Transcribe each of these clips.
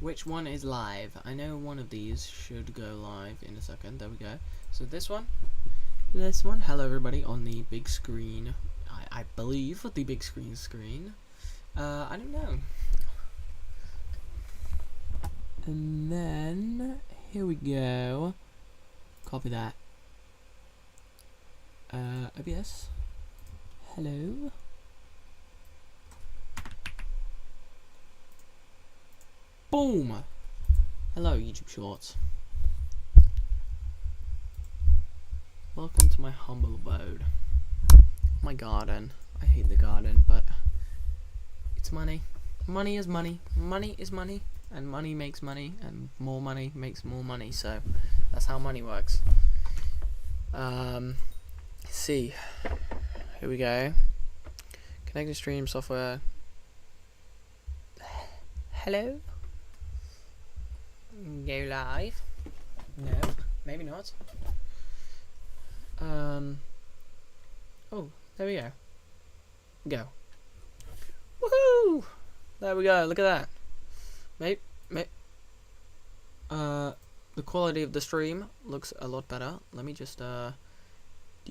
which one is live. I know one of these should go live in a second. There we go. So this one. Hello everybody on the big screen. I believe the big screen. I don't know. And then here we go. Copy that. OBS. Hello. Boom! Hello, YouTube Shorts. Welcome to my humble abode. My garden. I hate the garden, but it's money. Money is money. Money is money. And money makes money. And more money makes more money. So, that's how money works. Let's see. Here we go. Connecting stream software. Hello? Go live? No, maybe not. Oh, there we go. Go. Woohoo! There we go. Look at that. The quality of the stream looks a lot better. Let me just do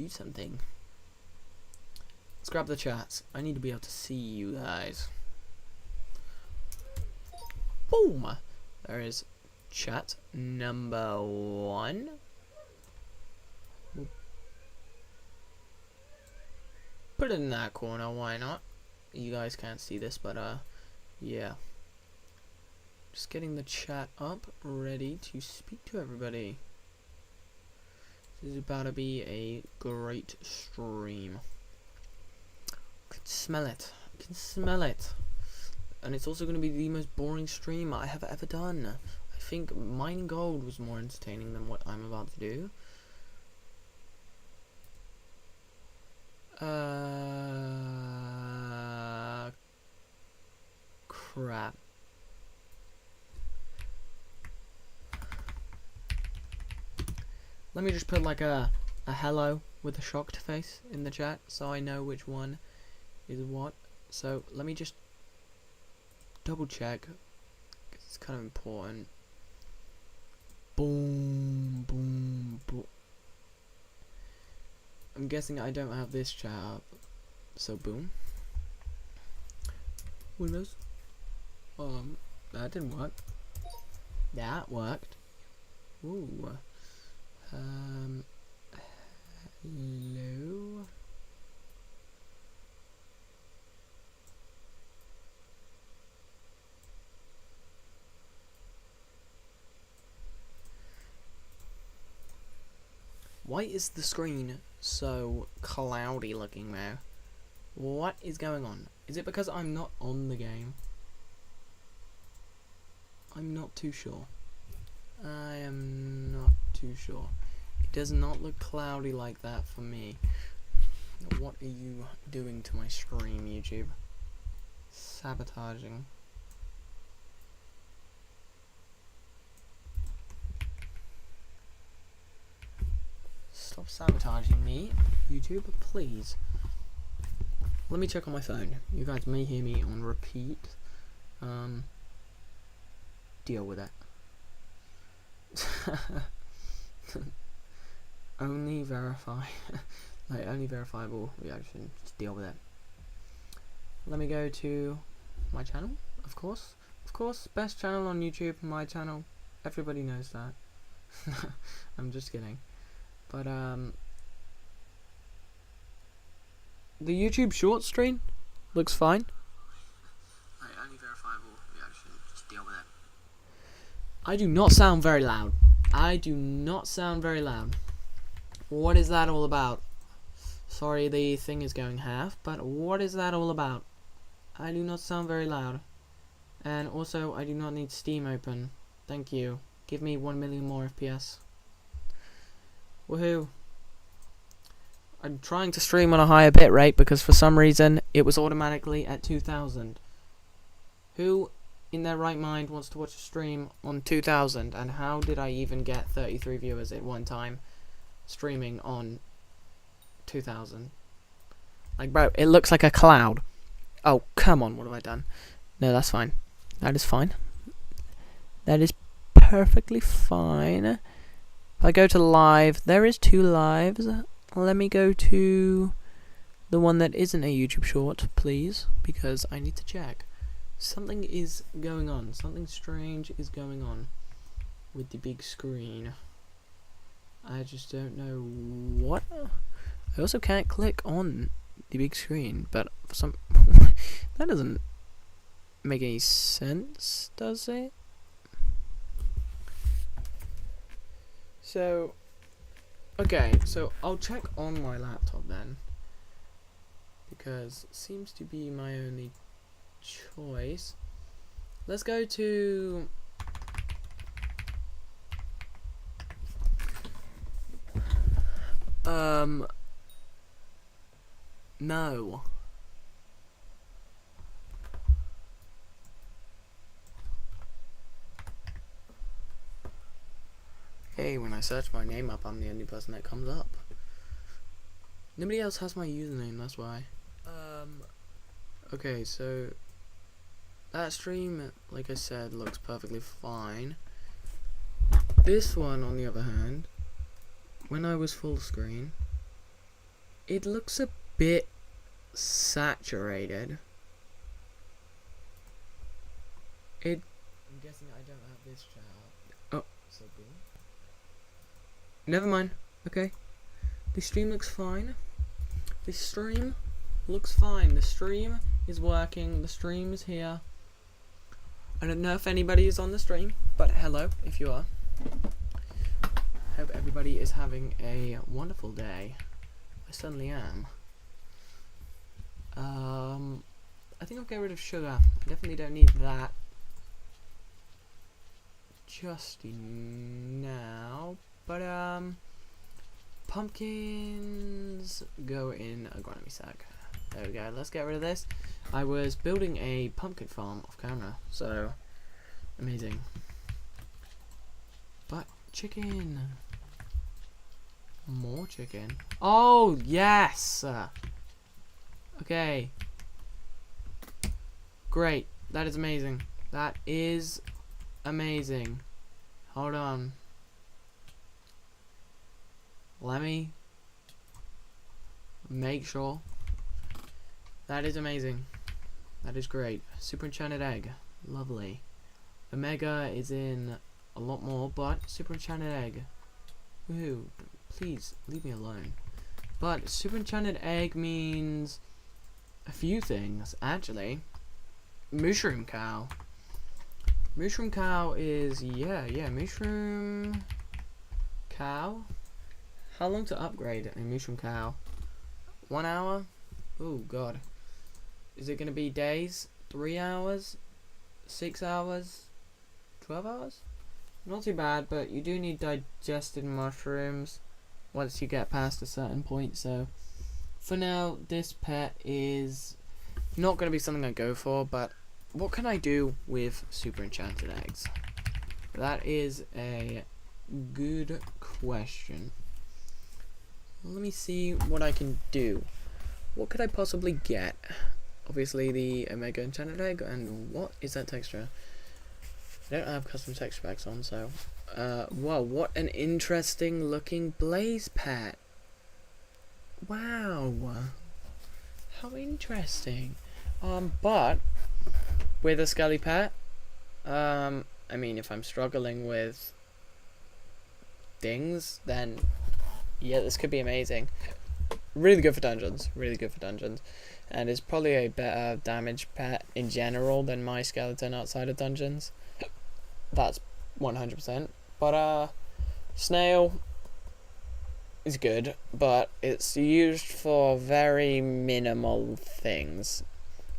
something. Let's grab the chat. I need to be able to see you guys. Boom! There is chat number 1. We'll put it in that corner, why not? You guys can't see this, but yeah. Just getting the chat up, ready to speak to everybody. This is about to be a great stream. I can smell it. I can smell it. And it's also going to be the most boring stream I have ever done. I think mining gold was more entertaining than what I'm about to do. Crap. Let me just put like a hello with a shocked face in the chat so I know which one is what. So let me just double check, 'cause it's kind of important. Boom, boom, boom. I'm guessing I don't have this chat up, so boom. Windows. That didn't work. That worked. Ooh. Hello. Why is the screen so cloudy looking now? What is going on? Is it because I'm not on the game? I'm not too sure. I am not too sure. It does not look cloudy like that for me. What are you doing to my stream, YouTube? Sabotaging. Stop sabotaging me, YouTube, please. Let me check on my phone. You guys may hear me on repeat. Deal with it. Only verify. Like, only verifiable reaction. Just deal with it. Let me go to my channel, of course. Of course, best channel on YouTube, my channel. Everybody knows that. I'm just kidding. But the YouTube short stream looks fine. Right, only verifiable reaction. Just deal with it. I do not sound very loud. I do not sound very loud. What is that all about? Sorry, the thing is going half, but what is that all about? I do not sound very loud. And also, I do not need Steam open. Thank you. Give me 1 million more FPS. Woohoo. I'm trying to stream on a higher bit rate because for some reason it was automatically at 2000. Who in their right mind wants to watch a stream on 2000? And how did I even get 33 viewers at one time streaming on 2000? Like, bro, it looks like a cloud. Oh, come on, what have I done? No, that's fine. That is fine. That is perfectly fine. If I go to live, there is 2 lives. Let me go to the one that isn't a YouTube short, please, because I need to check. Something is going on. Something strange is going on with the big screen. I just don't know what. I also can't click on the big screen, but for some that doesn't make any sense, does it? So, okay, so I'll check on my laptop then, because it seems to be my only choice. Let's go to no. Hey, when I search my name up, I'm the only person that comes up. Nobody else has my username, that's why. Okay, so that stream, like I said, looks perfectly fine. This one, on the other hand, when I was full screen, it looks a bit saturated. I'm guessing I don't have this channel. Oh. So cool. Never mind. Okay. The stream looks fine. The stream looks fine. The stream is working. The stream is here. I don't know if anybody is on the stream, but hello if you are. Hope everybody is having a wonderful day. I certainly am. I think I'll get rid of sugar. I definitely don't need that just now. But pumpkins go in a granny sack. There we go. Let's get rid of this. I was building a pumpkin farm off camera, so amazing. But chicken. More chicken. Oh, yes! Okay. Great. That is amazing. That is amazing. Hold on. Let me make sure. That is amazing. That is great. Super enchanted egg. Lovely. Omega is in a lot more, but super enchanted egg. Woohoo. Please, leave me alone. But super enchanted egg means a few things, actually. Mushroom cow. Mushroom cow is, yeah, mushroom cow. How long to upgrade a mushroom cow? 1 hour? Oh, God. Is it going to be days? 3 hours? 6 hours? 12 hours? Not too bad, but you do need digested mushrooms once you get past a certain point, so for now, this pet is not going to be something I go for, but what can I do with super enchanted eggs? That is a good question. Let me see what I can do. What could I possibly get? Obviously the Omega enchanted egg, and what is that texture? I don't have custom texture packs on, so wow, what an interesting looking blaze pet. Wow, how interesting. But with a skelly pet, I mean, if I'm struggling with things, then yeah, this could be amazing. Really good for dungeons. Really good for dungeons. And it's probably a better damage pet in general than my skeleton outside of dungeons. That's 100%. But snail is good, but it's used for very minimal things.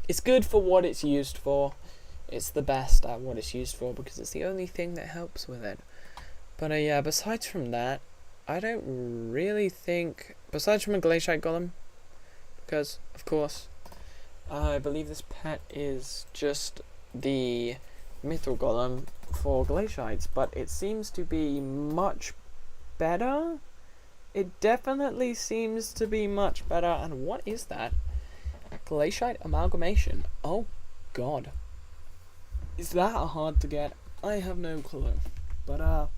It's good for what it's used for. It's the best at what it's used for because it's the only thing that helps with it. But yeah, besides from that, I don't really think, besides from a glaciate golem, because of course I believe this pet is just the mithril golem for glaciates, but it seems to be much better. It definitely seems to be much better. And what is that? Glaciate amalgamation. Oh God, is that hard to get? I have no clue. But,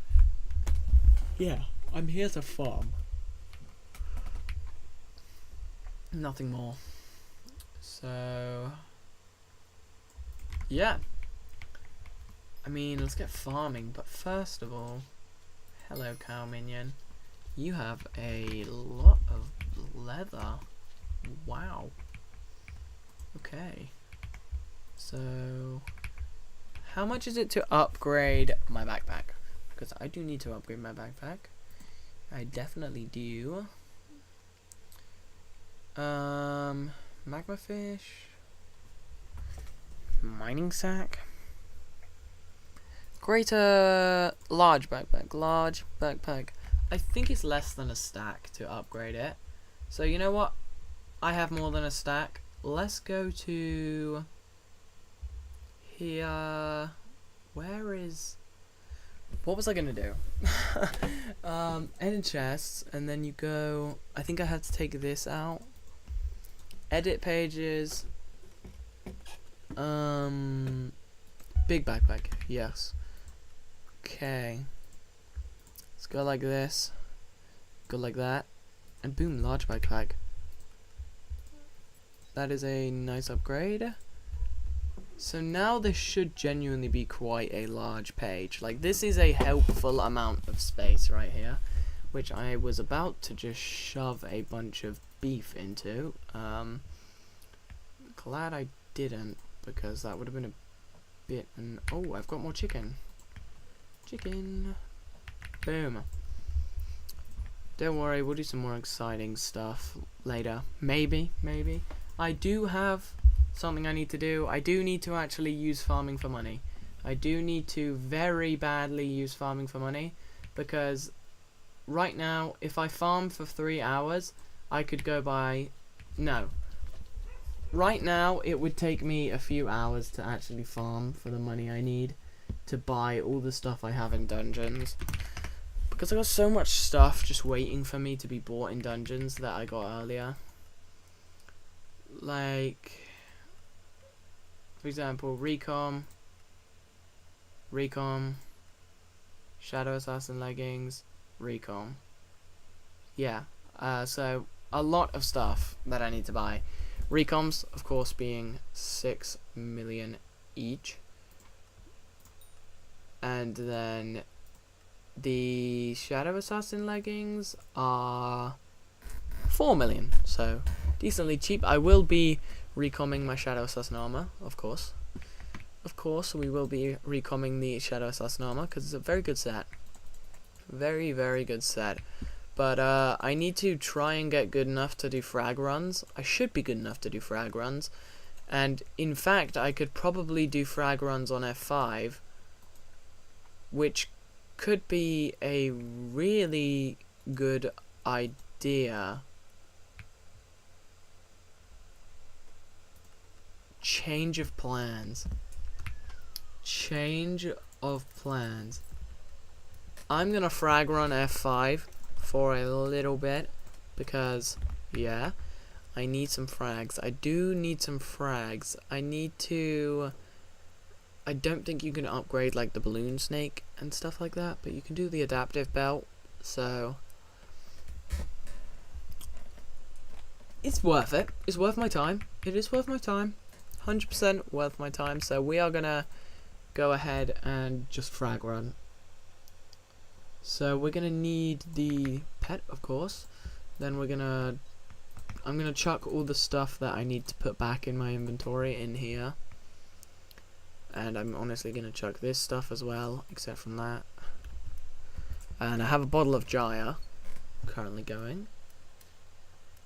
yeah, I'm here to farm. Nothing more. So, yeah. I mean, let's get farming, but first of all, hello cow minion. You have a lot of leather. Wow. Okay. So, how much is it to upgrade my backpack? Because I do need to upgrade my backpack. I definitely do. Magma fish. Mining sack. Greater large backpack. I think it's less than a stack to upgrade it. So you know what? I have more than a stack. Let's go to here. Where is? What was I gonna do? Edit chests, and then you go. I think I had to take this out. Edit pages. Big backpack. Yes. Okay. Let's go like this. Go like that. And boom, large backpack. That is a nice upgrade. So now this should genuinely be quite a large page. Like, this is a helpful amount of space right here, which I was about to just shove a bunch of beef into. Glad I didn't, because that would have been a bit. And oh, I've got more chicken. Chicken. Boom. Don't worry, we'll do some more exciting stuff later. Maybe. I do have something I need to do. I do need to actually use farming for money. I do need to very badly use farming for money, because right now, if I farm for 3 hours, I could go buy... No. Right now, it would take me a few hours to actually farm for the money I need to buy all the stuff I have in dungeons. Because I got so much stuff just waiting for me to be bought in dungeons that I got earlier. Like, for example, Recom, Shadow Assassin leggings, Recom. Yeah, so a lot of stuff that I need to buy. Recoms, of course, being 6 million each. And then the Shadow Assassin leggings are 4 million, so decently cheap. I will be recomming my Shadow Assassin armor, of course. Of course, we will be recomming the Shadow Assassin armor, because it's a very good set. Very, very good set. But I need to try and get good enough to do frag runs. I should be good enough to do frag runs. And in fact, I could probably do frag runs on F5, which could be a really good idea. Change of plans. I'm gonna frag run F5 for a little bit, because yeah, I need some frags. I do need some frags. I don't think you can upgrade like the balloon snake and stuff like that, but you can do the adaptive belt, so it's worth it. It's worth my time. It is worth my time. 100% worth my time. So we are gonna go ahead and just frag run. So we're gonna need the pet, of course. Then I'm gonna chuck all the stuff that I need to put back in my inventory in here. And I'm honestly gonna chuck this stuff as well, except from that. And I have a bottle of Jaya currently going.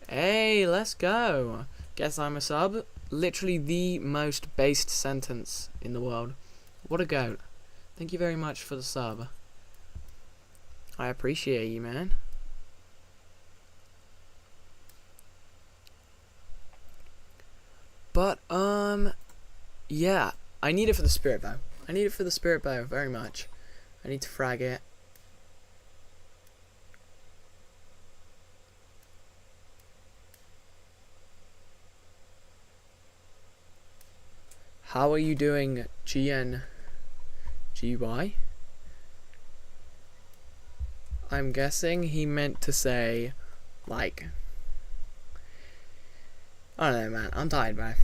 Hey, let's go. Guess I'm a sub. Literally the most based sentence in the world. What a goat. Thank you very much for the sub. I appreciate you, man. But, yeah. I need it for the spirit bow. I need it for the spirit bow very much. I need to frag it. How are you doing, GN? GY. I'm guessing he meant to say, like, I don't know, man. I'm tired, man.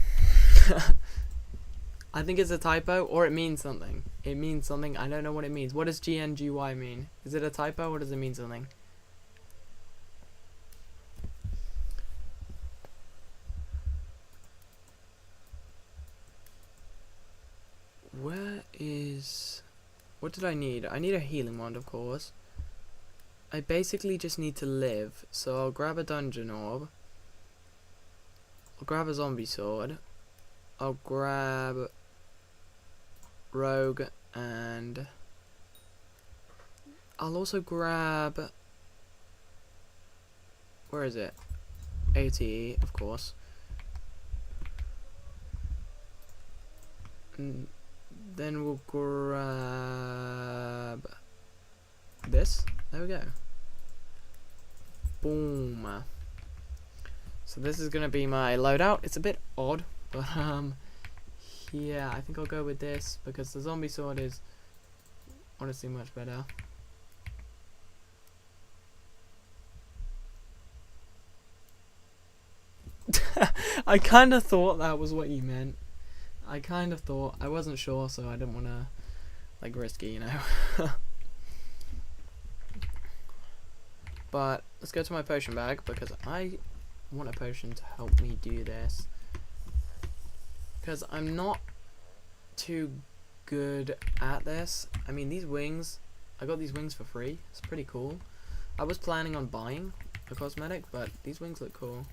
I think it's a typo, or it means something. It means something. I don't know what it means. What does GNGY mean? Is it a typo, or does it mean something? Where is... What did I need? I need a healing wand, of course. I basically just need to live, so I'll grab a dungeon orb. I'll grab a zombie sword. I'll grab rogue, and I'll also grab... Where is it? ATE, of course. And then we'll grab this. There we go. Boom. So this is gonna be my loadout. It's a bit odd, but yeah, I think I'll go with this because the zombie sword is honestly much better. I kind of thought that was what you meant. I kind of thought. I wasn't sure, so I didn't want to, like, risk it, you know. But let's go to my potion bag because I want a potion to help me do this. Because I'm not too good at this. I mean, these wings, I got these wings for free. It's pretty cool. I was planning on buying a cosmetic, but these wings look cool.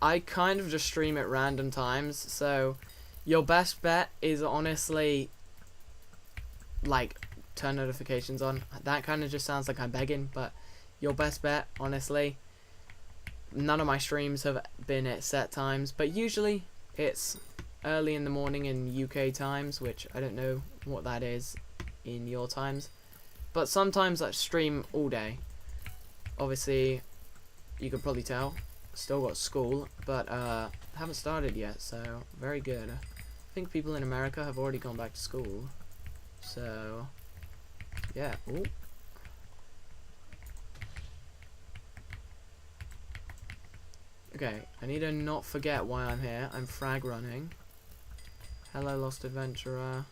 I kind of just stream at random times, so your best bet is honestly, like, turn notifications on. That kind of just sounds like I'm begging, but your best bet, honestly, none of my streams have been at set times, but usually it's early in the morning in UK times, which I don't know what that is in your times, but sometimes I stream all day. Obviously, you could probably tell, still got school, but haven't started yet, so very good. I think people in America have already gone back to school, so yeah. Ooh. Okay, I need to not forget why I'm here. I'm frag running. Hello, Lost Adventurer.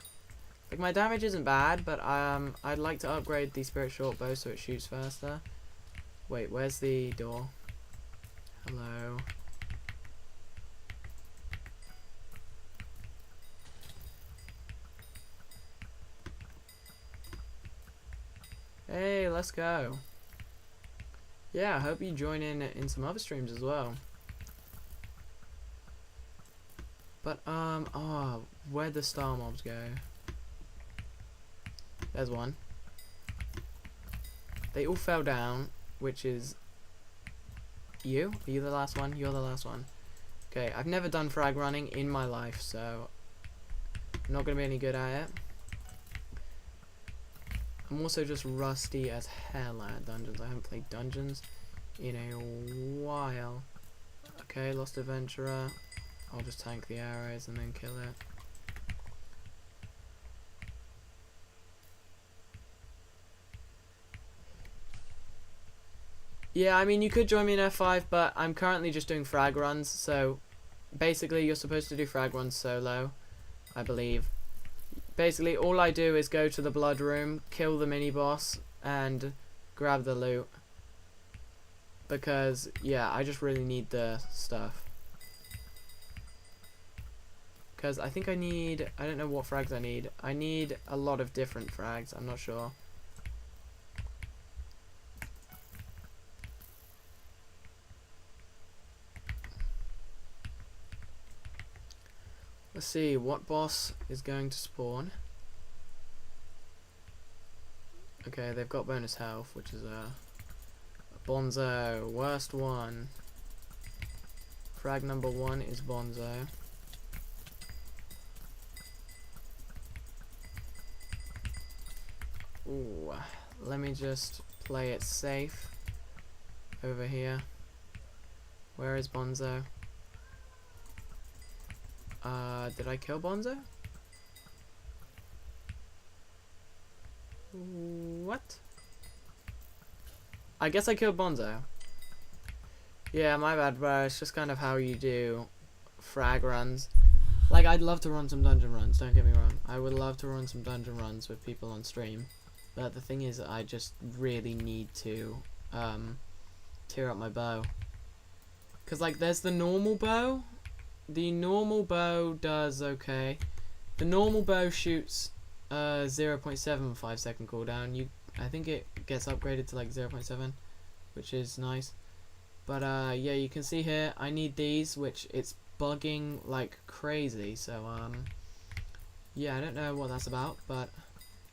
Like, my damage isn't bad, but I'd like to upgrade the Spirit Short Bow so it shoots faster. Wait, where's the door? Hello. Hey, let's go. Yeah, I hope you join in some other streams as well. But oh, where'd the star mobs go? There's one. They all fell down, which is you? Are you the last one? You're the last one. Okay, I've never done frag running in my life, so I'm not gonna be any good at it. I'm also just rusty as hell at dungeons. I haven't played dungeons in a while. Okay, Lost Adventurer. I'll just tank the arrows and then kill it. Yeah, I mean, you could join me in F5, but I'm currently just doing frag runs, so basically you're supposed to do frag runs solo, I believe. Basically, all I do is go to the blood room, kill the mini-boss, and grab the loot. Because, yeah, I just really need the stuff. Because I think I need, I don't know what frags I need. I need a lot of different frags, I'm not sure. Let's see, what boss is going to spawn? Okay, they've got bonus health, which is a Bonzo, worst one. Frag number 1 is Bonzo. Ooh, let me just play it safe over here. Where is Bonzo? Did I kill Bonzo? What? I guess I killed Bonzo. Yeah, my bad, bro. It's just kind of how you do frag runs. Like, I'd love to run some dungeon runs, don't get me wrong. I would love to run some dungeon runs with people on stream. But the thing is, I just really need to tear up my bow. Because, like, there's the normal bow. The normal bow does okay. The normal bow shoots 0.75 second cooldown. I think it gets upgraded to like 0.7, which is nice. But yeah, you can see here I need these, which it's bugging like crazy. So yeah, I don't know what that's about, but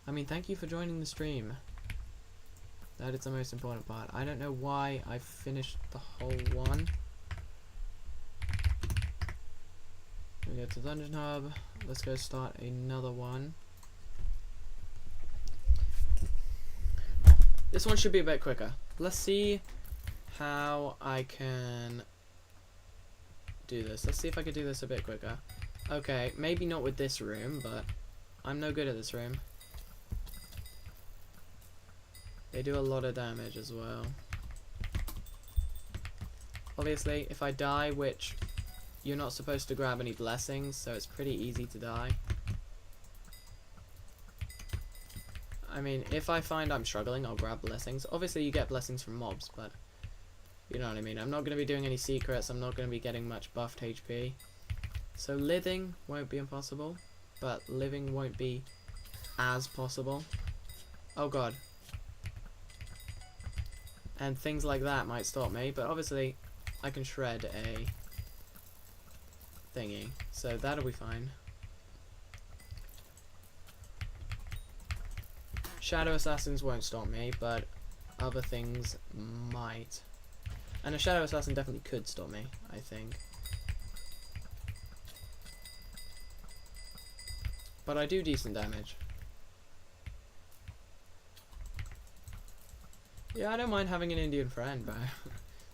I mean, thank you for joining the stream. That is the most important part. I don't know why I finished the whole one. We go to Dungeon Hub. Let's go start another one. This one should be a bit quicker. Let's see how I can do this. Let's see if I can do this a bit quicker. Okay, maybe not with this room, but I'm no good at this room. They do a lot of damage as well. Obviously, if I die, which you're not supposed to grab any blessings, so it's pretty easy to die. I mean, if I find I'm struggling, I'll grab blessings. Obviously, you get blessings from mobs, but you know what I mean. I'm not going to be doing any secrets. I'm not going to be getting much buffed HP. So living won't be impossible, but living won't be as possible. Oh god. And things like that might stop me, but obviously I can shred a thingy, so that'll be fine. Shadow Assassins won't stop me, but other things might. And a Shadow Assassin definitely could stop me, I think. But I do decent damage. Yeah, I don't mind having an Indian friend, bro.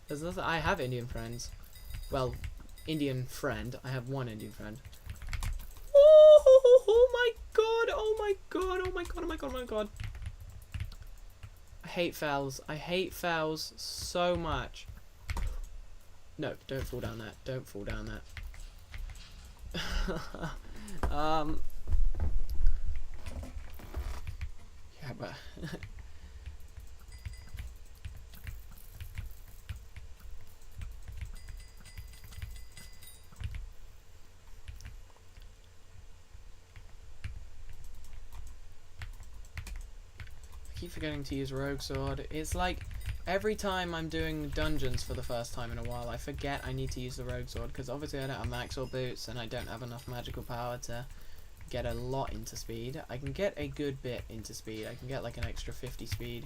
There's nothing. I have Indian friends. Well, Indian friend. I have one Indian friend. Oh my god! Oh my god! Oh my god! Oh my god! Oh my god! I hate fells. I hate fells so much. No, don't fall down that. Don't fall down that. Yeah, but. I keep forgetting to use Rogue Sword. It's like every time I'm doing dungeons for the first time in a while, I forget I need to use the Rogue Sword, because obviously I don't have Maxwell boots and I don't have enough magical power to get a lot into speed. I can get a good bit into speed. I can get like an extra 50 speed.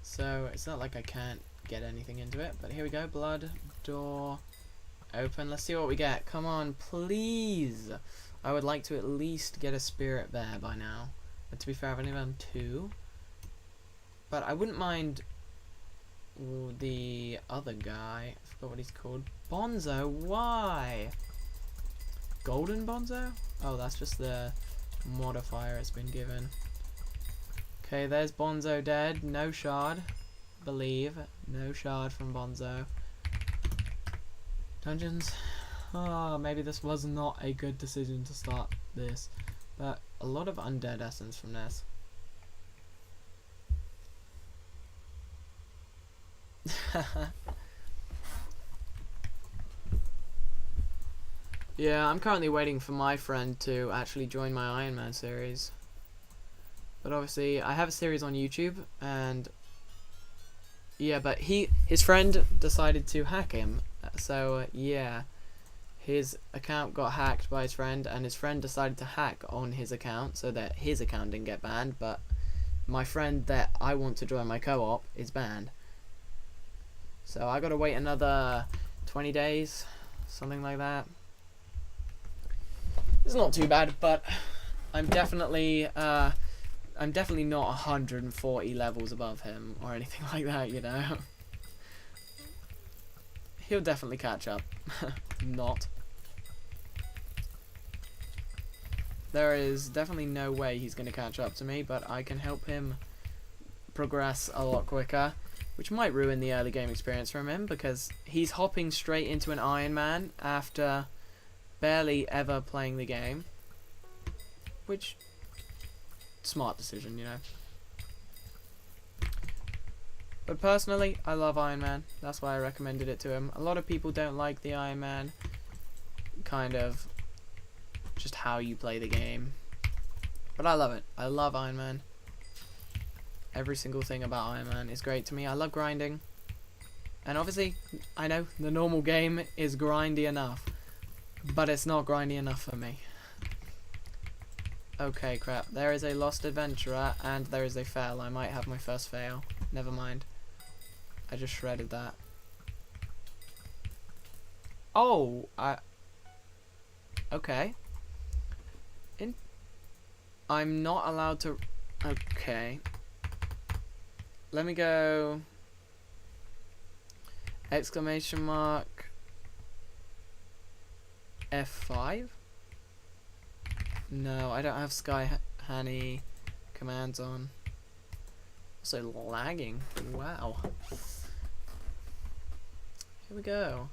So it's not like I can't get anything into it. But here we go. Blood door open. Let's see what we get. Come on, please. I would like to at least get a spirit bear by now. But to be fair, I've only done 2. But I wouldn't mind the other guy. I forgot what he's called. Bonzo, why? Golden Bonzo? Oh, that's just the modifier it's been given. Okay, there's Bonzo dead. No shard. Believe. No shard from Bonzo. Dungeons. Oh, maybe this was not a good decision to start this. But a lot of undead essence from this. Yeah, I'm currently waiting for my friend to actually join my Ironman series. But obviously, I have a series on YouTube, and yeah, but his friend decided to hack him. So yeah, his account got hacked by his friend, and his friend decided to hack on his account so that his account didn't get banned, but my friend that I want to join my co-op is banned. So I gotta wait another 20 days, something like that. It's not too bad, but I'm definitely not 140 levels above him or anything like that, you know. He'll definitely catch up. Not. there is definitely no way he's going to catch up to me, but I can help him progress a lot quicker, which might ruin the early game experience from him, because he's hopping straight into an Ironman after barely ever playing the game, which, smart decision, you know. But personally, I love Ironman. That's why I recommended it to him. A lot of people don't like the Ironman, kind of just how you play the game. But I love it. I love Ironman. Every single thing about Ironman is great to me. I love grinding. And obviously, I know the normal game is grindy enough, but it's not grindy enough for me. Okay, crap. There is a lost adventurer, and there is a fail. I might have my first fail. Never mind. I just shredded that. Oh, okay. I'm not allowed to... Okay. Let me go... Exclamation mark... F5? No, I don't have Sky Honey commands on. So lagging. Wow. Here we go.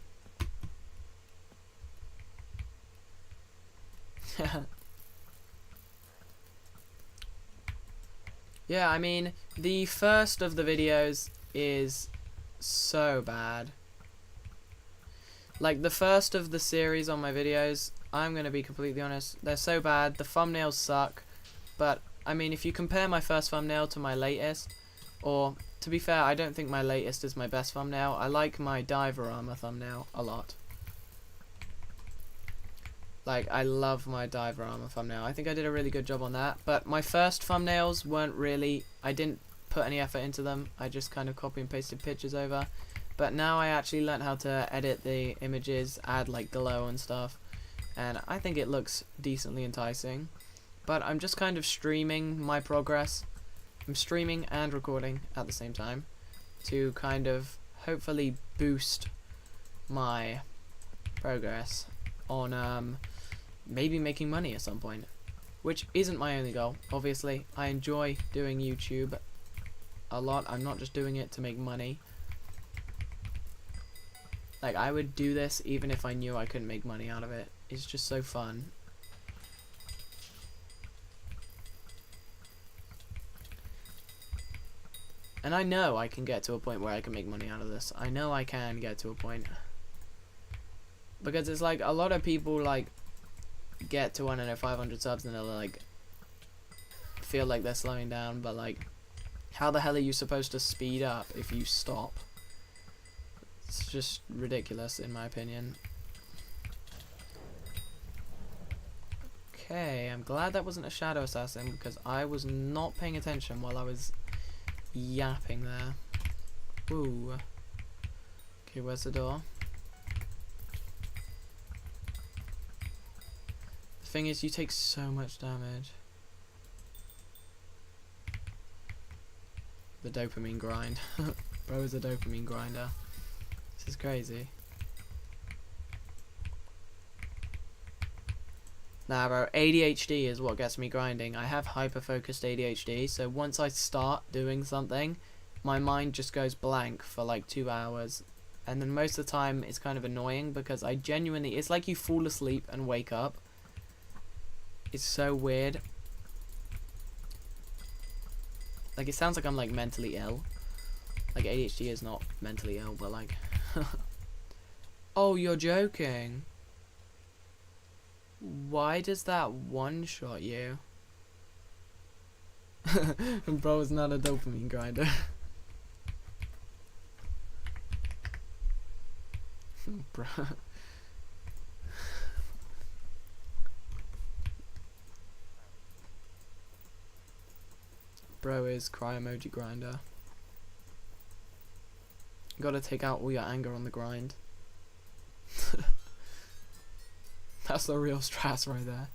Yeah, I mean, the first of the videos is so bad. Like, the first of the series on my videos, I'm going to be completely honest, they're so bad. The thumbnails suck. But, I mean, if you compare my first thumbnail to my latest, or, to be fair, I don't think my latest is my best thumbnail. I like my Divorama thumbnail a lot. Like, I love my Divorama thumbnail. I think I did a really good job on that. But my first thumbnails weren't really... I didn't put any effort into them. I just kind of copy and pasted pictures over. But now I actually learned how to edit the images, add, like, glow and stuff. And I think it looks decently enticing. But I'm just kind of streaming my progress. I'm streaming and recording at the same time to kind of hopefully boost my progress on maybe making money at some point, which isn't my only goal. Obviously, I enjoy doing YouTube a lot. I'm not just doing it to make money. Like, I would do this even if I knew I couldn't make money out of it. It's just so fun. And I know I can get to a point where I can make money out of this. I know I can get to a point. Because it's like, a lot of people, like, get to 500 subs and they'll, like, feel like they're slowing down. But, like, how the hell are you supposed to speed up if you stop? It's just ridiculous, in my opinion. Okay, I'm glad that wasn't a shadow assassin, because I was not paying attention while I was yapping there. Ooh. Okay, where's the door? The thing is, you take so much damage. The dopamine grind. Bro is a dopamine grinder. This is crazy. Nah, bro, ADHD is what gets me grinding. I have hyper-focused ADHD, so once I start doing something, my mind just goes blank for like 2 hours. And then most of the time, it's kind of annoying because I genuinely... It's like you fall asleep and wake up. It's so weird. Like, it sounds like I'm, like, mentally ill. Like, ADHD is not mentally ill, but, like... Oh, you're joking. Why does that one-shot you? Bro is not a dopamine grinder. Bro. Bro is cry emoji grinder. Gotta take out all your anger on the grind. That's the real stress right there.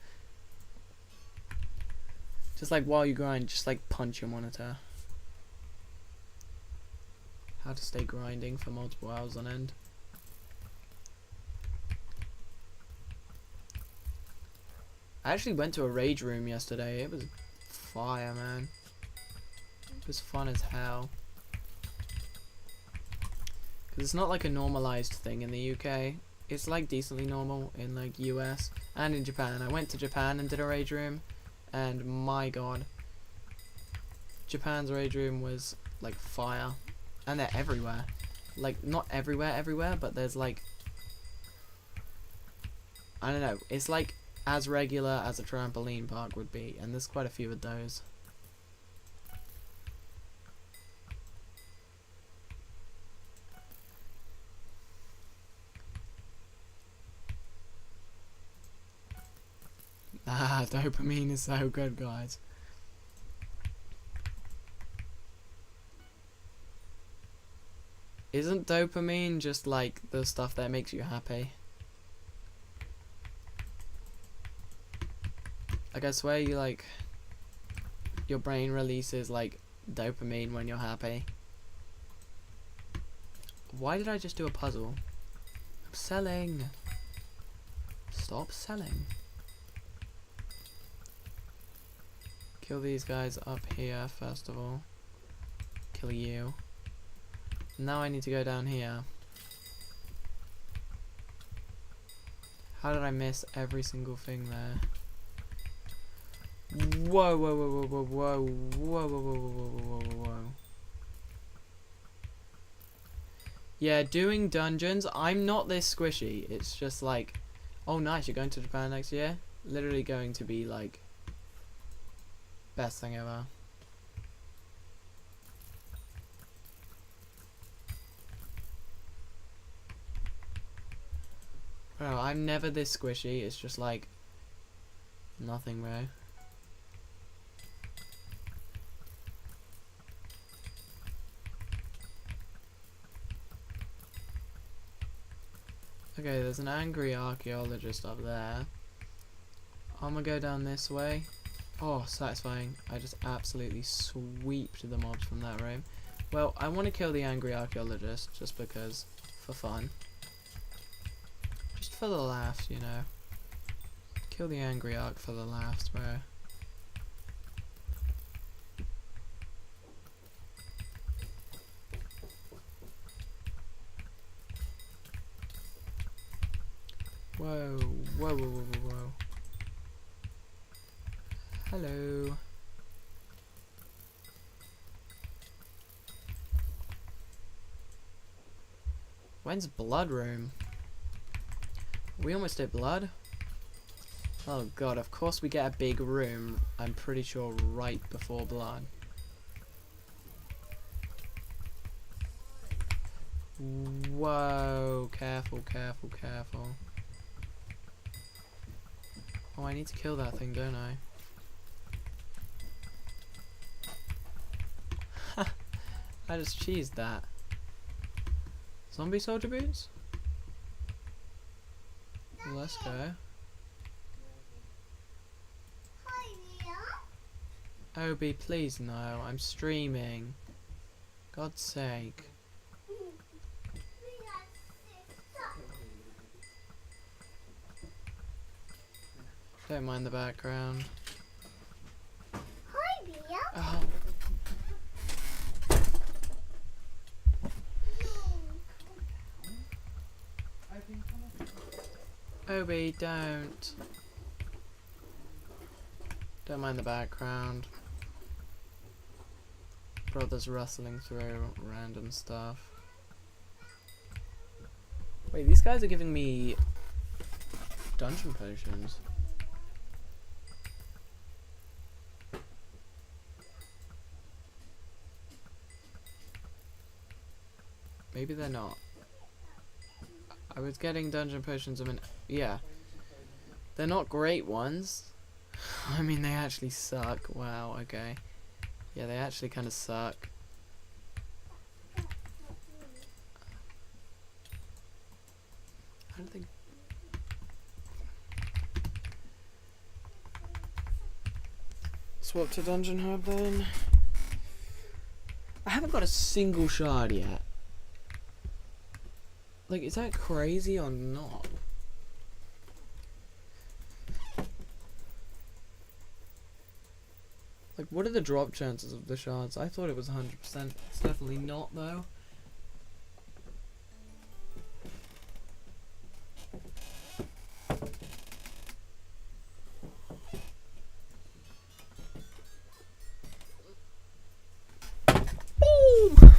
Just like while you grind, just like punch your monitor. How to stay grinding for multiple hours on end. I actually went to a rage room yesterday. It was fire, man. It was fun as hell. Because it's not like a normalized thing in the UK. It's like decently normal in like US and in Japan. I went to Japan and did a rage room, and my god, Japan's rage room was like fire. And they're everywhere. Like, not everywhere, but there's like, I don't know, it's like as regular as a trampoline park would be, and there's quite a few of those. Ah, dopamine is so good, guys. Isn't dopamine just like the stuff that makes you happy? Like, I swear you like, your brain releases like dopamine when you're happy. Why did I just do a puzzle? I'm selling. Stop selling. Kill these guys up here first of all. Kill you. Now I need to go down here. How did I miss every single thing there? Whoa, whoa, whoa, whoa, whoa, whoa, whoa, whoa, whoa, whoa, whoa, whoa. Yeah, doing dungeons, I'm not this squishy. It's just like, oh nice, you're going to Japan next year? Literally going to be like, best thing ever. Bro, I'm never this squishy. It's just like nothing, bro. Okay, there's an angry archaeologist up there. I'm gonna go down this way. Oh, satisfying. I just absolutely sweeped the mobs from that room. Well, I want to kill the angry archaeologist just because, for fun. Just for the laughs, you know. Kill the angry arc for the laughs, bro. Whoa, whoa, whoa, whoa, whoa, whoa. Hello. When's blood room? We almost did blood. Oh god, of course we get a big room, I'm pretty sure right before blood. Whoa, careful, careful, careful. Oh, I need to kill that thing, don't I? I just cheesed that. Zombie soldier boots? Let's go. Obi, please no, I'm streaming. God's sake. Don't mind the background. Hi, Bia. Oh. Obi, don't. Don't mind the background. Brother's rustling through random stuff. Wait, these guys are giving me dungeon potions. Maybe they're not. I was getting dungeon potions a minute. Yeah. They're not great ones. I mean, they actually suck. Wow, okay. Yeah, they actually kind of suck. I don't think... Swap to Dungeon Hub then. I haven't got a single shard yet. Like, is that crazy or not? Like, what are the drop chances of the shards? I thought it was 100%. It's definitely not, though. Boom!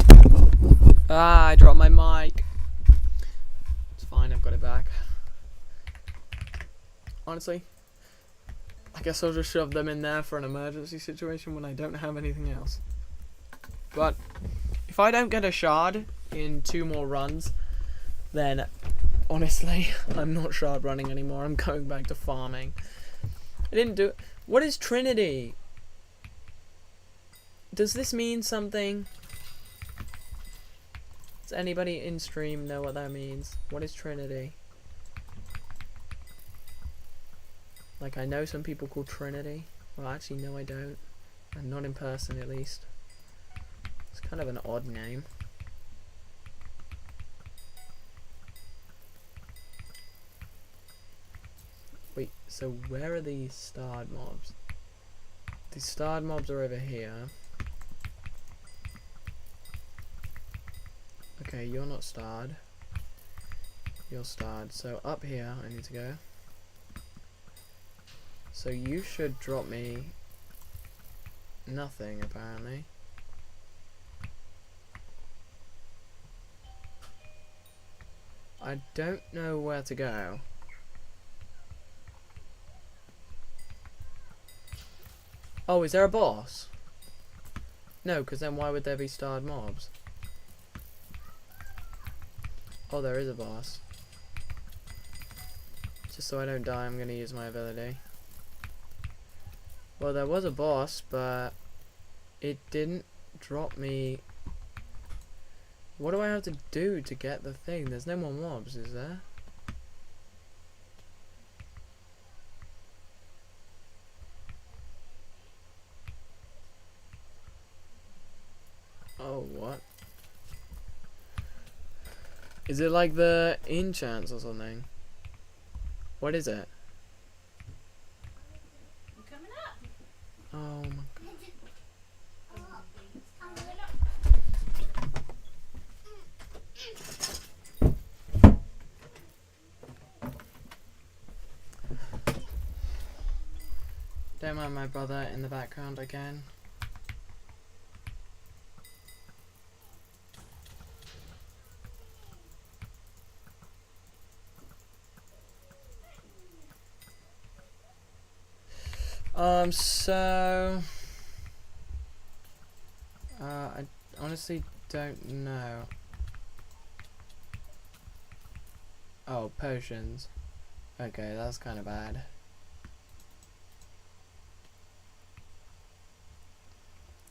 Ah, I dropped my mic. It's fine, I've got it back. Honestly, I guess I'll just shove them in there for an emergency situation when I don't have anything else. But if I don't get a shard in 2 more runs, then honestly, I'm not shard running anymore. I'm going back to farming. I didn't do it. What is Trinity? Does this mean something? Does anybody in stream know what that means? What is Trinity? Like, I know some people call Trinity. Well, actually, no, I don't. And not in person, at least. It's kind of an odd name. Wait, so where are these starred mobs? These starred mobs are over here. Okay, you're not starred. You're starred. So up here, I need to go. So you should drop me nothing, apparently. I don't know where to go. Oh, is there a boss? No, because then why would there be starred mobs? Oh, there is a boss. Just so I don't die, I'm going to use my ability. Well, there was a boss, but it didn't drop me. What do I have to do to get the thing? There's no more mobs, is there? Oh, what? Is it like the enchants or something? What is it? Oh my god. Don't mind my brother in the background again. I honestly don't know. Oh, potions. Okay, that's kind of bad.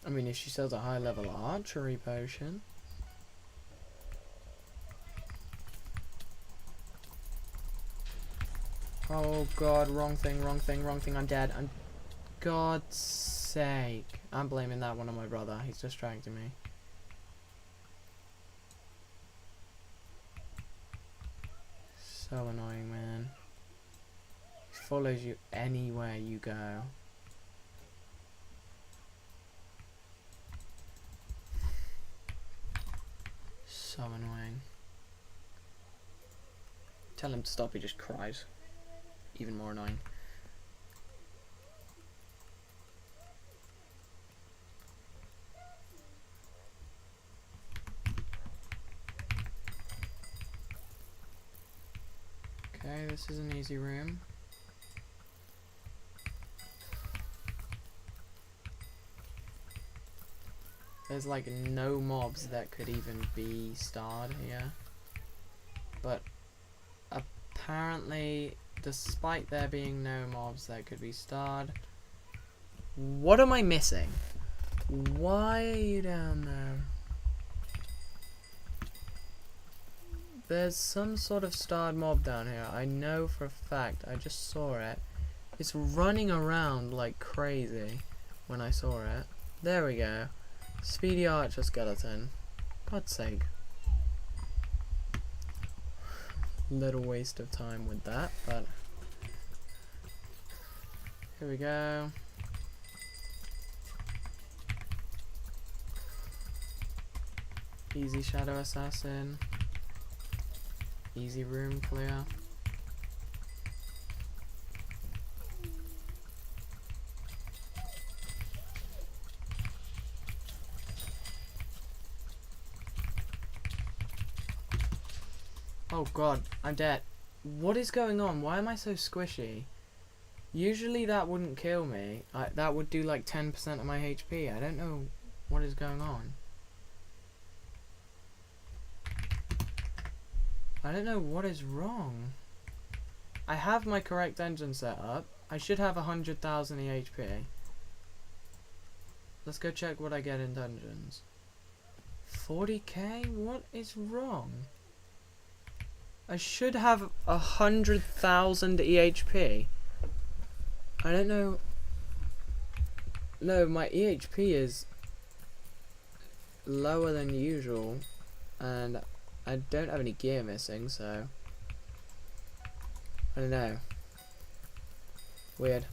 I mean, if she sells a high level archery potion. Oh god, wrong thing, I'm dead. I'm God's sake. I'm blaming that one on my brother. He's distracting me. So annoying, man. He follows you anywhere you go. So annoying. Tell him to stop, he just cries. Even more annoying. Okay, this is an easy room. There's like no mobs that could even be starred here. But apparently, despite there being no mobs that could be starred, what am I missing? Why are you down there? There's some sort of starred mob down here. I know for a fact. I just saw it. It's running around like crazy when I saw it. There we go. Speedy Archer Skeleton. God's sake. Little waste of time with that, but here we go. Easy shadow assassin. Easy room clear. Oh god, I'm dead. What is going on? Why am I so squishy? Usually that wouldn't kill me. That would do like 10% of my HP. I don't know what is going on. I don't know what is wrong. I have my correct engine set up. I should have 100,000 EHP. Let's go check what I get in dungeons. 40k? What is wrong? I should have 100,000 EHP. I don't know. No, my EHP is lower than usual, and I don't have any gear missing, so I don't know. Weird.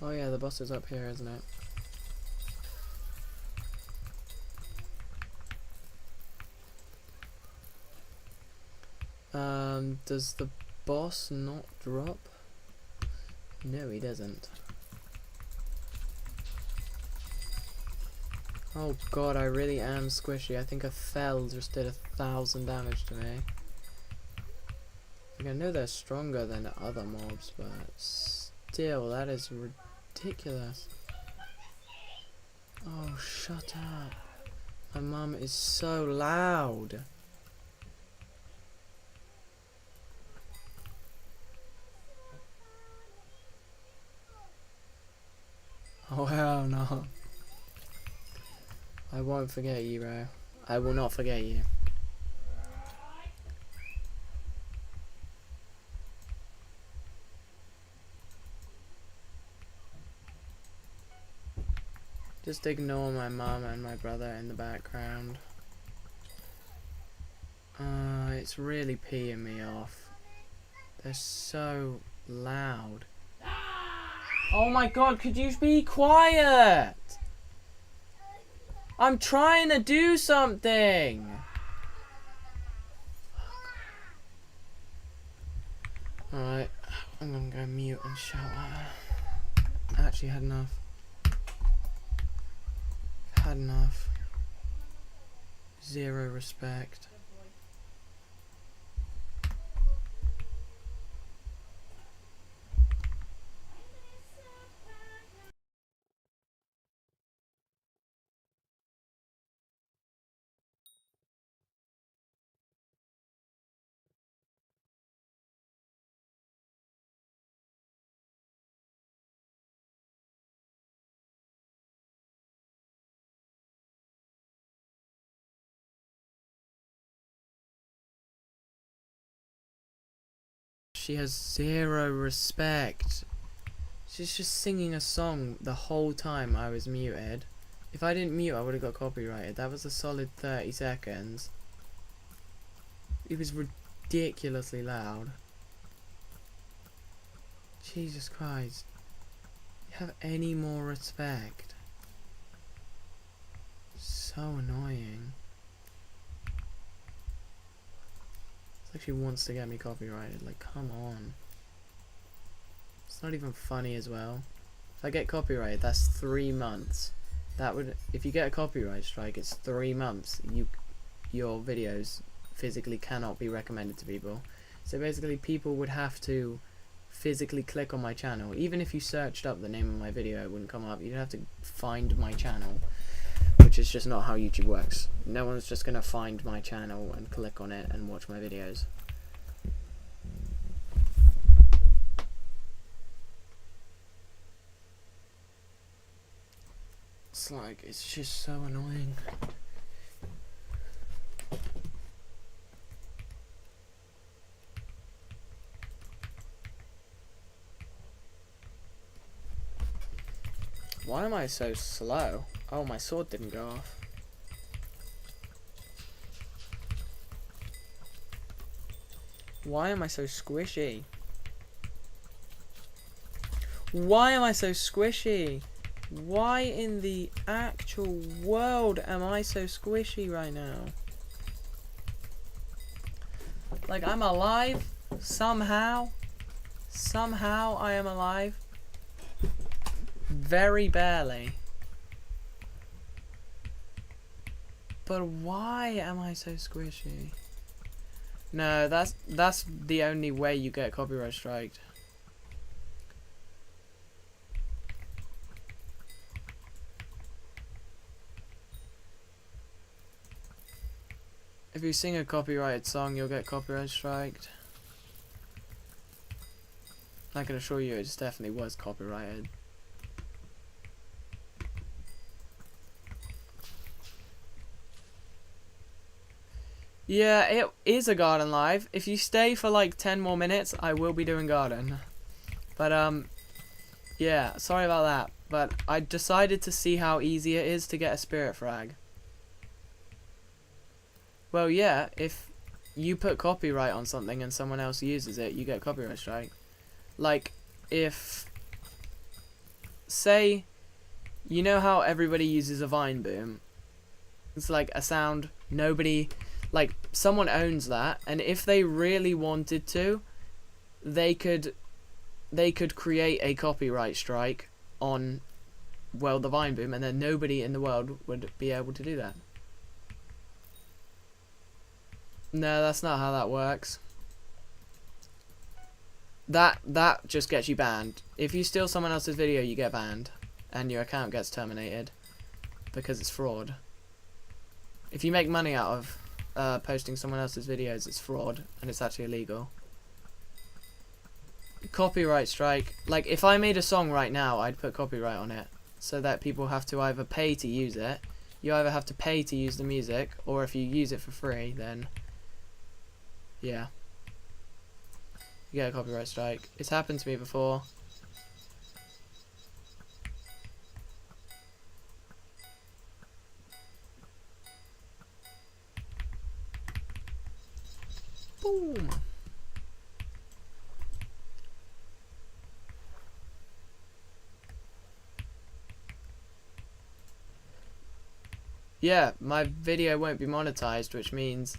Oh yeah, the boss is up here, isn't it? Does the boss not drop? No, he doesn't. Oh god, I really am squishy. I think a fell just did 1,000 damage to me. Like, I know they're stronger than other mobs, but still, that is ridiculous. Oh, shut up. My mum is so loud. Oh hell no. I won't forget you, bro. I will not forget you. Just ignore my mom and my brother in the background. It's really peeing me off. They're so loud. Oh my god, could you be quiet? I'm trying to do something. Alright, I'm gonna go mute and shout at her. I actually had enough. Had enough. Zero respect. She has zero respect. She's just singing a song the whole time I was muted. If I didn't mute, I would have got copyrighted. That was a solid 30 seconds. It was ridiculously loud. Jesus Christ. You have any more respect? So annoying. It's like she wants to get me copyrighted. Like, come on. It's not even funny as well. If I get copyrighted, that's 3 months. That would, if you get a copyright strike, it's 3 months. Your videos physically cannot be recommended to people. So basically, people would have to physically click on my channel. Even if you searched up the name of my video, it wouldn't come up. You'd have to find my channel, which is just not how YouTube works. No one's just gonna find my channel and click on it and watch my videos. It's like, it's just so annoying. Why am I so slow? Oh, my sword didn't go off. Why am I so squishy? Why am I so squishy? Why in the actual world am I so squishy right now? Like, I'm alive somehow. Somehow I am alive. Very barely. But why am I so squishy? No, that's the only way you get copyright striked. If you sing a copyrighted song, you'll get copyright striked. I can assure you it definitely was copyrighted. Yeah, it is a garden live. If you stay for like 10 more minutes, I will be doing garden. But yeah, sorry about that. But I decided to see how easy it is to get a spirit frag. Well, yeah, if you put copyright on something and someone else uses it, you get copyright strike. Like, if, say, you know how everybody uses a vine boom? It's like a sound nobody, like, someone owns that, and if they really wanted to, they could create a copyright strike on, well, the vine boom, and then nobody in the world would be able to do that. No, that's not how that works. That just gets you banned. If you steal someone else's video, you get banned, and your account gets terminated because it's fraud. If you make money out of posting someone else's videos, it's fraud, and it's actually illegal. Copyright strike. Like, if I made a song right now, I'd put copyright on it, so that people have to either pay to use it. You either have to pay to use the music, or if you use it for free, then yeah, you get a copyright strike. It's happened to me before. Boom. Yeah, my video won't be monetized, which means,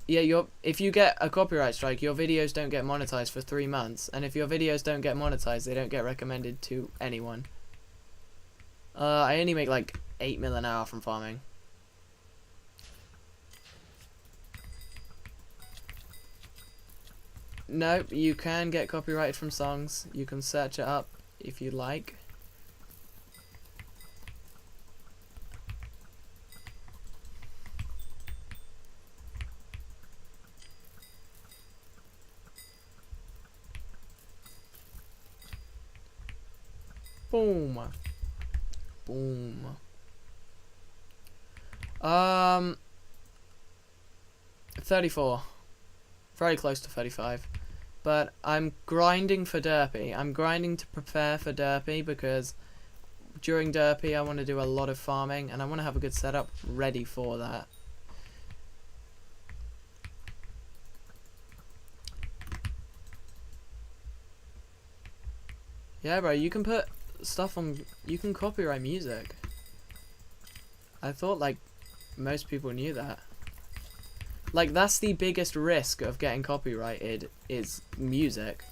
yeah, if you get a copyright strike, your videos don't get monetized for 3 months, and if your videos don't get monetized, they don't get recommended to anyone. I only make like 8 mil an hour from farming. No, you can get copyrighted from songs. You can search it up if you like. Boom. Boom. 34. Very close to 35. But I'm grinding for Derpy. I'm grinding to prepare for Derpy because during Derpy I want to do a lot of farming and I want to have a good setup ready for that. Yeah, bro, you can put stuff on, you can copyright music. I thought like most people knew that. Like, that's the biggest risk of getting copyrighted, is music.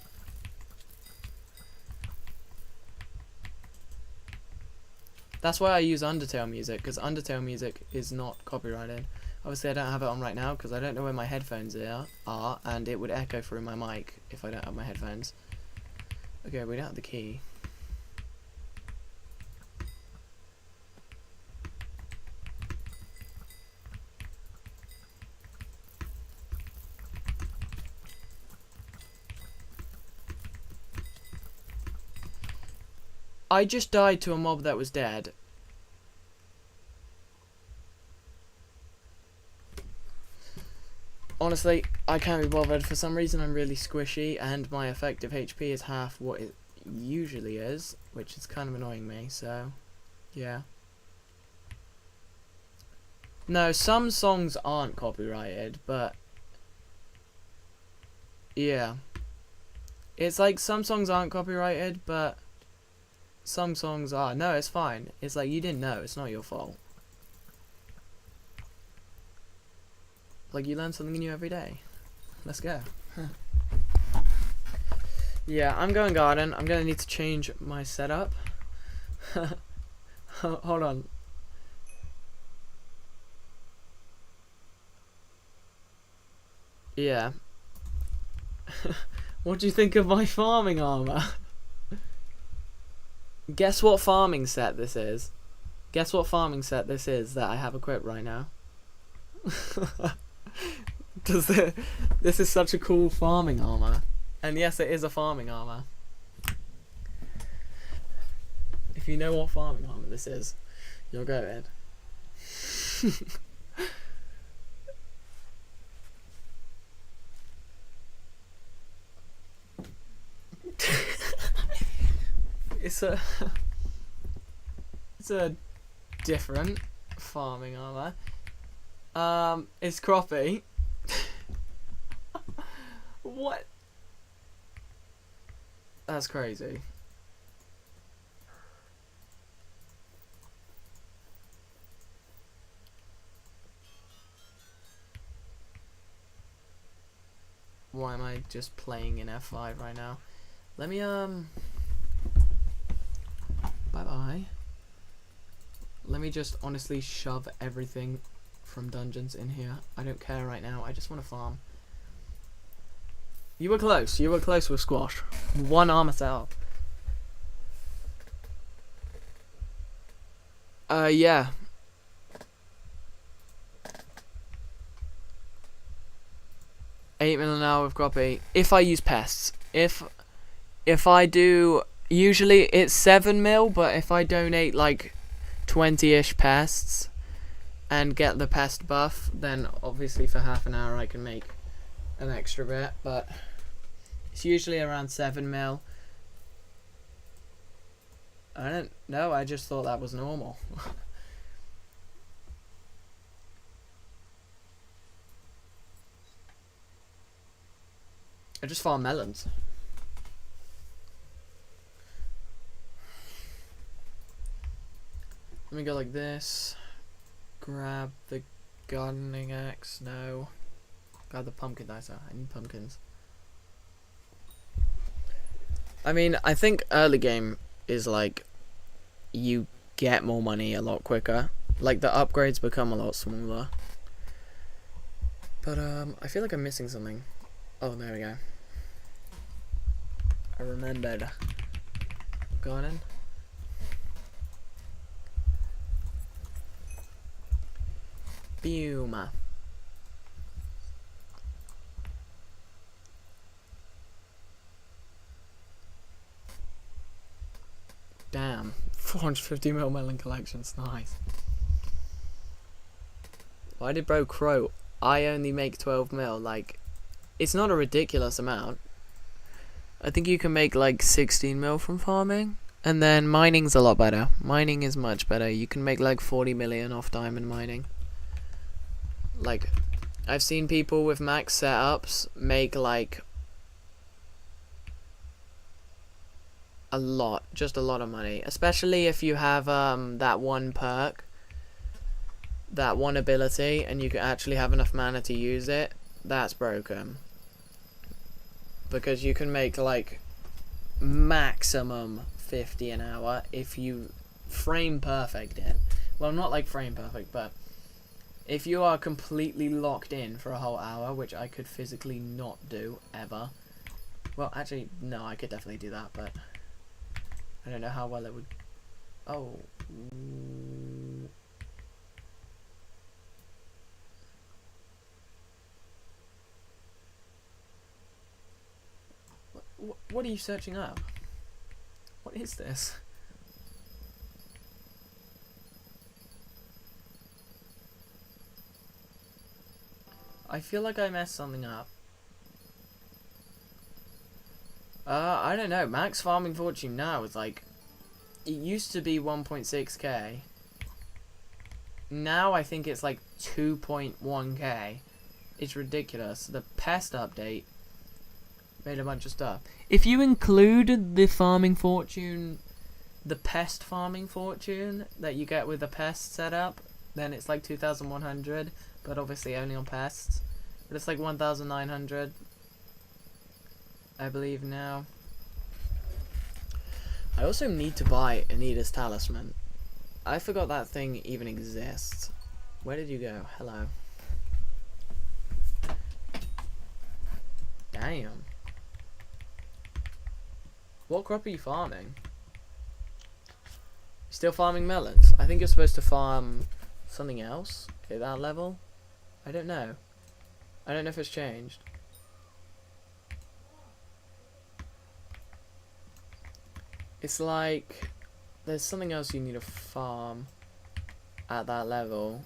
That's why I use Undertale music, because Undertale music is not copyrighted. Obviously I don't have it on right now because I don't know where my headphones are, and it would echo through my mic if I don't have my headphones. Okay, we don't have the key. I just died to a mob that was dead. Honestly, I can't be bothered. For some reason I'm really squishy and my effective HP is half what it usually is, which is kind of annoying me, so yeah. No, some songs aren't copyrighted, but Yeah. It's like some songs aren't copyrighted, but some songs are. No, it's fine. It's like you didn't know. It's not your fault. Like you learn something new every day. Let's go. Yeah, I'm going garden. I'm gonna need to change my setup. Hold on. Yeah. What do you think of my farming armor? Guess what farming set this is? Guess what farming set this is that I have equipped right now? This is such a cool farming armor. And yes, it is a farming armor. If you know what farming armor this is, you'll go ahead. It's a different farming armor. It's croppy. What? That's crazy. Why am I just playing in F5 right now? Let me bye-bye. Let me just honestly shove everything from dungeons in here. I don't care right now. I just want to farm. You were close. You were close with Squash. One armor set up. Yeah. $8 million an hour with Groppy. If I use pests. If I do, usually it's 7 mil, but if I donate like 20-ish pests and get the pest buff, then obviously for half an hour I can make an extra bit, but it's usually around 7 mil. I don't know, I just thought that was normal. I just farm melons. Let me go like this. Grab the gardening axe. No. Grab the pumpkin dicer. I need pumpkins. I mean, I think early game is like you get more money a lot quicker. Like the upgrades become a lot smaller. But I feel like I'm missing something. Oh, there we go. I remembered. Garden. Boom. Damn. 450 mil melon collections. Nice. Why did bro crow? I only make 12 mil. Like, it's not a ridiculous amount. I think you can make like 16 mil from farming. And then mining's a lot better. Mining is much better. You can make like 40 million off diamond mining. Like, I've seen people with max setups make like a lot, just a lot of money. Especially if you have that one perk, that one ability, and you can actually have enough mana to use it. That's broken. Because you can make like maximum 50 an hour if you frame perfect it. Well, not like frame perfect, but if you are completely locked in for a whole hour, which I could physically not do ever. Well, actually, no, I could definitely do that, but I don't know how well it would. Oh. What are you searching up? What is this? I feel like I messed something up. I don't know. Max farming fortune now is like, it used to be 1.6k. Now I think it's like 2.1k. It's ridiculous. The pest update Made a bunch of stuff. If you include the farming fortune, the pest farming fortune that you get with the pest setup, then it's like 2,100, but obviously only on pests. But it's like 1,900, I believe now. I also need to buy Anita's Talisman. I forgot that thing even exists. Where did you go? Hello. Damn. What crop are you farming? Still farming melons? I think you're supposed to farm something else at that level. I don't know. I don't know if it's changed. It's like there's something else you need to farm at that level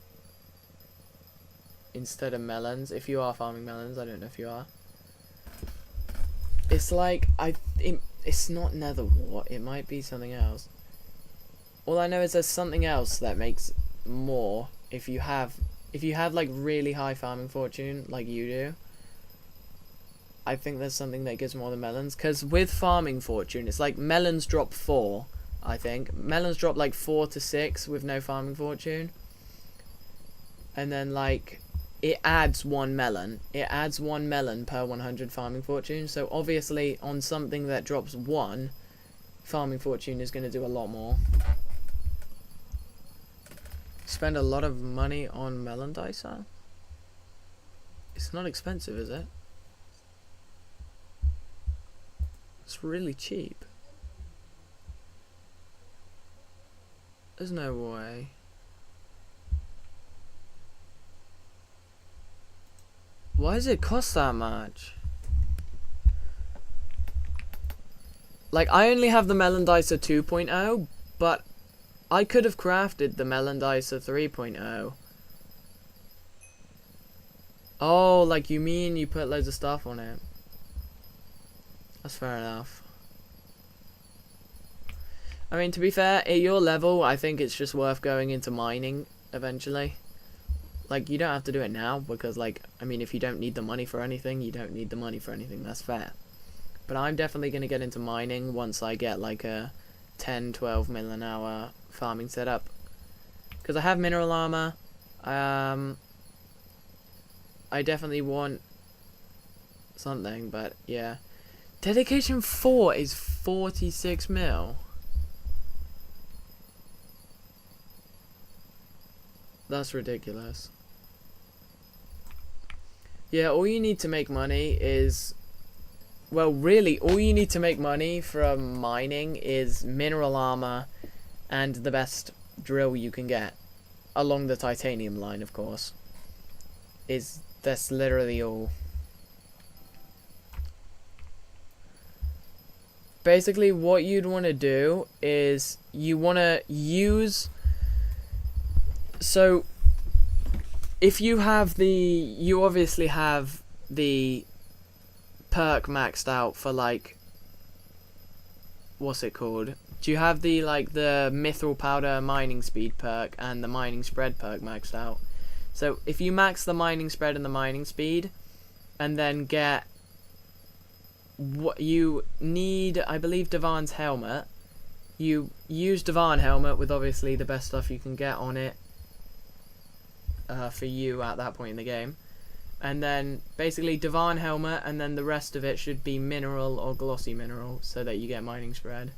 instead of melons. If you are farming melons, I don't know if you are. It's like it's not nether wart. It might be something else. All I know is there's something else that makes more if you have like really high farming fortune like you do. I think there's something that gives more than melons, because with farming fortune it's like melons drop 4, I think. Melons drop like 4 to 6 with no farming fortune, and then like it adds 1 melon. It adds 1 melon per 100 farming fortune. So obviously on something that drops 1, farming fortune is going to do a lot more. Spend a lot of money on melon dicer. It's not expensive, is it? It's really cheap. There's no way. Why does it cost that much? Like, I only have the melon dicer 2.0, but I could have crafted the melon dicer 3.0. Oh, like you mean you put loads of stuff on it. That's fair enough. I mean, to be fair, at your level, I think it's just worth going into mining eventually. Like, you don't have to do it now, because, like, I mean, if you don't need the money for anything, you don't need the money for anything. That's fair. But I'm definitely going to get into mining once I get, like, a 10-12 mil an hour farming setup. Because I have mineral armor. I definitely want something, but, yeah. Dedication 4 is 46 mil. That's ridiculous. Yeah, all you need to make money is... Well, really, all you need to make money from mining is mineral armor and the best drill you can get. Along the titanium line, of course. That's literally all. Basically, what you'd want to do is you want to use... So, if you have the... You obviously have the perk maxed out for, like... What's it called? Do you have the, like, the mithril powder mining speed perk and the mining spread perk maxed out? So, if you max the mining spread and the mining speed, and then get... What you need, I believe, Divan's helmet. You use Divan helmet with obviously the best stuff you can get on it for you at that point in the game. And then basically Divan helmet, and then the rest of it should be mineral or glossy mineral so that you get mining spread.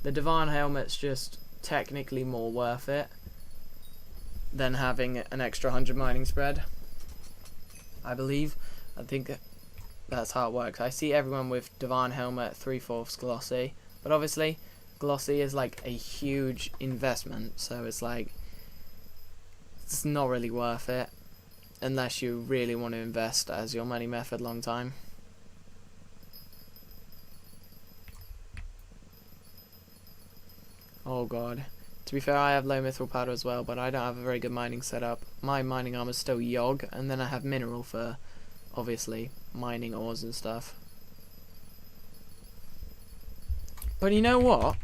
The Divan helmet's just technically more worth it than having an extra 100 mining spread, I believe. I think that's how it works. I see everyone with Divan helmet 3/4 glossy, but obviously glossy is like a huge investment, so it's like it's not really worth it unless you really want to invest as your money method long time. Oh god. To be fair, I have low mithril powder as well, but I don't have a very good mining setup. My mining armor is still Yogg, and then I have mineral for obviously mining ores and stuff. But you know what?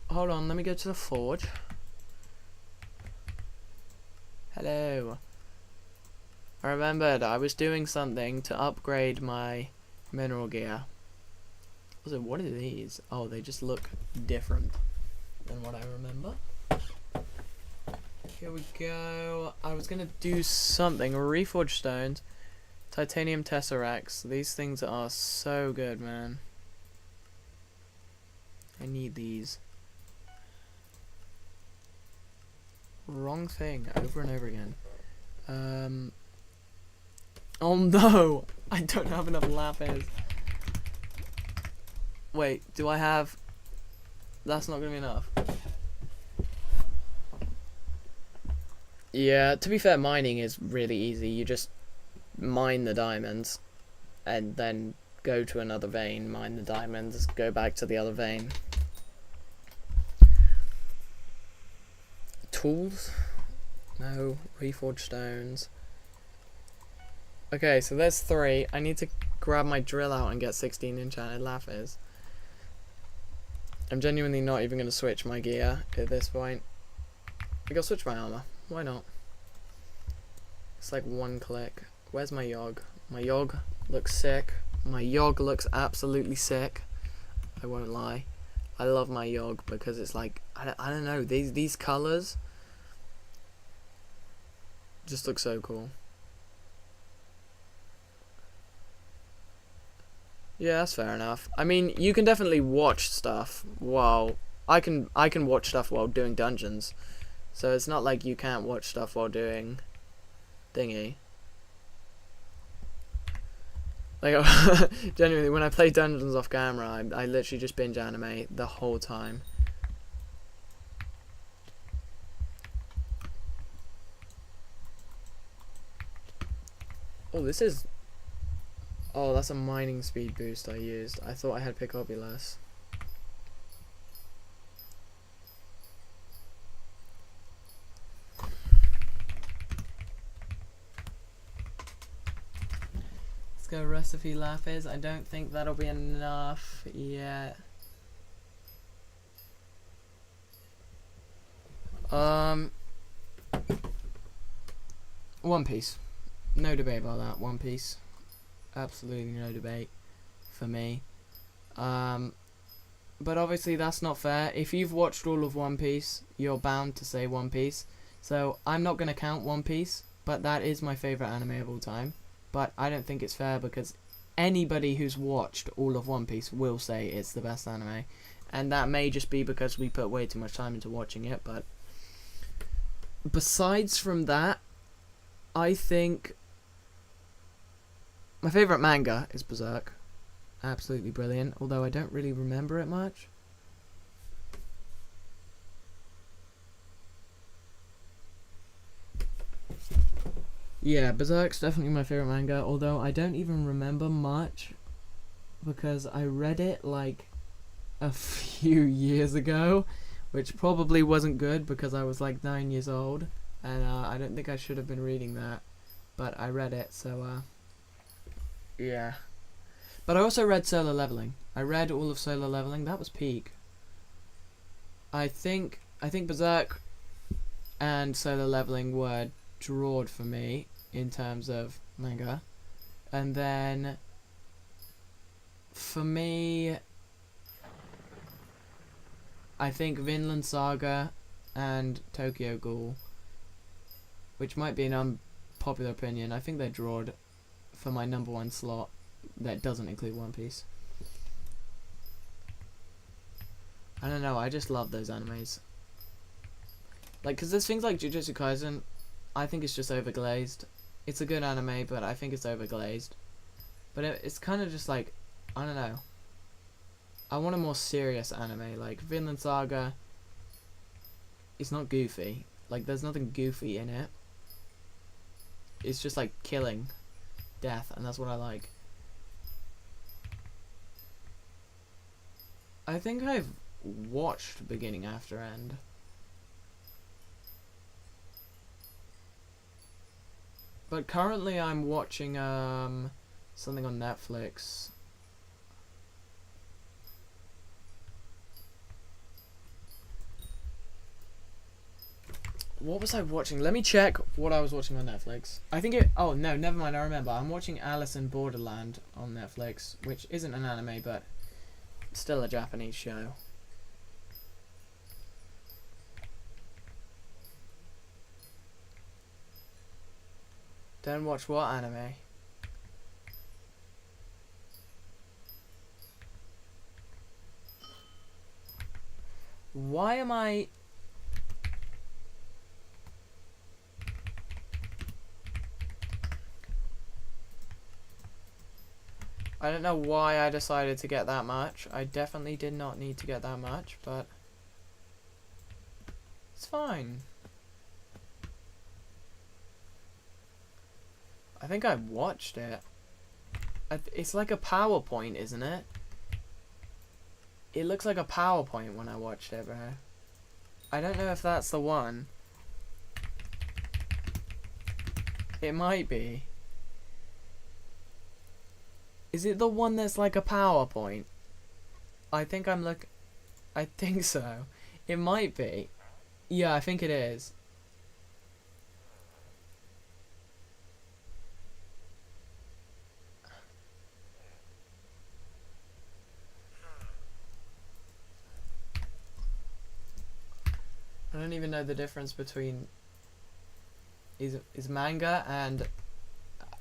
Hold on, let me go to the forge. Hello. I remembered I was doing something to upgrade my Mineral gear. Also, what are these? Oh, they just look different than what I remember. Here we go. I was gonna do something. Reforged stones. Titanium tesseracts. These things are so good, man. I need these. Wrong thing over and over again. Oh no! I don't have enough lapis. Wait, do I have... That's not gonna be enough. Yeah, to be fair, mining is really easy. You just mine the diamonds and then go to another vein, mine the diamonds, go back to the other vein. Tools? No. Reforged stones. Okay, so there's 3. I need to grab my drill out and get 16 enchanted lapis. I'm genuinely not even going to switch my gear at this point. I gotta switch my armor. Why not? It's like one click. Where's my yog? My yog looks sick. My yog looks absolutely sick. I won't lie. I love my yog because it's like, I don't know, these colours just look so cool. Yeah, that's fair enough. I mean, you can definitely watch stuff while... I can watch stuff while doing dungeons. So it's not like you can't watch stuff while doing... thingy. Like, genuinely, when I play dungeons off camera, I literally just binge anime the whole time. Oh, this is... Oh, that's a mining speed boost I used. I thought I had Picobulus. Let's go recipe lapis. I don't think that'll be enough yet. One Piece. No debate about that. One Piece. Absolutely no debate for me. But obviously that's not fair. If you've watched all of One Piece, you're bound to say One Piece. So I'm not going to count One Piece, but that is my favourite anime of all time. But I don't think it's fair because anybody who's watched all of One Piece will say it's the best anime. And that may just be because we put way too much time into watching it, but besides from that, I think my favourite manga is Berserk. Absolutely brilliant, although I don't really remember it much. Yeah, Berserk's definitely my favourite manga, although I don't even remember much because I read it like a few years ago, which probably wasn't good because I was like 9 years old, and I don't think I should have been reading that, but I read it, so yeah. But I also read Solo Leveling. I read all of Solo Leveling. That was peak. I think Berserk and Solo Leveling were drawed for me in terms of manga, and then for me, I think Vinland Saga and Tokyo Ghoul, which might be an unpopular opinion, I think they're drawed for my #1 slot that doesn't include One Piece. I don't know, I just love those animes. Like, because there's things like Jujutsu Kaisen, I think it's just overglazed. It's a good anime, but I think it's overglazed. But it's kind of just like, I don't know. I want a more serious anime, like Vinland Saga. It's not goofy. Like, there's nothing goofy in it. It's just like killing, death, and that's what I like. I think I've watched Beginning After End. But currently I'm watching something on Netflix. What was I watching? Let me check what I was watching on Netflix. I think it... Oh, no, never mind. I remember. I'm watching Alice in Borderland on Netflix, which isn't an anime, but still a Japanese show. Don't watch what anime? Why am I... I don't know why I decided to get that much. I definitely did not need to get that much, but it's fine. I think I watched it. It's like a PowerPoint, isn't it? It looks like a PowerPoint when I watched it, bro. I don't know if that's the one. It might be. Is it the one that's like a PowerPoint? I think I think so. It might be. Yeah, I think it is. I don't even know the difference between is manga and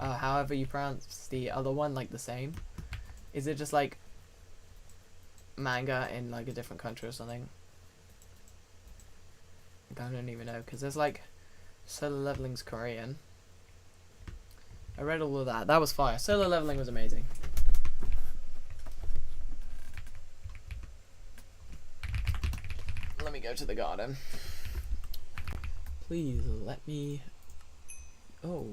however you pronounce the other one, like the same? Is it just like manga in like a different country or something? I don't even know, because there's like Solo Leveling's Korean. I read all of that. That was fire. Solo Leveling was amazing. Let me go to the garden. Please let me... Oh.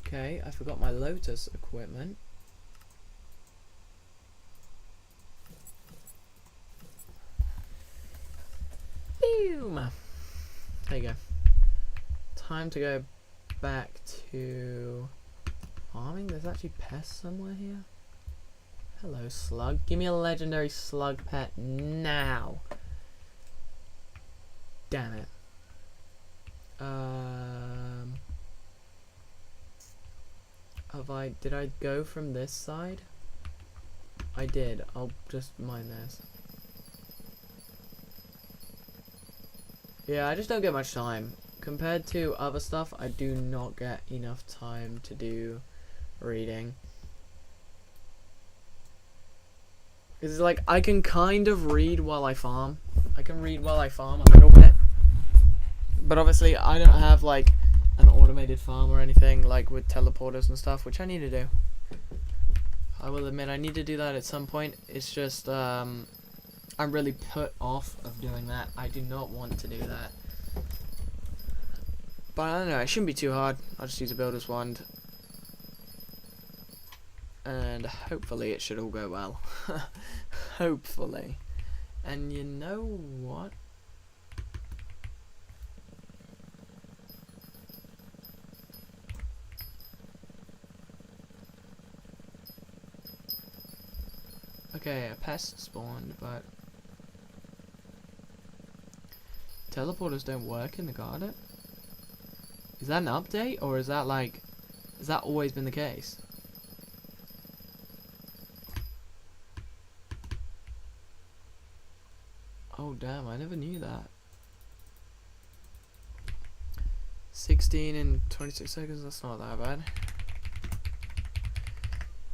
Okay, I forgot my Lotus equipment. Boom! There you go. Time to go back to farming. There's actually pests somewhere here. Hello, slug. Give me a legendary slug pet now. Damn it. Did I go from this side? I did. I'll just mine this. Yeah, I just don't get much time. Compared to other stuff, I do not get enough time to do reading. It's like, I can kind of read while I farm. I can read while I farm a little bit. But obviously, I don't have, like, an automated farm or anything, like with teleporters and stuff, which I need to do. I will admit, I need to do that at some point. It's just, I'm really put off of doing that. I do not want to do that. But I don't know, it shouldn't be too hard. I'll just use a builder's wand. And hopefully it should all go well. Hopefully. And you know what? Okay, a pest spawned, but teleporters don't work in the garden? Is that an update, or is that like, has that always been the case? Oh damn, I never knew that. 16 in 26 seconds, that's not that bad.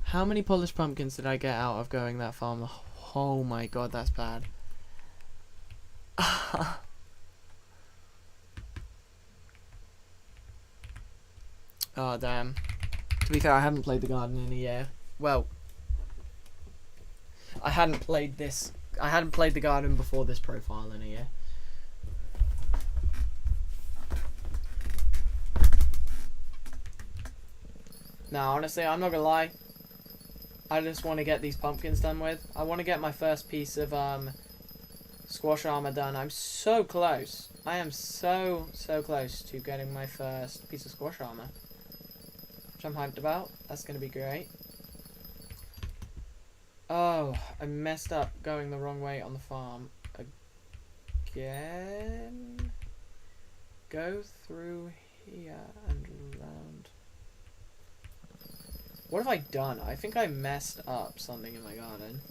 How many polished pumpkins did I get out of going that farm? Oh my god, that's bad. Oh damn. To be fair, I haven't played the garden in a year. Well, I hadn't played the garden before this profile in a year. Now, honestly, I'm not gonna lie. I just want to get these pumpkins done with. I want to get my first piece of squash armor done. I'm so close. I am so close to getting my first piece of squash armor, which I'm hyped about. That's gonna be great. Oh, I messed up going the wrong way on the farm again. go through here and around. What have I done? I think I messed up something in my garden.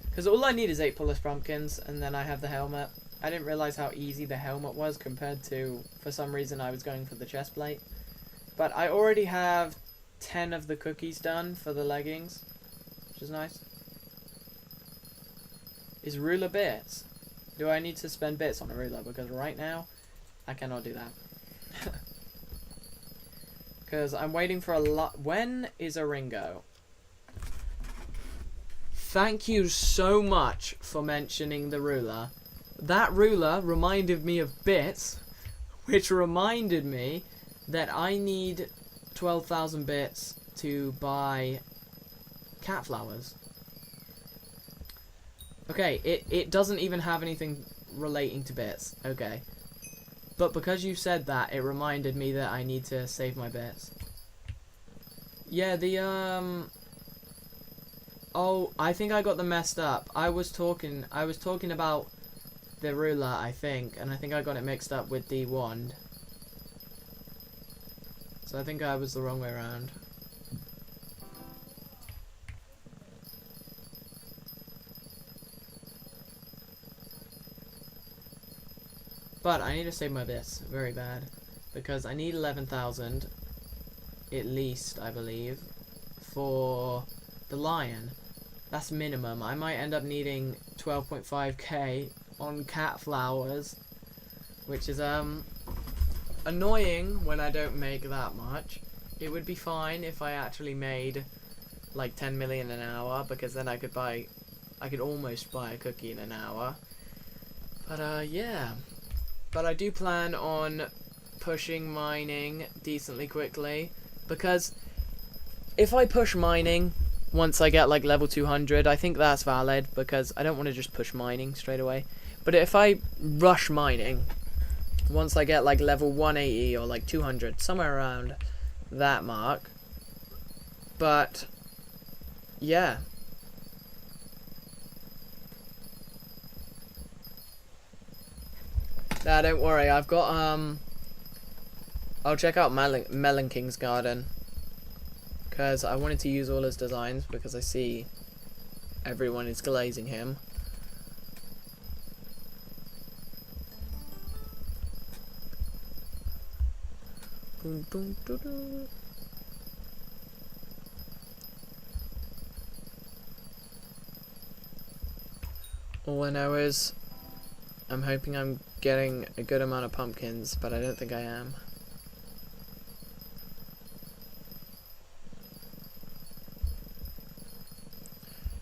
Because all I need is 8 polished pumpkins, and then I have the helmet. I didn't realize how easy the helmet was compared to, for some reason, I was going for the chest plate. But I already have 10 of the cookies done for the leggings, which is nice. Is ruler bits? Do I need to spend bits on a ruler? Because right now, I cannot do that. Because I'm waiting for a lot. When is a Ringo? Thank you so much for mentioning the ruler. That ruler reminded me of bits, which reminded me that I need 12,000 bits to buy cat flowers. Okay, it doesn't even have anything relating to bits. Okay. But because you said that, it reminded me that I need to save my bits. Yeah, oh, I think I got them messed up. I was talking about the ruler, I think, and I think I got it mixed up with the wand. So I think I was the wrong way around. But I need to save my bits very bad, because I need 11,000 at least, I believe, for the lion. That's minimum. I might end up needing 12.5k on cat flowers, which is annoying when I don't make that much. It would be fine if I actually made like 10 million an hour, because then I could almost buy a cookie in an hour. But yeah. But I do plan on pushing mining decently quickly, because if I push mining once I get like level 200, I think that's valid, because I don't want to just push mining straight away. But if I rush mining once I get like level 180 or like 200, somewhere around that mark. But yeah. Nah, don't worry, I've got I'll check out Melon King's garden, because I wanted to use all his designs, because I see everyone is glazing him. All I know is I'm hoping I'm getting a good amount of pumpkins, but I don't think I am.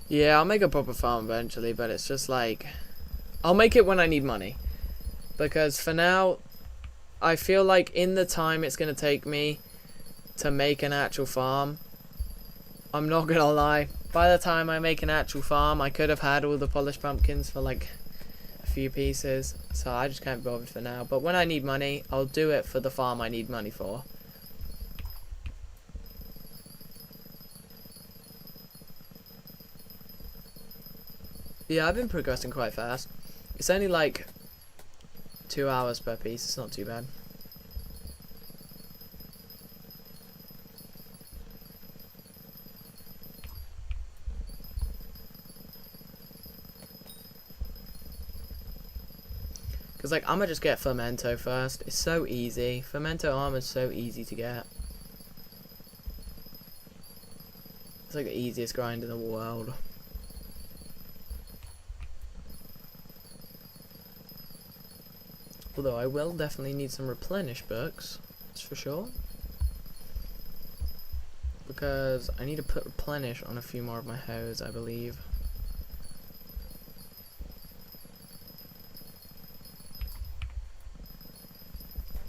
Yeah, I'll make a proper farm eventually, but it's just like, I'll make it when I need money. Because for now, I feel like in the time it's going to take me to make an actual farm, I'm not going to lie, by the time I make an actual farm, I could have had all the polished pumpkins for like a few pieces. So I just can't be bothered for now. But when I need money, I'll do it for the farm I need money for. Yeah, I've been progressing quite fast. It's only like 2 hours per piece, it's not too bad. Because like, I'm gonna just get Fermento first. It's so easy. Fermento armor is so easy to get. It's like the easiest grind in the world. Although I will definitely need some replenish books, that's for sure. Because I need to put replenish on a few more of my hoes, I believe.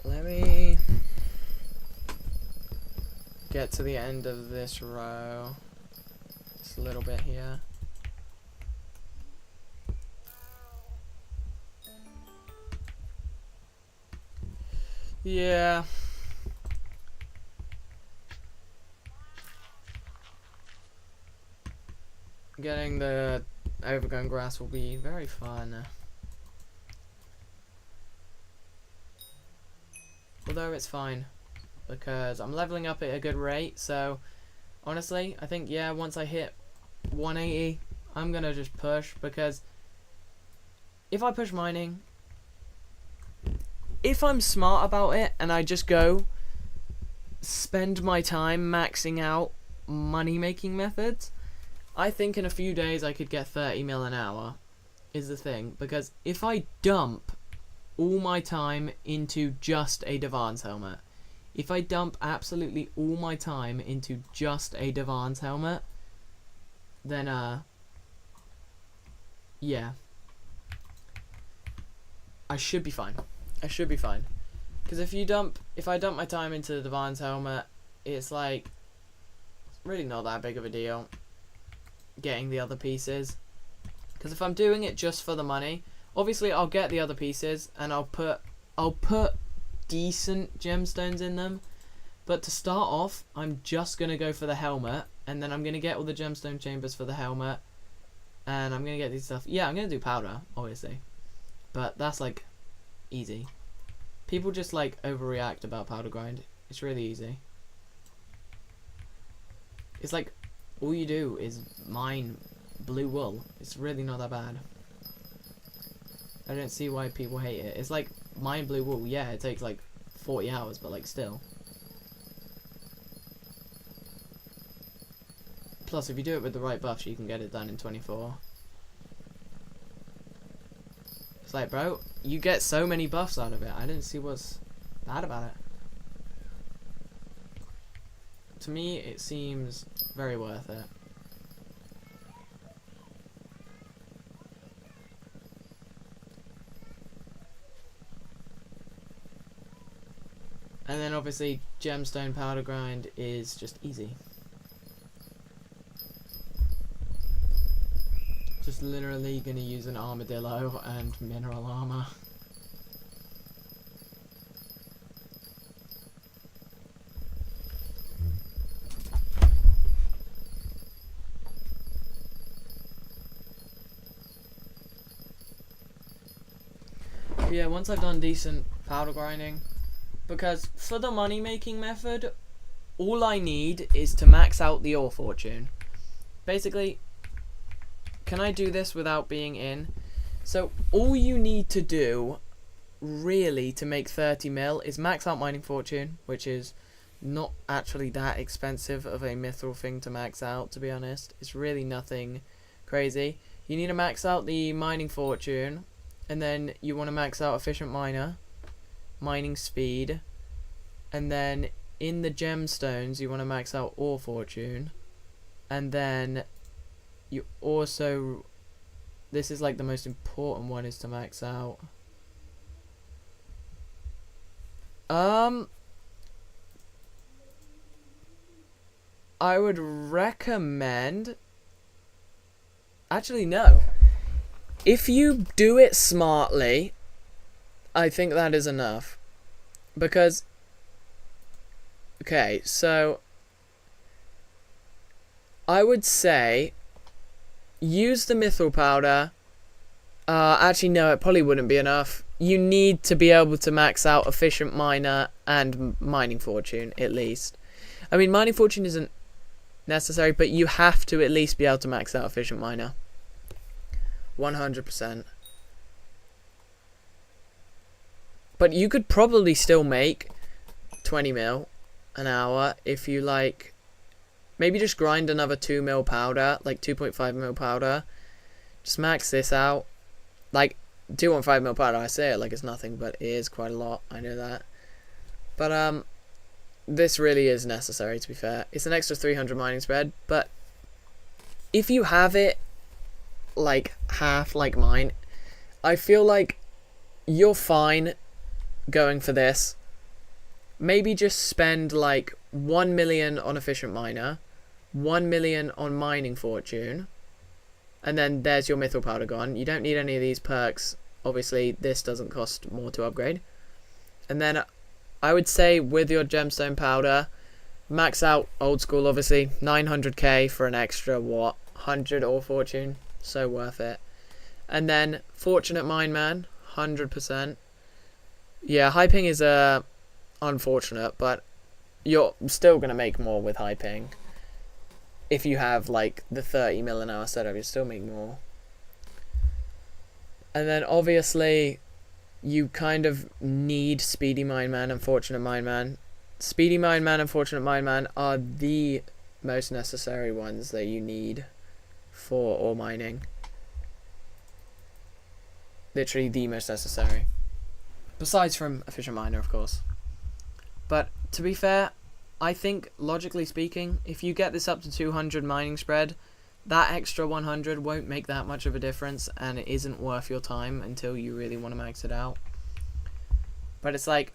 Let me get to the end of this row. Just a little bit here. Yeah. Getting the overgrown grass will be very fun. though, it's fine. Because I'm leveling up at a good rate, so honestly, I think, yeah, once I hit 180, I'm gonna just push, because if I push mining, if I'm smart about it and I just go spend my time maxing out money making methods, I think in a few days I could get 30 mil an hour, is the thing. Because if I dump all my time into just a Divan's helmet, if I dump absolutely all my time into just a Divan's helmet, then yeah, I should be fine. I should be fine. Because if I dump my time into the Divan's helmet, it's like, it's really not that big of a deal getting the other pieces. Because if I'm doing it just for the money, obviously I'll get the other pieces and I'll put decent gemstones in them. But to start off, I'm just gonna go for the helmet, and then I'm gonna get all the gemstone chambers for the helmet, and I'm gonna get these stuff. Yeah, I'm gonna do powder, obviously, but that's like easy. People just like overreact about powder grind. It's really easy. It's like all you do is mine blue wool. It's really not that bad. I don't see why people hate it. It's like mine blue wool. Yeah, it takes like 40 hours, but like still. Plus, if you do it with the right buffs, you can get it done in 24. It's like, bro, you get so many buffs out of it. I didn't see what's bad about it. To me, it seems very worth it. And then obviously, gemstone powder grind is just easy. Just literally gonna use an armadillo and mineral armor. But yeah, once I've done decent powder grinding, because for the money making method, all I need is to max out the ore fortune. Basically, can I do this without being in? So all you need to do really to make 30 mil is max out mining fortune, which is not actually that expensive of a mithril thing to max out, to be honest. It's really nothing crazy. You need to max out the mining fortune, and then you want to max out efficient miner, mining speed, and then in the gemstones you want to max out ore fortune, and then you also, this is like the most important one, is to max out I would recommend, actually no, if you do it smartly, I think that is enough. Because, okay, so I would say use the mithril powder. Actually no, it probably wouldn't be enough. You need to be able to max out efficient miner and mining fortune at least. I mean, mining fortune isn't necessary, but you have to at least be able to max out efficient miner. 100%. But you could probably still make 20 mil an hour if you like. Maybe just grind another 2 mil powder, like 2.5 mil powder. Just max this out. Like 2.5 mil powder, I say it like it's nothing, but it is quite a lot. I know that. But this really is necessary, to be fair. It's an extra 300 mining spread, but if you have it like half like mine, I feel like you're fine going for this. Maybe just spend like 1 million on efficient miner, 1 million on mining fortune, and then there's your mithril powder gone. You don't need any of these perks. Obviously, this doesn't cost more to upgrade. And then I would say with your gemstone powder, max out old school, obviously, 900k for an extra, what, 100 ore fortune. So worth it. And then Fortunate Mine Man, 100%. Yeah, hyping is a unfortunate, but you're still going to make more with high ping. If you have like the 30 mil an hour setup, you still make more. And then obviously you kind of need Speedy Mineman and Fortunate Mineman. Speedy Mineman and Fortunate Mineman are the most necessary ones that you need for ore mining. Literally the most necessary. Besides from Efficient Miner, of course. But to be fair, I think, logically speaking, if you get this up to 200 mining spread, that extra 100 won't make that much of a difference, and it isn't worth your time until you really want to max it out. But it's like,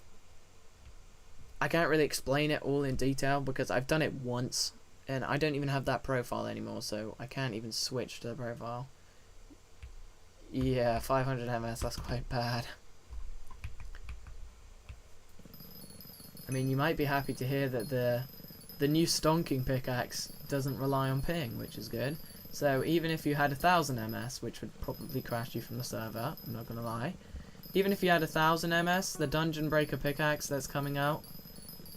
I can't really explain it all in detail because I've done it once, and I don't even have that profile anymore, so I can't even switch to the profile. Yeah, 500 MS, that's quite bad. I mean, you might be happy to hear that the new stonking pickaxe doesn't rely on ping, which is good. So even if you had 1000 MS, which would probably crash you from the server, I'm not gonna lie. Even if you had 1000 MS, the dungeon breaker pickaxe that's coming out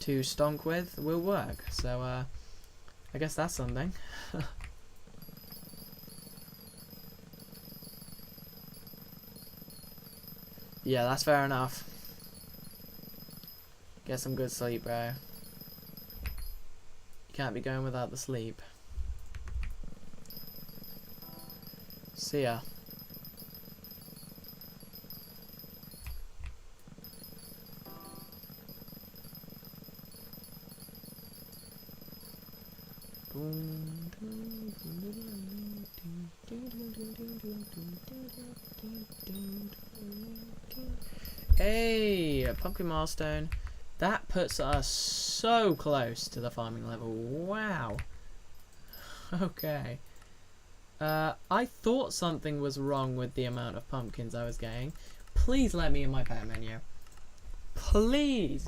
to stonk with will work. So I guess that's something. Yeah, that's fair enough. Get some good sleep, bro. You can't be going without the sleep. See ya. Hey, a pumpkin milestone. That puts us so close to the farming level. Wow. Okay. I thought something was wrong with the amount of pumpkins I was getting. Please let me in my pet menu. Please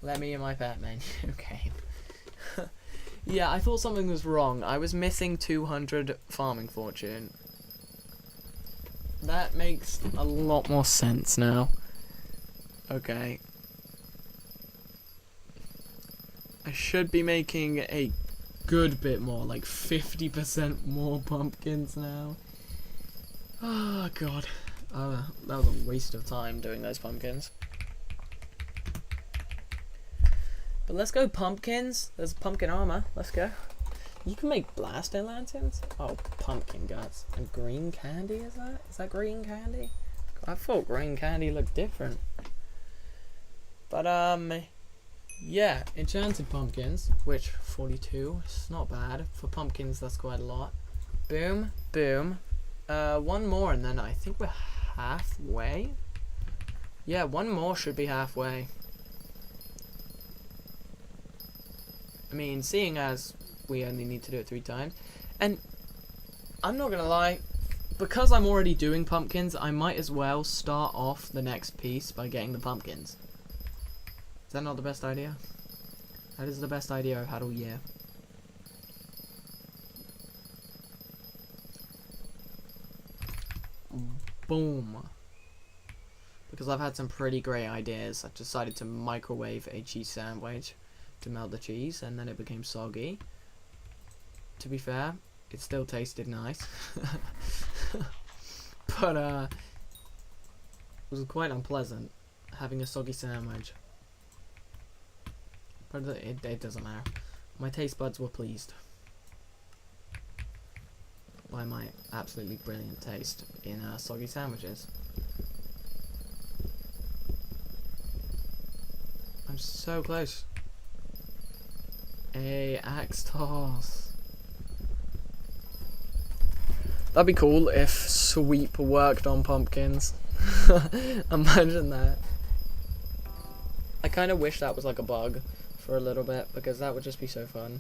let me in my pet menu. Okay. Yeah, I thought something was wrong. I was missing 200 farming fortune. That makes a lot more sense now. Okay. I should be making a good bit more, like 50% more pumpkins now. Oh god. That was a waste of time doing those pumpkins. But let's go pumpkins. There's pumpkin armor. Let's go. You can make blaster lanterns? Oh, pumpkin guts. And green candy, is that? Is that green candy? I thought green candy looked different. But, yeah, enchanted pumpkins, which 42, it's not bad. For pumpkins, that's quite a lot. Boom, boom. One more and then I think we're halfway. Yeah, one more should be halfway. I mean, seeing as we only need to do it 3 times. And I'm not gonna lie, because I'm already doing pumpkins, I might as well start off the next piece by getting the pumpkins. Is that not the best idea? That is the best idea I've had all year. Boom. Because I've had some pretty great ideas, I decided to microwave a cheese sandwich to melt the cheese, and then it became soggy. To be fair, it still tasted nice. But, it was quite unpleasant having a soggy sandwich. But it doesn't matter. My taste buds were pleased by my absolutely brilliant taste in soggy sandwiches. I'm so close. Hey, axe toss. That'd be cool if sweep worked on pumpkins. Imagine that. I kind of wish that was like a bug for a little bit, because that would just be so fun.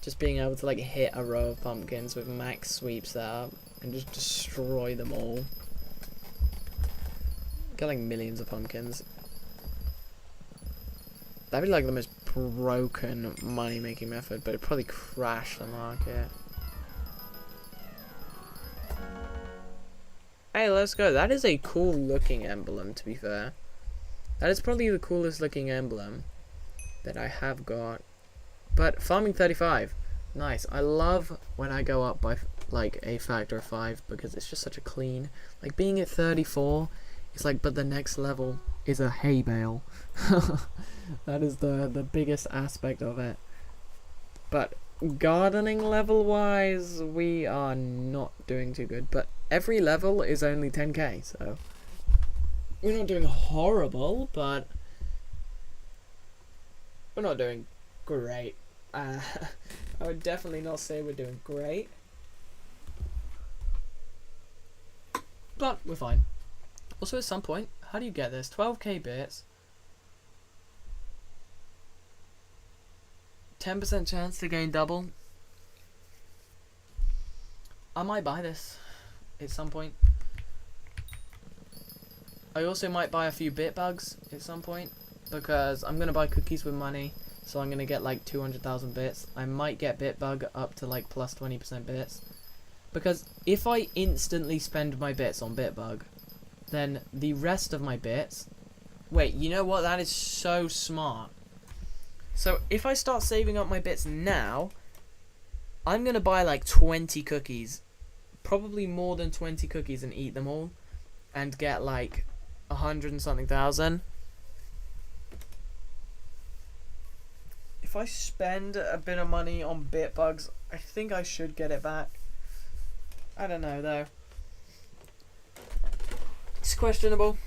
Just being able to like hit a row of pumpkins with max sweeps set up and just destroy them all. Get like millions of pumpkins. That'd be like the most broken money making method, but it'd probably crash the market. Hey, let's go. That is a cool looking emblem, to be fair. That is probably the coolest looking emblem that I have got. But farming 35, nice. I love when I go up by like a factor of 5 because it's just such a clean. Like being at 34, it's like, but the next level is a hay bale. That is the biggest aspect of it. But gardening level wise, we are not doing too good. But every level is only 10k, so we're not doing horrible, but we're not doing great. I would definitely not say we're doing great, but we're fine. Also, at some point, how do you get this? 12k bits, 10% chance to gain double. I might buy this at some point. I also might buy a few bit bugs at some point, because I'm gonna buy cookies with money, so I'm gonna get like 200,000 bits. I might get bit bug up to like plus 20% bits, because if I instantly spend my bits on bit bug, then the rest of my bits, wait, you know what, that is so smart. So if I start saving up my bits now, I'm gonna buy like 20 cookies, probably more than 20 cookies, and eat them all, and get like 100 and something thousand. If I spend a bit of money on bit bugs, I think I should get it back. I don't know though. It's questionable.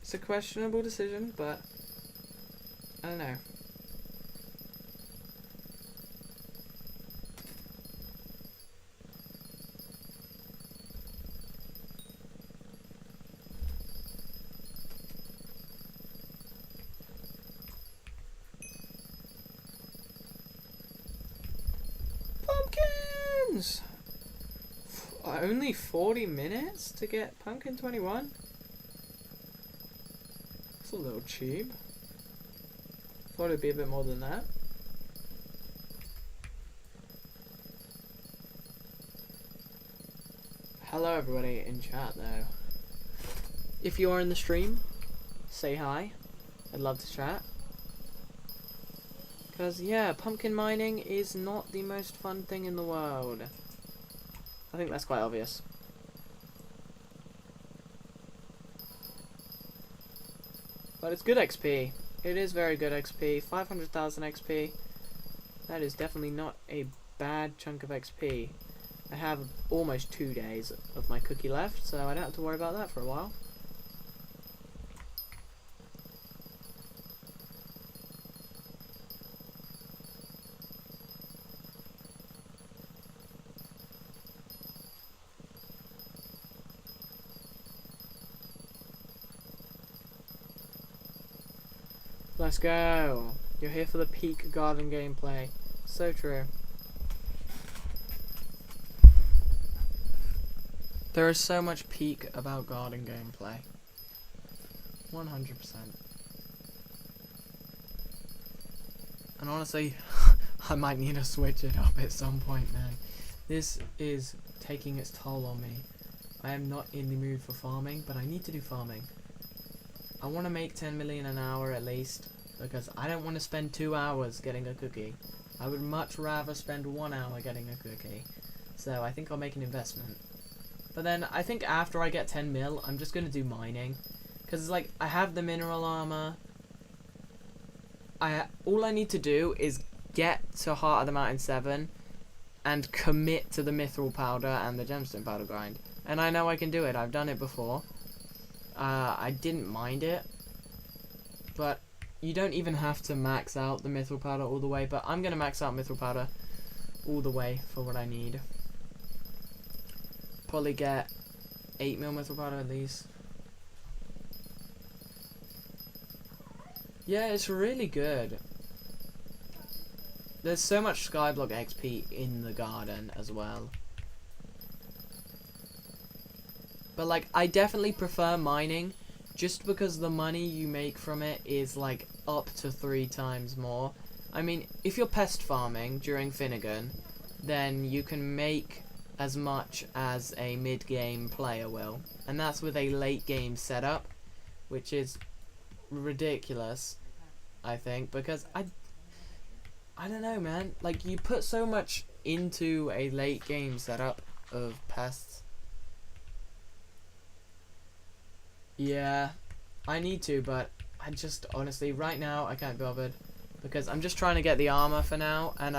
It's a questionable decision, but I don't know. Pumpkins! Only 40 minutes to get Pumpkin 21? That's a little cheap. Thought it'd be a bit more than that. Hello everybody in chat though. If you are in the stream, say hi. I'd love to chat. Because yeah, pumpkin mining is not the most fun thing in the world. I think that's quite obvious. But it's good XP. It is very good XP. 500,000 XP. That is definitely not a bad chunk of XP. I have almost 2 days of my cookie left, so I don't have to worry about that for a while. Let's go! You're here for the peak garden gameplay. So true. There is so much peak about garden gameplay. 100%. And honestly, I might need to switch it up at some point, man. This is taking its toll on me. I am not in the mood for farming, but I need to do farming. I want to make 10 million an hour at least, because I don't want to spend 2 hours getting a cookie. I would much rather spend 1 hour getting a cookie. So I think I'll make an investment. But then I think after I get 10 mil, I'm just going to do mining. Because it's like, I have the mineral armor. All I need to do is get to Heart of the Mountain 7 and commit to the mithril powder and the gemstone powder grind. And I know I can do it. I've done it before. I didn't mind it, but you don't even have to max out the mithril powder all the way, but I'm going to max out mithril powder all the way for what I need. Probably get 8 mil mithril powder at least. Yeah, it's really good. There's so much Skyblock XP in the garden as well. But like, I definitely prefer mining just because the money you make from it is like up to 3 times more. I mean, if you're pest farming during Finnegan, then you can make as much as a mid-game player will. And that's with a late game setup, which is ridiculous, I think, because I don't know, man. Like, you put so much into a late game setup of pests. Yeah, I need to, but I just, honestly, right now, I can't be bothered. Because I'm just trying to get the armor for now, and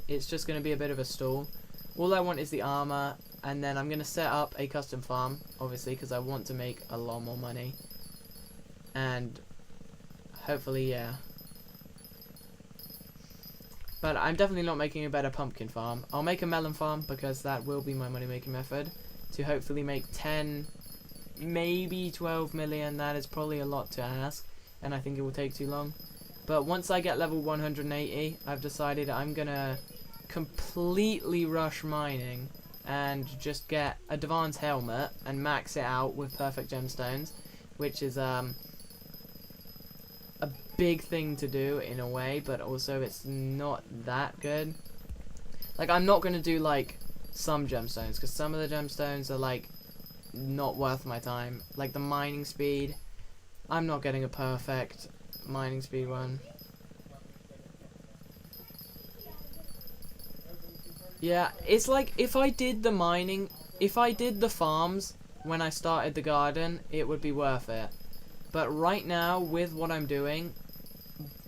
it's just going to be a bit of a stall. All I want is the armor, and then I'm going to set up a custom farm, obviously, because I want to make a lot more money. And hopefully, yeah. But I'm definitely not making a better pumpkin farm. I'll make a melon farm, because that will be my money-making method. To hopefully make 10, maybe 12 million. That is probably a lot to ask, and I think it will take too long. But once I get level 180, I've decided I'm going to completely rush mining and just get a Divan's helmet and max it out with perfect gemstones, which is a big thing to do in a way, but also it's not that good. Like, I'm not going to do like some gemstones, because some of the gemstones are like not worth my time. Like the mining speed, I'm not getting a perfect mining speed one. Yeah, it's like if I did the mining, if I did the farms when I started the garden, it would be worth it. But right now, with what I'm doing,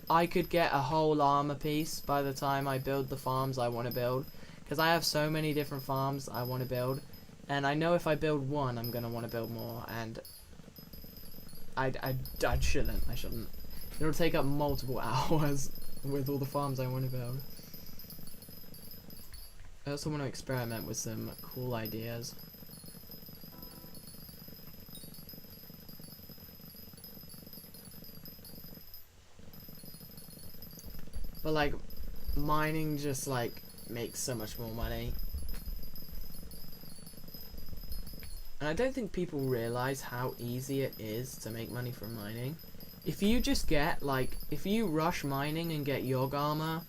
I could get a whole armor piece by the time I build the farms I want to build. Because I have so many different farms I want to build. And I know if I build one, I'm going to want to build more. And I shouldn't. It'll take up multiple hours with all the farms I want to build. I also want to experiment with some cool ideas. But like, mining just like makes so much more money. And I don't think people realize how easy it is to make money from mining. If you just get, like, if you rush mining and get Yogg armor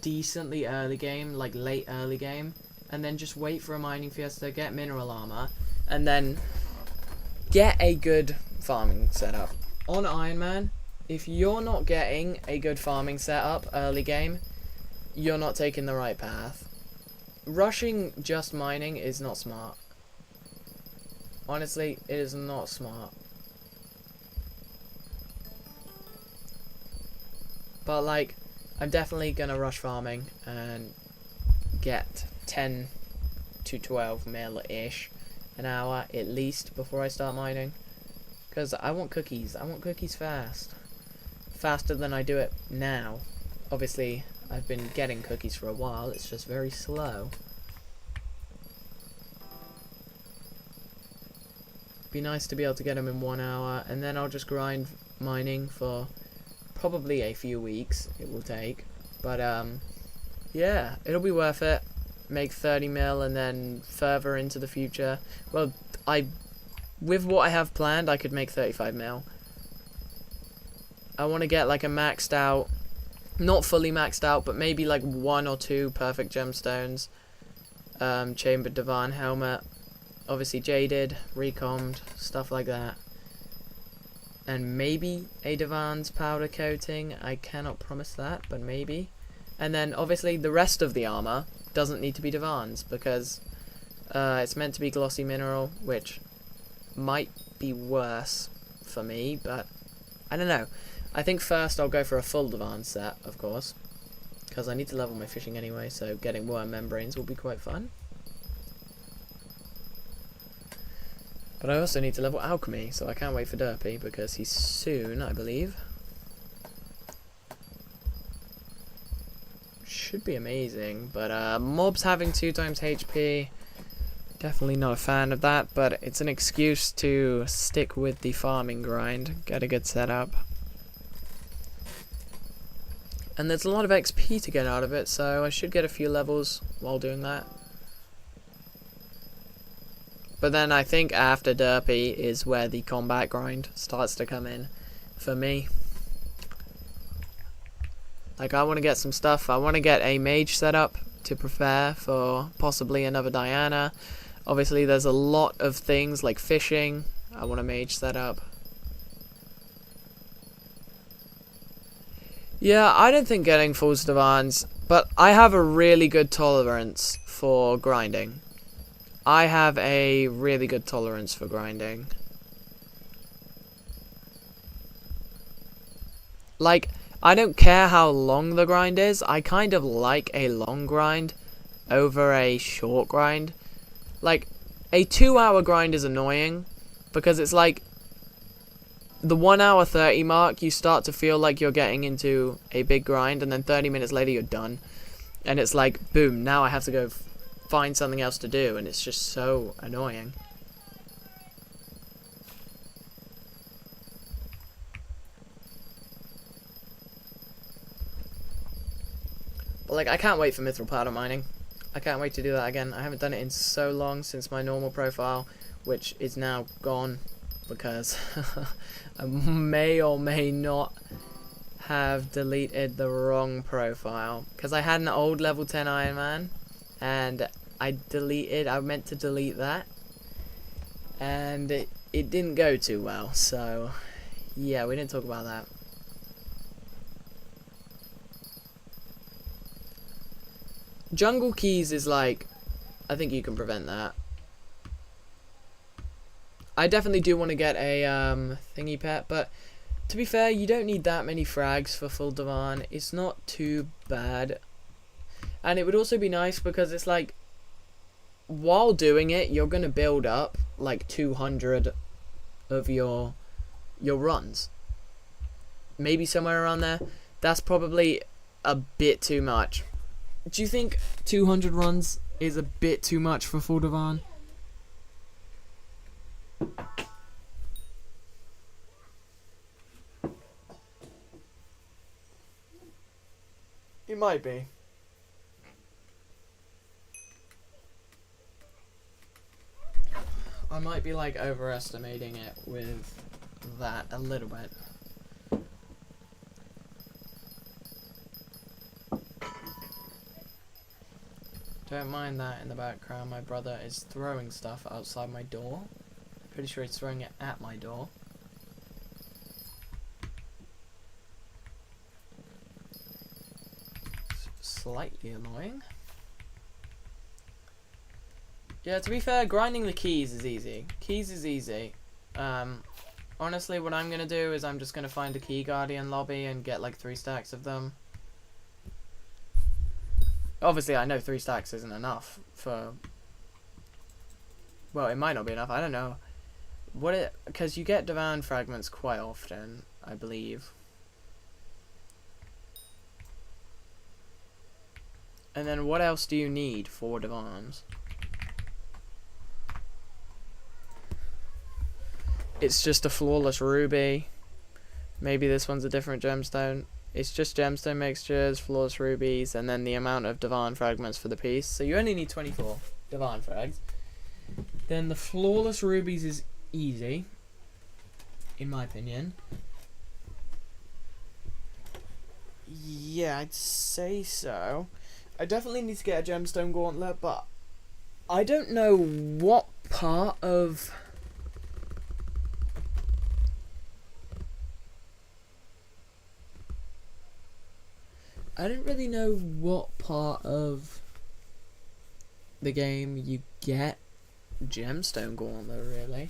decently early game, like late early game, and then just wait for a mining fiesta, get mineral armor, and then get a good farming setup. On Ironman, if you're not getting a good farming setup early game, you're not taking the right path. Rushing just mining is not smart. Honestly, it is not smart. But like, I'm definitely gonna rush farming and get 10 to 12 mil-ish an hour at least before I start mining. Because I want cookies. I want cookies fast. Faster than I do it now. Obviously, I've been getting cookies for a while. It's just very slow. Be nice to be able to get them in 1 hour, and then I'll just grind mining for probably a few weeks it will take, but yeah, it'll be worth it. Make 30 mil, and then further into the future, well, with what I have planned, I could make 35 mil. I want to get like a maxed out, not fully maxed out, but maybe like 1 or 2 perfect gemstones, chambered Divan helmet, obviously jaded, recommed, stuff like that. And maybe a Divan's powder coating. I cannot promise that, but maybe. And then obviously the rest of the armor doesn't need to be Divan's, because it's meant to be glossy mineral, which might be worse for me, but I don't know. I think first I'll go for a full Divan set, of course, because I need to level my fishing anyway, so getting worm membranes will be quite fun. But I also need to level alchemy, so I can't wait for Derpy, because he's soon, I believe. Should be amazing, but mobs having 2 times HP, definitely not a fan of that, but it's an excuse to stick with the farming grind, get a good setup. And there's a lot of XP to get out of it, so I should get a few levels while doing that. But then I think after Derpy is where the combat grind starts to come in for me. Like, I want to get some stuff. I want to get a mage setup to prepare for possibly another Diana. Obviously there's a lot of things like fishing. I want a mage setup. Yeah, I don't think getting falls divans, but I have a really good tolerance for grinding. I have a really good tolerance for grinding. Like, I don't care how long the grind is. I kind of like a long grind over a short grind. Like, a 2-hour grind is annoying because it's like the 1 hour 30 mark, you start to feel like you're getting into a big grind, and then 30 minutes later you're done. And it's like, boom, now I have to go find something else to do, and it's just so annoying. But like, I can't wait for mithril powder mining. I can't wait to do that again. I haven't done it in so long since my normal profile, which is now gone because I may or may not have deleted the wrong profile, because I had an old level 10 Ironman and I meant to delete that, and it didn't go too well, so yeah, we didn't talk about that. Jungle keys is like, I think you can prevent that. I definitely do want to get a thingy pet, but to be fair, you don't need that many frags for full divan. It's not too bad. And it would also be nice because it's like, while doing it, you're going to build up like 200 of your runs. Maybe somewhere around there. That's probably a bit too much. Do you think 200 runs is a bit too much for full divan? It might be. I might be like overestimating it with that a little bit. Don't mind that in the background. My brother is throwing stuff outside my door. Pretty sure he's throwing it at my door. Slightly annoying. Yeah, to be fair, grinding the keys is easy. Keys is easy. Honestly, what I'm gonna do is I'm just gonna find a key guardian lobby and get like 3 stacks of them. Obviously, I know 3 stacks isn't enough for... Well, it might not be enough. I don't know. Because you get divan fragments quite often, I believe. And then what else do you need for divans? It's just a flawless ruby. Maybe this one's a different gemstone. It's just gemstone mixtures, flawless rubies, and then the amount of divan fragments for the piece. So you only need 24 divan frags. Then the flawless rubies is easy, in my opinion. Yeah, I'd say so. I definitely need to get a gemstone gauntlet, but I don't know what part of... I don't really know what part of the game you get gemstone gauntlet, really.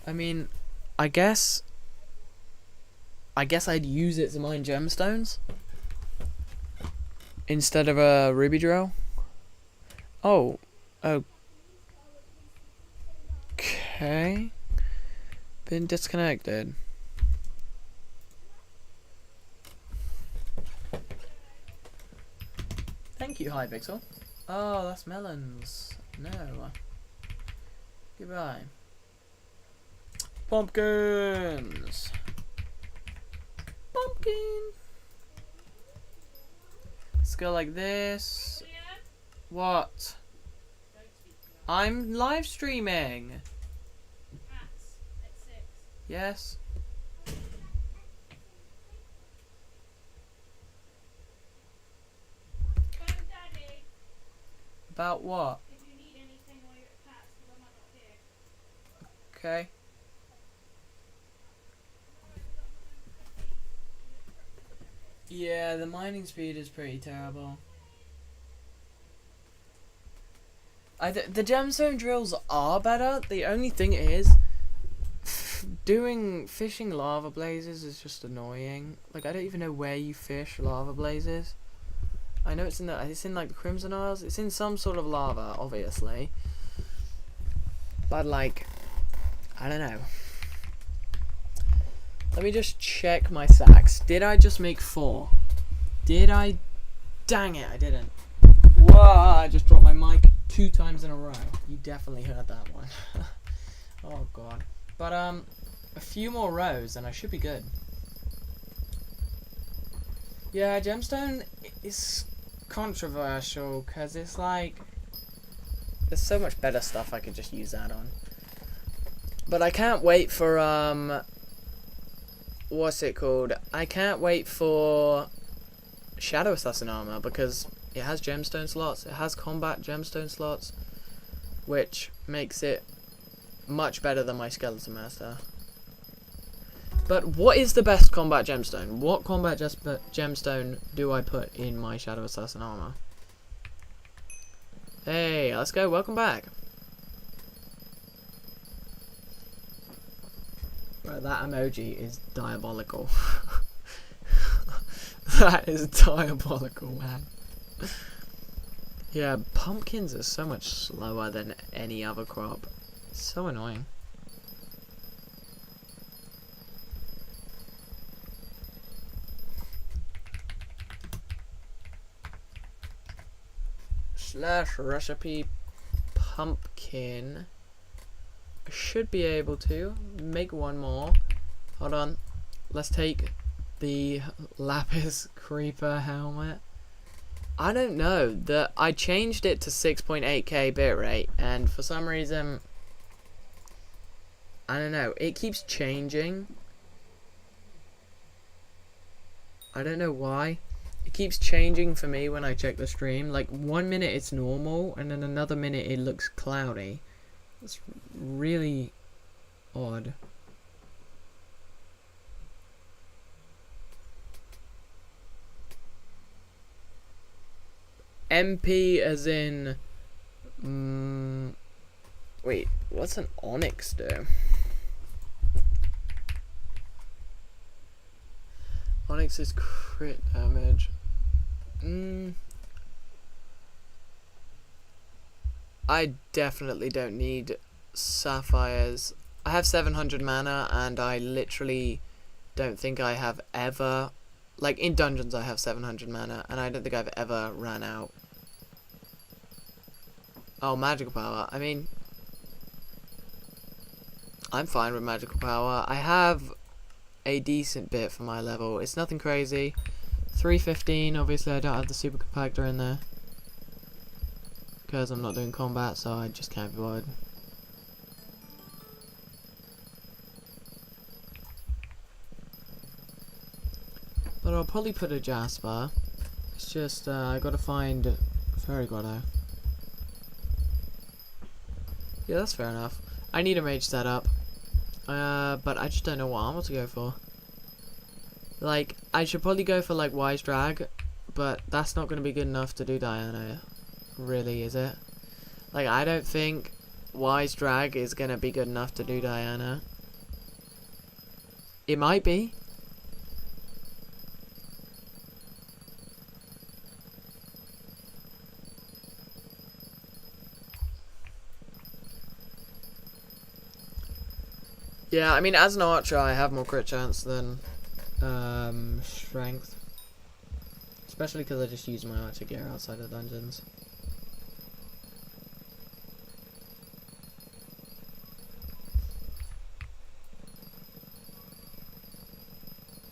I mean, I guess I'd use it to mine gemstones instead of a ruby drill. Oh, okay. Been disconnected. Thank you, Hypixel. Oh, that's melons. No. Goodbye. Pumpkins. Pumpkin. Let's go like this. What? I'm live streaming. Yes. About what? If you need anything while you're at Pat's, because I'm not here. Okay. Yeah, the mining speed is pretty terrible. The gemstone drills are better. The only thing is, fishing lava blazes is just annoying. Like, I don't even know where you fish lava blazes. I know it's in like the Crimson Isles. It's in some sort of lava, obviously. But like, I don't know. Let me just check my sacks. Did I just make 4? Did I? Dang it, I didn't. Whoa, I just dropped my mic 2 times in a row. You definitely heard that one. Oh god. But a few more rows and I should be good. Yeah, gemstone is controversial because it's like there's so much better stuff I could just use that on. But I can't wait for what's it called? I can't wait for Shadow Assassin armor because it has gemstone slots. It has combat gemstone slots, which makes it much better than my Skeleton Master. But what is the best combat gemstone? What combat gemstone do I put in my Shadow Assassin armor? Hey, let's go. Welcome back. Right, that emoji is diabolical. That is diabolical, man. Yeah, pumpkins are so much slower than any other crop. It's so annoying. Slash recipe pumpkin. I should be able to make one more. Hold on. Let's take the lapis creeper helmet. I don't know. I changed it to 6.8K bitrate, and for some reason, I don't know. It keeps changing. I don't know why. It keeps changing for me when I check the stream. Like 1 minute it's normal, and then another minute it looks cloudy. It's really odd. MP as in... wait, what's an onyx do? Onyx is crit damage. I definitely don't need sapphires. I have 700 mana and I literally don't think I have ever... Like, in dungeons I have 700 mana and I don't think I've ever ran out. Oh, magical power. I mean, I'm fine with magical power. I have a decent bit for my level. It's nothing crazy. 315, obviously I don't have the super compactor in there. Because I'm not doing combat, so I just can't be bothered. But I'll probably put a Jasper. It's just, I gotta find Fairy Grotto. Yeah, that's fair enough. I need a mage setup. But I just don't know what armor to go for. Like, I should probably go for, like, Wise Drag, but that's not gonna be good enough to do Diana. Really, is it? Like, I don't think Wise Drag is gonna be good enough to do Diana. It might be. Yeah, I mean, as an archer, I have more crit chance than strength. Especially because I just use my archer gear outside of dungeons.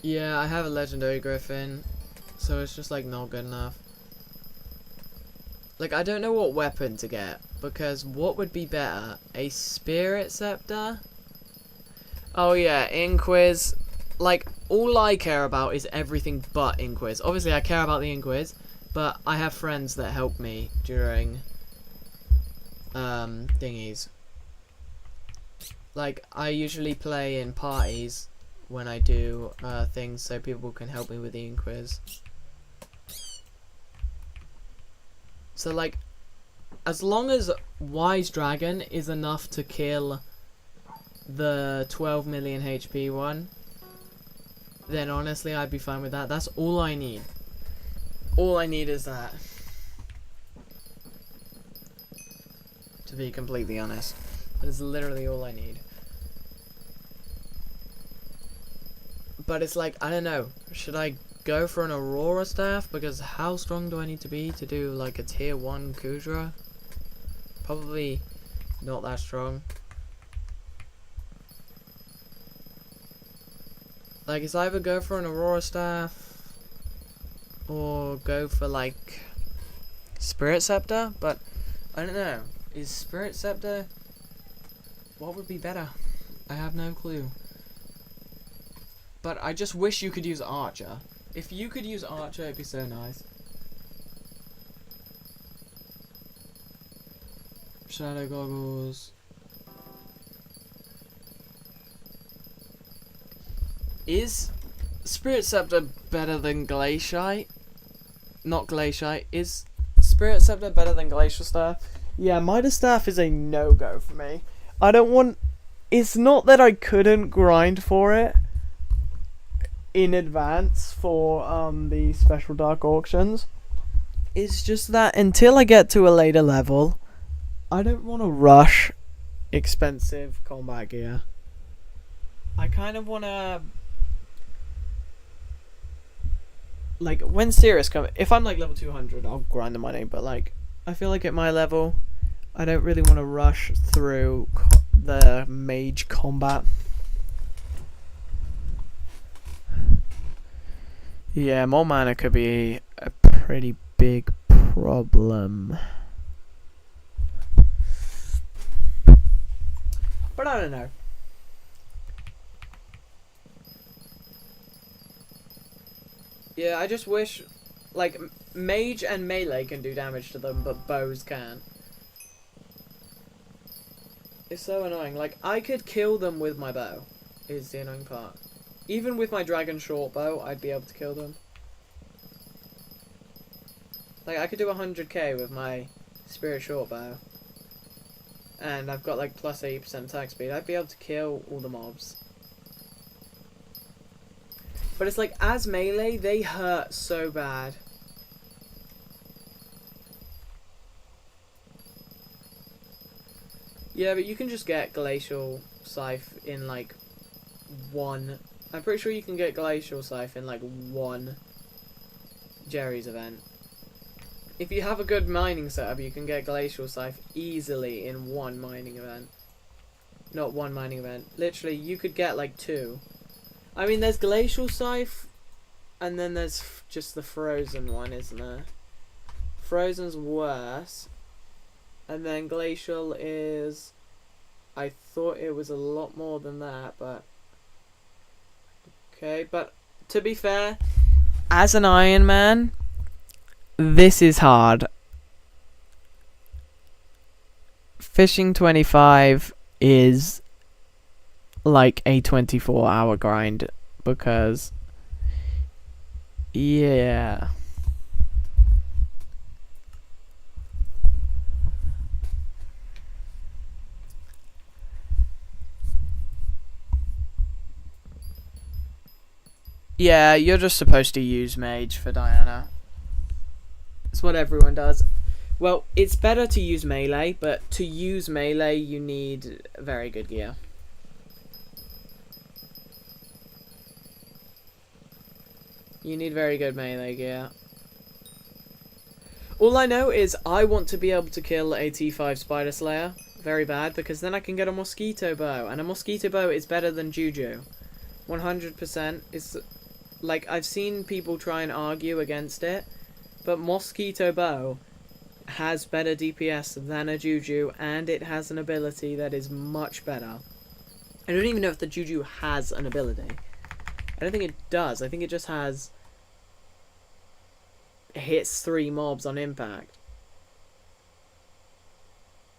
Yeah, I have a legendary griffin, so it's just like not good enough. Like, I don't know what weapon to get, because what would be better? A spirit scepter? Oh yeah, Inquiz. Like, all I care about is everything but Inquiz. Obviously, I care about the Inquiz, but I have friends that help me during thingies. Like, I usually play in parties when I do things so people can help me with the quiz. So like, as long as Wise Dragon is enough to kill the 12 million HP one, then honestly I'd be fine with that. That's all I need. All I need is that. To be completely honest. That is literally all I need. But it's like, I don't know. Should I go for an Aurora Staff? Because how strong do I need to be to do like a tier 1 Kudra? Probably not that strong. Like, it's either go for an Aurora Staff or go for like Spirit Scepter, but I don't know. Is Spirit Scepter, what would be better? I have no clue. But I just wish you could use Archer. If you could use Archer, it'd be so nice. Shadow Goggles. Is Spirit Scepter better than Glaciite? Not Glaciite. Is Spirit Scepter better than Glacial Staff? Yeah, Midas Staff is a no-go for me. I don't want... It's not that I couldn't grind for it in advance for the special dark auctions. It's just that until I get to a later level, I don't want to rush expensive combat gear. I kind of want to... Like, when Sirius comes... If I'm like level 200, I'll grind the money, but like, I feel like at my level, I don't really want to rush through the mage combat. Yeah, more mana could be a pretty big problem. But I don't know. Yeah, I just wish, like, mage and melee can do damage to them, but bows can't. It's so annoying. Like, I could kill them with my bow, is the annoying part. Even with my dragon short bow, I'd be able to kill them. Like, I could do 100k with my spirit short bow. And I've got, like, plus 80% attack speed. I'd be able to kill all the mobs. But it's like, as melee, they hurt so bad. Yeah, but you can just get Glacial Scythe in, like, one... I'm pretty sure you can get Glacial Scythe in, like, one Jerry's event. If you have a good mining setup, you can get Glacial Scythe easily in one mining event. Not one mining event. Literally, you could get, like, two. I mean, there's Glacial Scythe, and then there's just the Frozen one, isn't there? Frozen's worse. And then Glacial is... I thought it was a lot more than that, but... Okay, but to be fair, as an Iron Man, this is hard. Fishing 25 is like a 24-hour grind because, yeah. Yeah, you're just supposed to use Mage for Diana. It's what everyone does. Well, it's better to use Melee, but to use Melee you need very good gear. You need very good melee gear. All I know is I want to be able to kill a T5 Spider Slayer very bad, because then I can get a Mosquito Bow, and a Mosquito Bow is better than Juju. 100%. It's like, I've seen people try and argue against it, but Mosquito Bow has better DPS than a Juju, and it has an ability that is much better. I don't even know if the Juju has an ability. I don't think it does. I think it just has... hits 3 mobs on impact.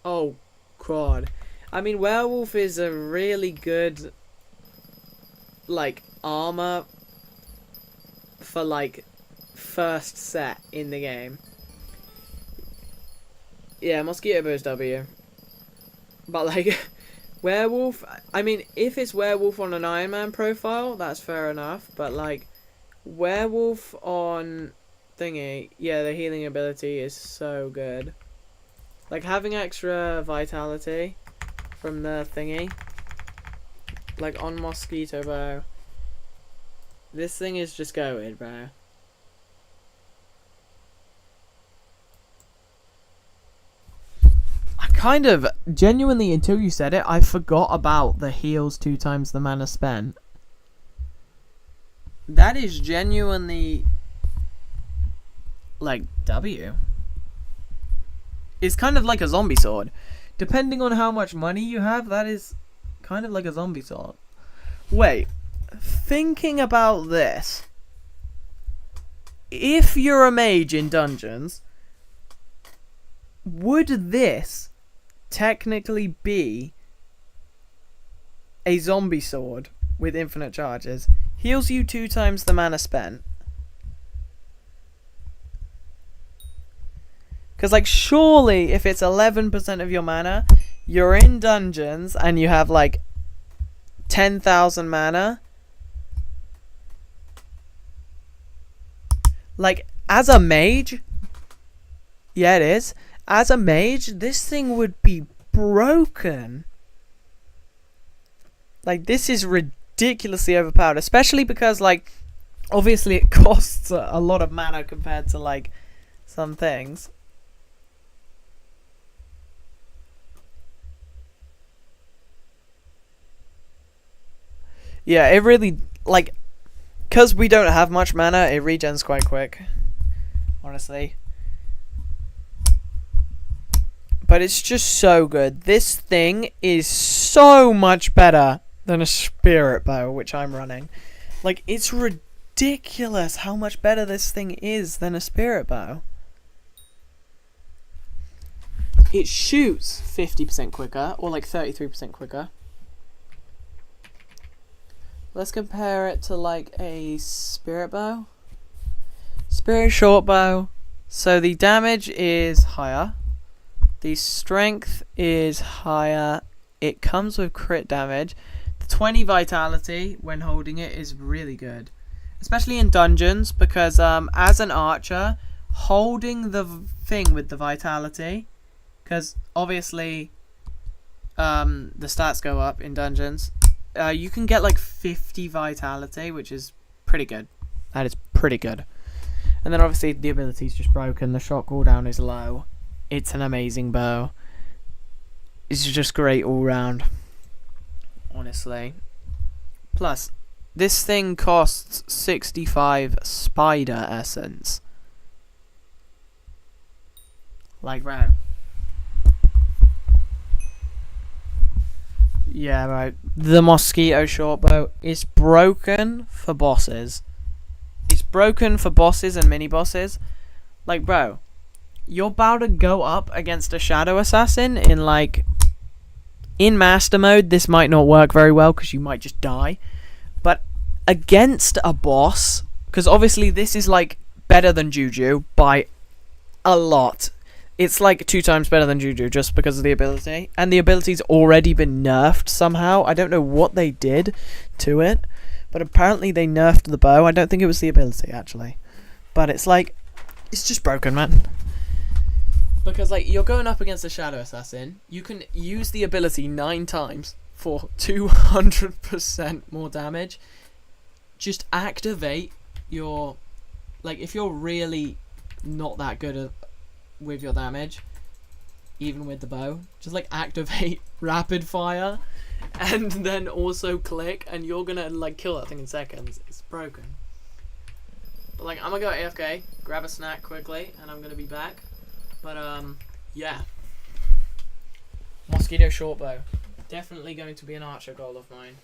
Oh, God. I mean, Werewolf is a really good like armor for like first set in the game. Yeah, mosquito bow's W. But like werewolf, I mean, if it's werewolf on an Iron Man profile, that's fair enough. But like werewolf on thingy, yeah, the healing ability is so good. Like having extra vitality from the thingy, like on mosquito bow. This thing is just going, bro. I kind of genuinely, until you said it, I forgot about the heals 2 times the mana spent. That is genuinely like W. It's kind of like a zombie sword. Depending on how much money you have, that is kind of like a zombie sword. Wait, thinking about this. If you're a mage in dungeons, would this technically be a zombie sword with infinite charges? Heals you 2 times the mana spent. Because, like, surely if it's 11% of your mana, you're in dungeons and you have, like, 10,000 mana. Like, as a mage, yeah, it is. As a mage, this thing would be broken. Like, this is ridiculously overpowered, especially because, like, obviously it costs a lot of mana compared to, like, some things. Yeah, it really, like, because we don't have much mana, it regens quite quick, honestly. But it's just so good. This thing is so much better than a spirit bow, which I'm running. Like, it's ridiculous how much better this thing is than a spirit bow. It shoots 50% quicker, or like 33% quicker. Let's compare it to like a spirit bow. Spirit short bow. So the damage is higher. The strength is higher. It comes with crit damage. The 20 vitality when holding it is really good. Especially in dungeons, because as an archer, holding the thing with the vitality, because obviously the stats go up in dungeons, you can get like 50 vitality, which is pretty good. That is pretty good. And then obviously the ability is just broken. The shot cooldown is low. It's an amazing bow. It's just great all round, honestly. Plus, this thing costs 65 spider essence. Like, right. Yeah, right. The mosquito short bow is broken for bosses. It's broken for bosses and mini bosses. Like, bro, you're about to go up against a shadow assassin in, like, in master mode. This might not work very well because you might just die. But against a boss, because obviously this is, like, better than Juju by a lot. It's like 2 times better than Juju just because of the ability. And the ability's already been nerfed somehow. I don't know what they did to it, but apparently they nerfed the bow. I don't think it was the ability, actually. But it's like, it's just broken, man. Because, like, you're going up against a shadow assassin. You can use the ability 9 times for 200% more damage. Just activate your, like, if you're really not that good at with your damage, even with the bow, just like activate rapid fire and then also click and you're gonna like kill that thing in seconds. It's broken. But like, I'm gonna go AFK, grab a snack quickly, and I'm gonna be back. But yeah, mosquito short bow, definitely going to be an archer goal of mine.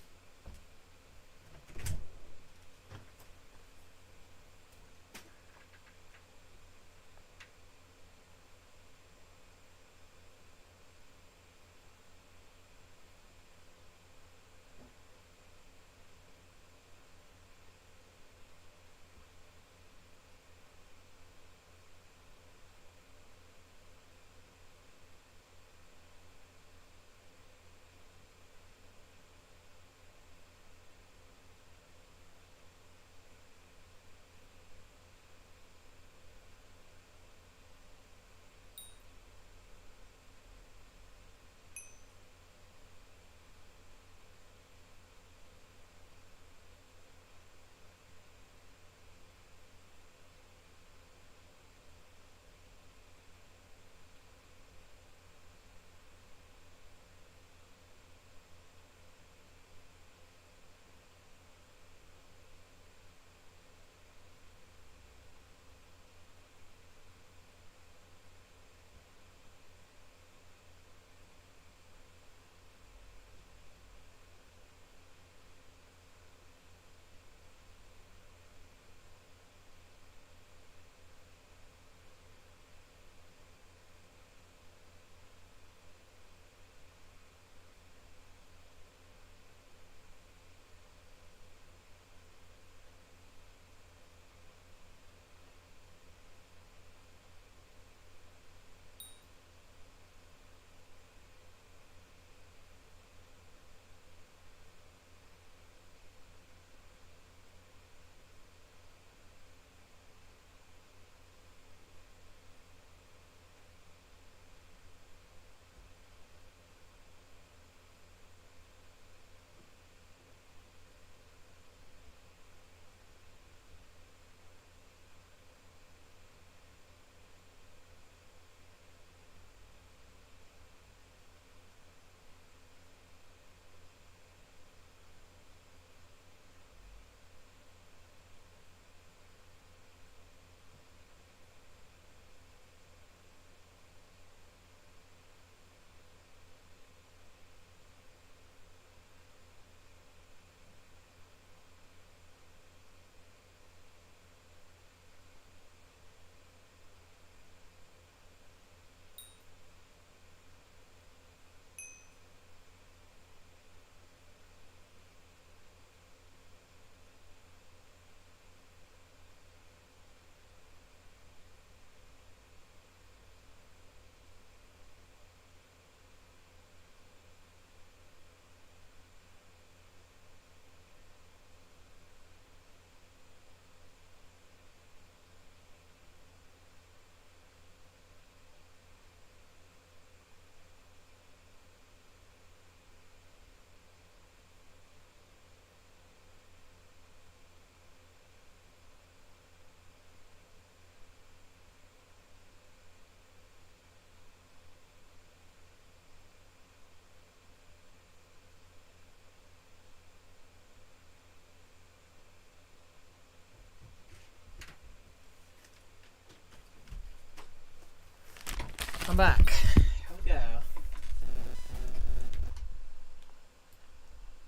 I'm back. Here we go.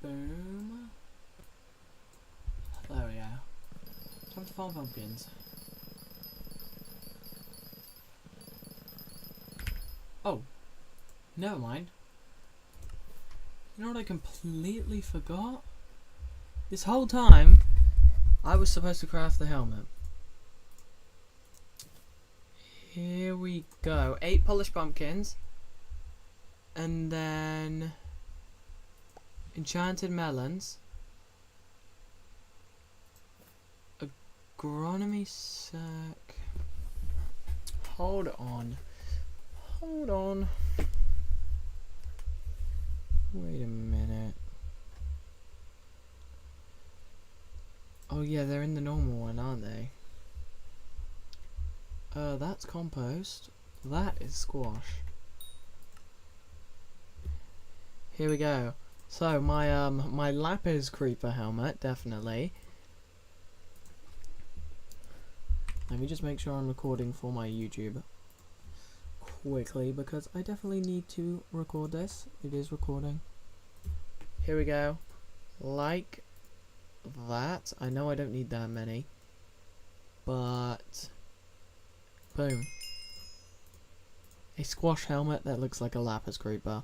Boom. There we go. Time to farm pumpkins. Oh. Never mind. You know what I completely forgot? This whole time, I was supposed to craft the helmet. Here we go. 8 polished pumpkins. And then enchanted melons. Agronomy sack. Hold on. Hold on. Wait a minute. Oh yeah, they're in the normal one, aren't they? That's compost. That is squash. Here we go. So my lapis creeper helmet, definitely. Let me just make sure I'm recording for my YouTube quickly, because I definitely need to record this. It is recording. Here we go. Like that. I know I don't need that many, but boom. A squash helmet that looks like a lapis creeper.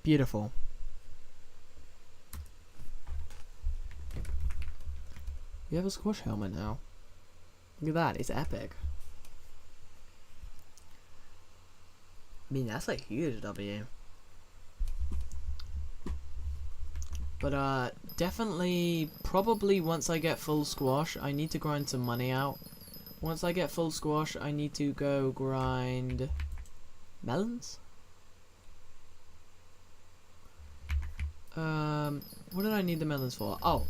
Beautiful. We have a squash helmet now. Look at that, it's epic. I mean, that's a huge W. But definitely, probably once I get full squash, I need to grind some money out. Once I get full squash, I need to go grind melons. What did I need the melons for? Oh,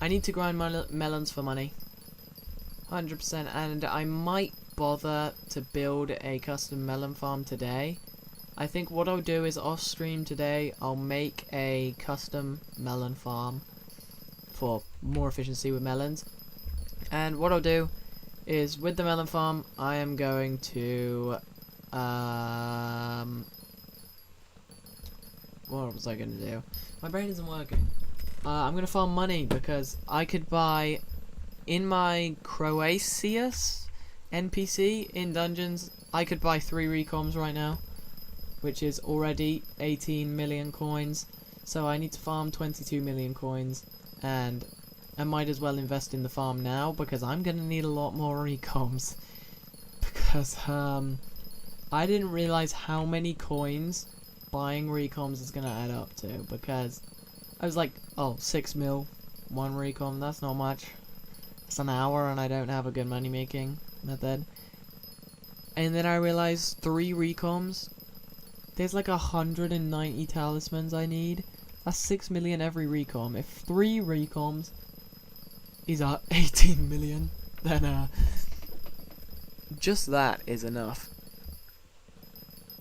I need to grind my melons for money. 100%, and I might bother to build a custom melon farm today. I think what I'll do is off stream today, I'll make a custom melon farm for more efficiency with melons. And what I'll do is with the melon farm, I am going to what was I going to do? My brain isn't working. I'm going to farm money because I could buy in my Croatius NPC in dungeons, I could buy 3 recoms right now, which is already 18 million coins. So I need to farm 22 million coins, and I might as well invest in the farm now because I'm gonna need a lot more recoms. Because I didn't realize how many coins buying recoms is gonna add up to, because I was like, oh, 6 mil, 1 recom, that's not much. It's an hour and I don't have a good money making method. And then I realized 3 recoms, there's like 190 talismans I need. That's 6 million every recom. If 3 recoms is 18 million, then just that is enough,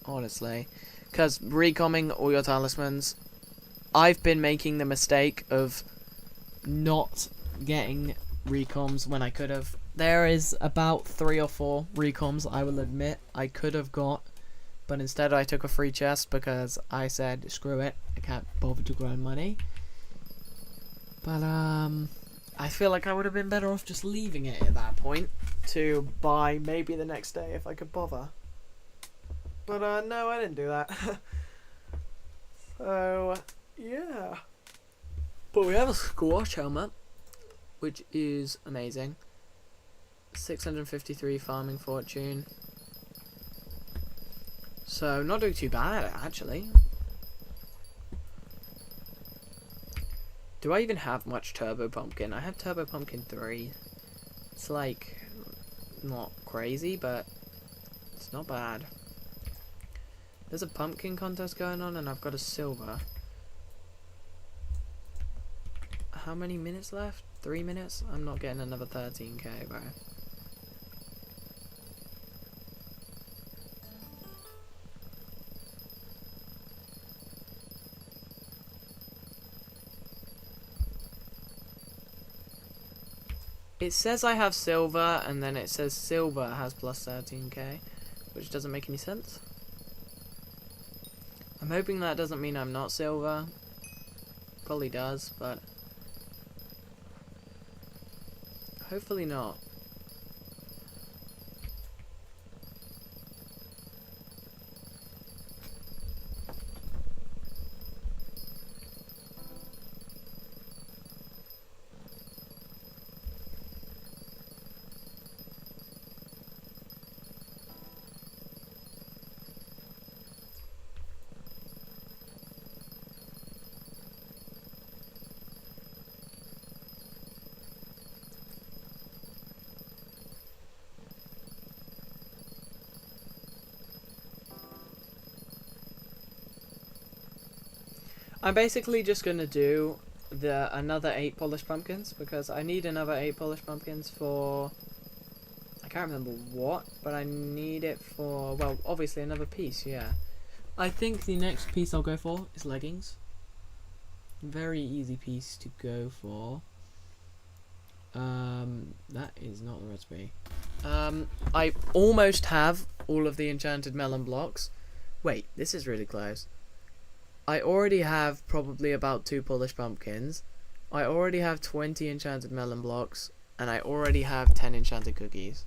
honestly. Because recomming all your talismans, I've been making the mistake of not getting recoms when I could have. There is about 3 or 4 recoms I will admit I could have got, but instead I took a free chest because I said screw it, I can't bother to grind money. But I feel like I would have been better off just leaving it at that point to buy maybe the next day if I could bother. But no, I didn't do that. So yeah, but we have a squash helmet, which is amazing. 653 farming fortune. So not doing too bad actually. Do I even have much turbo pumpkin? I have turbo pumpkin 3. It's like not crazy, but it's not bad. There's a pumpkin contest going on and I've got a silver. How many minutes left? 3 minutes? I'm not getting another 13k, bro. It says I have silver, and then it says silver has plus 13k. which doesn't make any sense. I'm hoping that doesn't mean I'm not silver. Probably does, but hopefully not. I'm basically just gonna do another 8 polished pumpkins because I need another 8 polished pumpkins for, I can't remember what, but I need it for, well, obviously another piece. Yeah, I think the next piece I'll go for is leggings. Very easy piece to go for. That is not the recipe. I almost have all of the enchanted melon blocks. Wait, this is really close. I already have probably about 2 polished pumpkins. I already have 20 enchanted melon blocks, and I already have 10 enchanted cookies.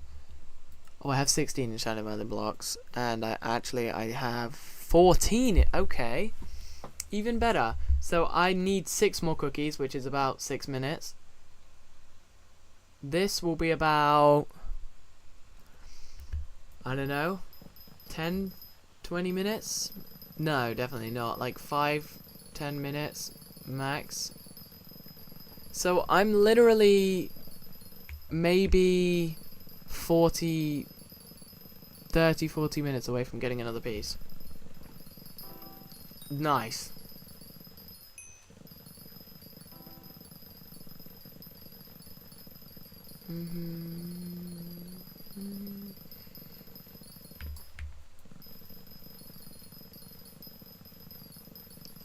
Oh, I have 16 enchanted melon blocks, and I have 14. Okay, even better. So I need 6 more cookies, which is about 6 minutes. This will be about, I don't know, 10, 20 minutes? No, definitely not. Like 5-10 minutes max. So I'm literally maybe 30-40 minutes away from getting another piece. Nice.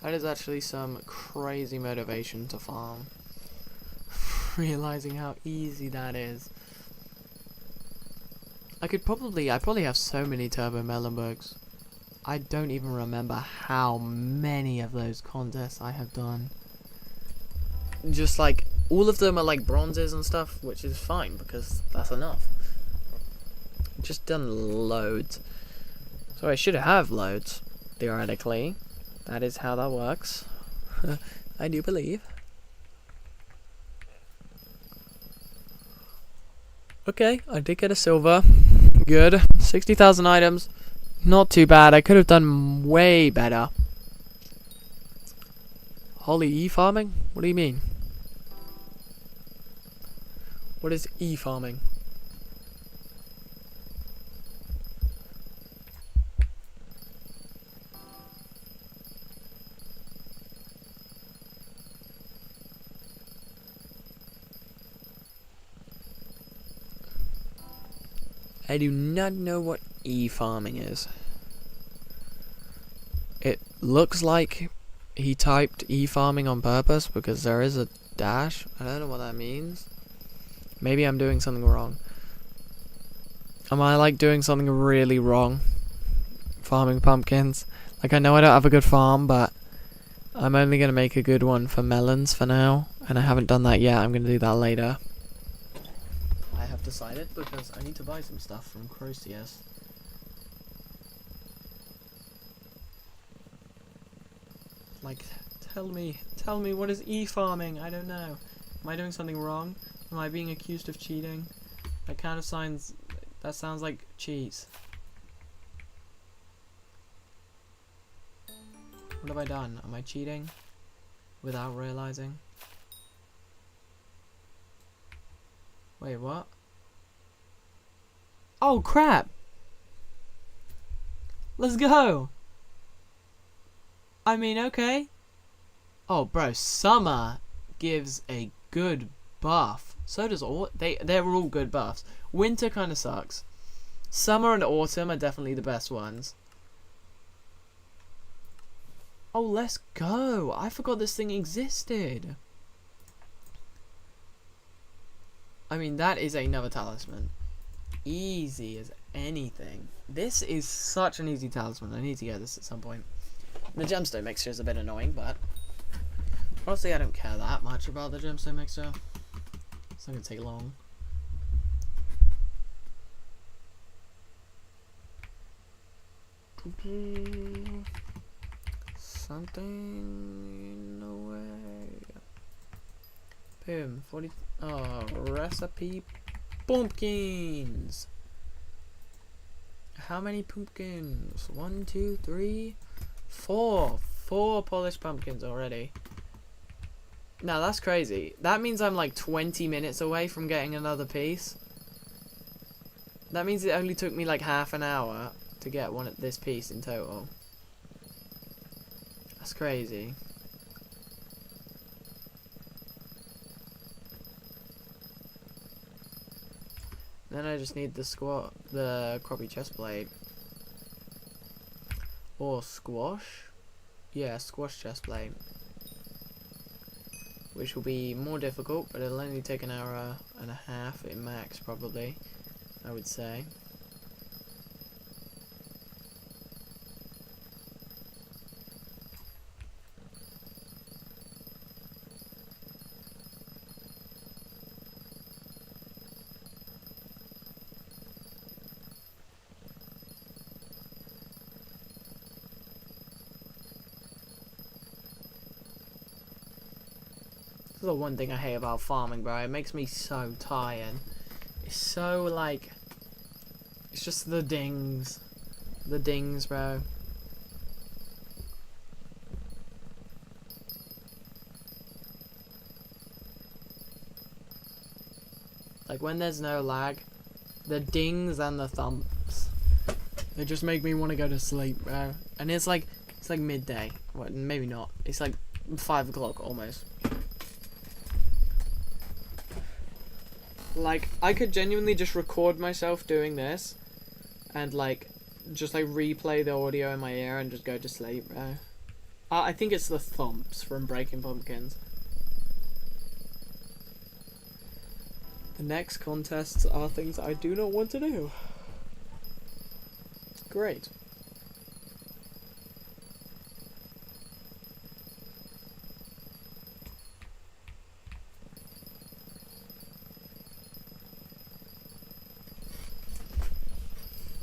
That is actually some crazy motivation to farm. Realizing how easy that is. I probably have so many turbo melonbugs. I don't even remember how many of those contests I have done. Just like, all of them are like bronzes and stuff, which is fine because that's enough. Just done loads. So I should have loads, theoretically. That is how that works. I do believe. Okay, I did get a silver. Good. 60,000 items. Not too bad. I could have done way better. Holy e-farming? What do you mean? What is e-farming? I do not know what e-farming is. It looks like he typed e-farming on purpose because there is a dash. I don't know what that means. Maybe I'm doing something wrong. Am I like doing something really wrong? Farming pumpkins. Like, I know I don't have a good farm, but I'm only going to make a good one for melons for now. And I haven't done that yet. I'm going to do that later. I have decided because I need to buy some stuff from Crocius. Like, tell me what is e-farming? I don't know. Am I doing something wrong? Am I being accused of cheating? That sounds like cheats. What have I done? Am I cheating? Without realizing? Wait, what? Oh, crap! Let's go! I mean, okay. Oh, bro, summer gives a good buff. So does they're all good buffs. Winter kind of sucks. Summer and autumn are definitely the best ones. Oh, let's go. I forgot this thing existed. I mean, that is another talisman. Easy as anything. This is such an easy talisman. I need to get this at some point. The gemstone mixture is a bit annoying, but honestly I don't care that much about the gemstone mixture. It's not gonna take long. Something in the way. Boom. 40. Oh, recipe pumpkins. How many pumpkins? 1, 2, 3, 4. 4 polished pumpkins already. Now that's crazy. That means I'm like 20 minutes away from getting another piece. That means it only took me like half an hour to get this piece in total. That's crazy. Then I just need the crappie chest plate. Or squash. Yeah, squash chest plate. Which will be more difficult, but it'll only take an hour and a half in max, probably, I would say. This is the one thing I hate about farming, bro. It makes me so tired. It's so, like... It's just the dings. The dings, bro. Like, when there's no lag, the dings and the thumps, they just make me want to go to sleep, bro. And it's like midday. Well, maybe not. It's like 5 o'clock, almost. Like, I could genuinely just record myself doing this and, like, just, like, replay the audio in my ear and just go to sleep, bro. I think it's the thumps from breaking pumpkins. The next contests are things I do not want to do. Great.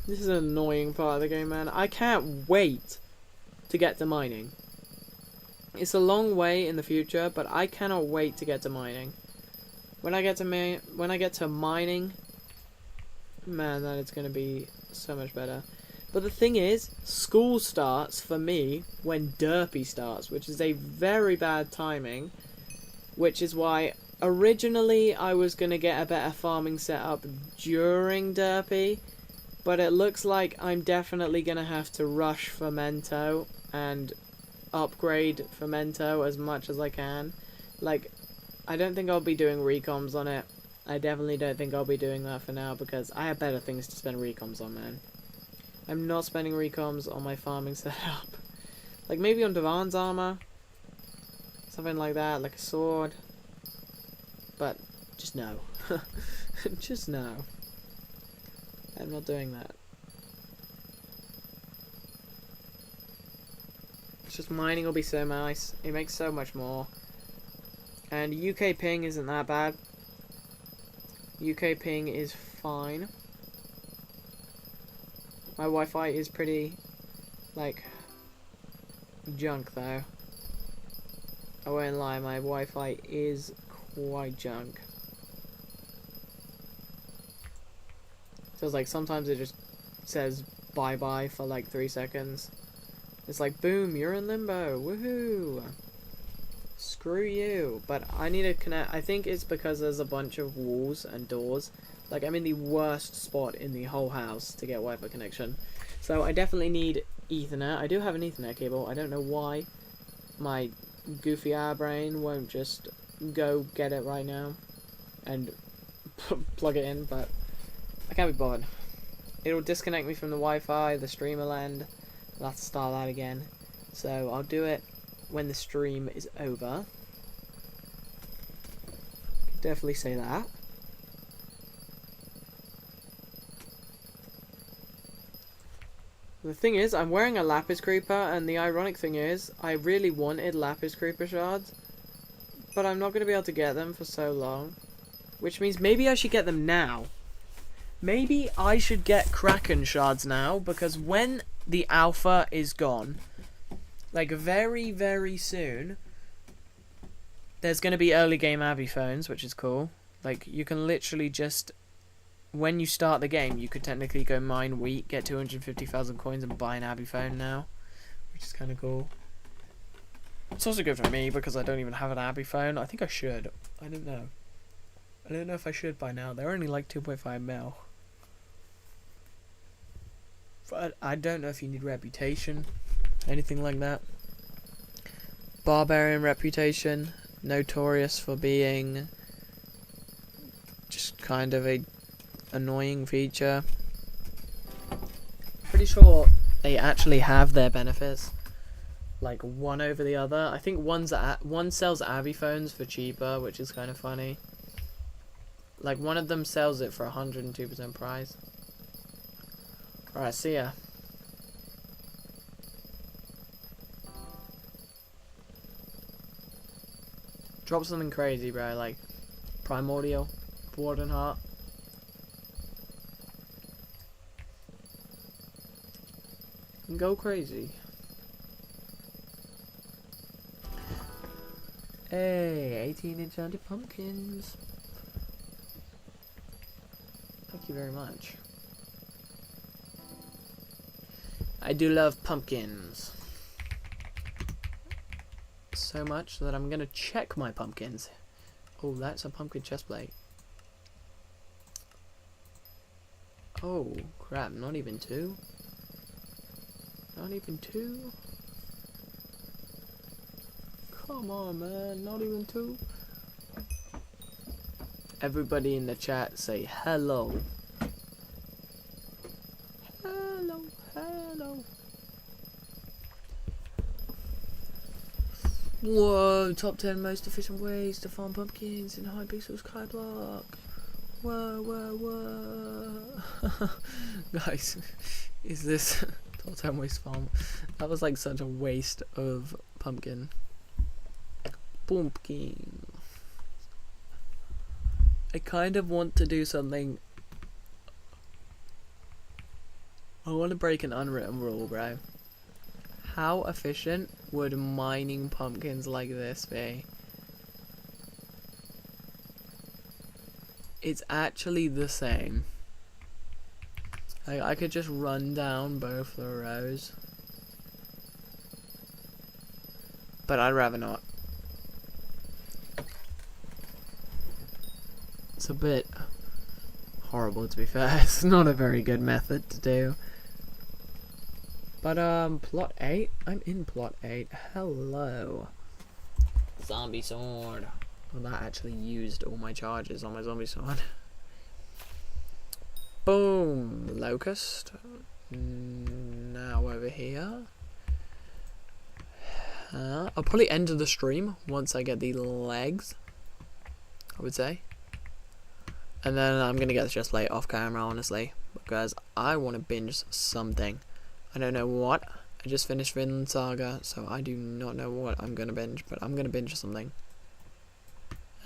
This is an annoying part of the game, man. I can't wait to get to mining. It's a long way in the future, but I cannot wait to get to mining. When I get to mining, man, that is going to be so much better. But the thing is, school starts for me when Derpy starts, which is a very bad timing. Which is why originally I was going to get a better farming setup during Derpy. But it looks like I'm definitely going to have to rush Fermento and upgrade Fermento as much as I can. Like, I don't think I'll be doing recoms on it. I definitely don't think I'll be doing that for now because I have better things to spend recoms on, man. I'm not spending recoms on my farming setup. Like, maybe on Divan's armor. Something like that, like a sword. But, just no. Just no. I'm not doing that. It's just mining will be so nice. It makes so much more. And UK ping isn't that bad. UK ping is fine. My Wi-Fi is pretty, like, junk though. I won't lie, my Wi-Fi is quite junk. So it's like sometimes it just says bye-bye for like 3 seconds. It's like, boom, you're in limbo, woohoo! Screw you. But I need to connect. I think it's because there's a bunch of walls and doors. Like, I'm in the worst spot in the whole house to get Wi-Fi connection. So I definitely need Ethernet. I do have an Ethernet cable. I don't know why my goofy brain won't just go get it right now and plug it in, but I can't be bothered. It'll disconnect me from the Wi-Fi, the stream will end. I'll have to start that again. So I'll do it when the stream is over. Definitely say that. The thing is, I'm wearing a lapis creeper, and the ironic thing is, I really wanted lapis creeper shards, but I'm not going to be able to get them for so long. Which means maybe I should get them now. Maybe I should get Kraken shards now, because when the alpha is gone, like very, very soon, there's going to be early game Abby phones, which is cool. Like, you can literally just, when you start the game, you could technically go mine wheat, get 250,000 coins and buy an Abby phone now, which is kind of cool. It's also good for me because I don't even have an Abby phone. I think I should. I don't know. I don't know if I should by now. They're only like 2.5 mil. But I don't know if you need reputation, anything like that. Barbarian reputation, notorious for being just kind of a annoying feature. Pretty sure they actually have their benefits, like one over the other. I think one sells Abby phones for cheaper, which is kind of funny. Like one of them sells it for 102% price. Alright, see ya. Drop something crazy, bro, like Primordial, Warden Heart. And go crazy. Hey, 18-inch anti-pumpkins. Thank you very much. I do love pumpkins. So much that I'm gonna check my pumpkins. Oh, that's a pumpkin chestplate. Oh, crap, not even two? Not even two? Come on, man, not even two? Everybody in the chat say hello. Hello, hello. Whoa, top 10 most efficient ways to farm pumpkins in Hypixel Skyblock. Whoa, whoa, whoa. Guys, is this top 10 ways to farm? That was like such a waste of pumpkin. Pumpkin. I kind of want to do something. I want to break an unwritten rule, bro. How efficient would mining pumpkins like this be? It's actually the same. Like, I could just run down both the rows. But I'd rather not. It's a bit horrible, to be fair. It's not a very good method to do. But, plot 8? I'm in plot 8. Hello. Zombie sword. Well, that actually used all my charges on my zombie sword. Boom. Locust. Now over here. I'll probably end the stream once I get the legs, I would say. And then I'm going to get the chest plate off camera, honestly. Because I want to binge something. I don't know what. I just finished Vinland Saga, so I do not know what I'm gonna binge, but I'm gonna binge something.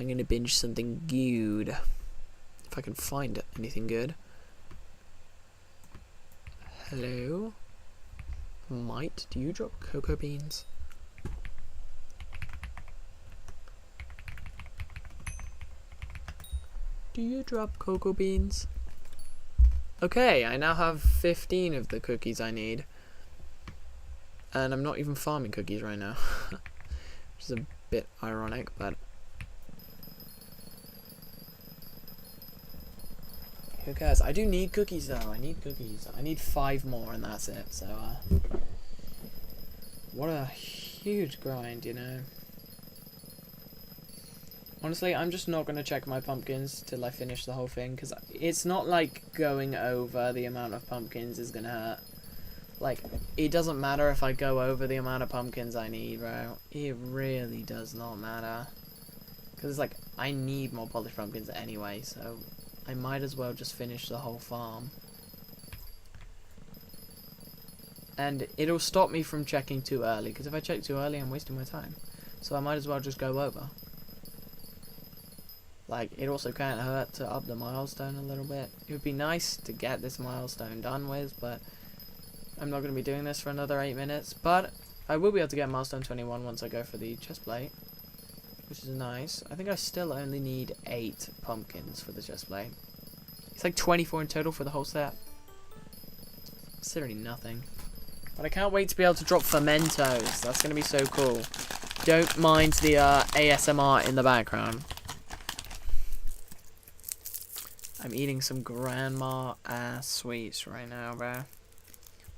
I'm gonna binge something good. If I can find anything good. Hello? Might, do you drop cocoa beans? Do you drop cocoa beans? Okay, I now have 15 of the cookies I need. And I'm not even farming cookies right now. Which is a bit ironic, but... who cares? I do need cookies though, I need cookies. I need 5 more and that's it, so what a huge grind, you know. Honestly, I'm just not going to check my pumpkins till I finish the whole thing, because it's not like going over the amount of pumpkins is going to hurt. Like, it doesn't matter if I go over the amount of pumpkins I need, bro. It really does not matter. Because it's like, I need more polished pumpkins anyway, so I might as well just finish the whole farm. and it'll stop me from checking too early, because if I check too early I'm wasting my time, so I might as well just go over. Like, it also can't hurt to up the milestone a little bit. It would be nice to get this milestone done with, but I'm not going to be doing this for another 8 minutes. But I will be able to get milestone 21 once I go for the chest plate, which is nice. I think I still only need 8 pumpkins for the chest plate. It's like 24 in total for the whole set. It's literally nothing. But I can't wait to be able to drop Fermentos. That's going to be so cool. Don't mind the ASMR in the background. I'm eating some grandma ass sweets right now, bro.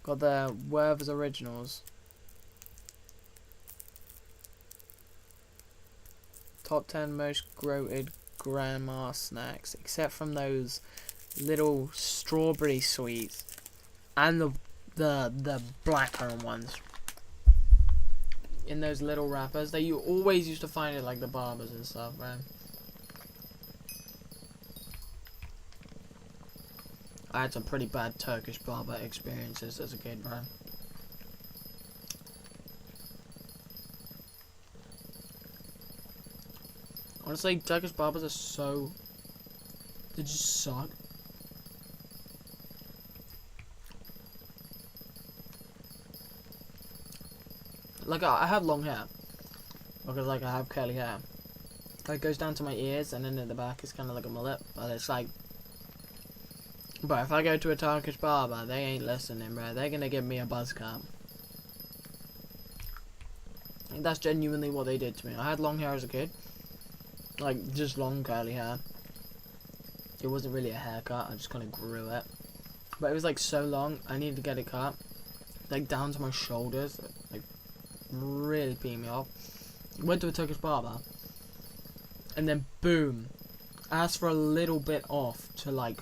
Got the Werther's Originals. Top 10 most groated grandma snacks, except from those little strawberry sweets and the blackcurrant ones in those little wrappers that you always used to find at like the barbers and stuff, man. I had some pretty bad Turkish barber experiences as a kid, bro. Honestly, Turkish barbers are so... they just suck. Like, I have long hair. Because, like, I have curly hair. It goes down to my ears, and then at the back it's kind of like a mullet. But it's like... but if I go to a Turkish barber, they ain't listening, bro. They're gonna give me a buzz cut. That's genuinely what they did to me. I had long hair as a kid. Like, just long curly hair. It wasn't really a haircut, I just kind of grew it. But it was like so long, I needed to get it cut. Like down to my shoulders. Like, really peeing me off. Went to a Turkish barber. And then boom. Asked for a little bit off to like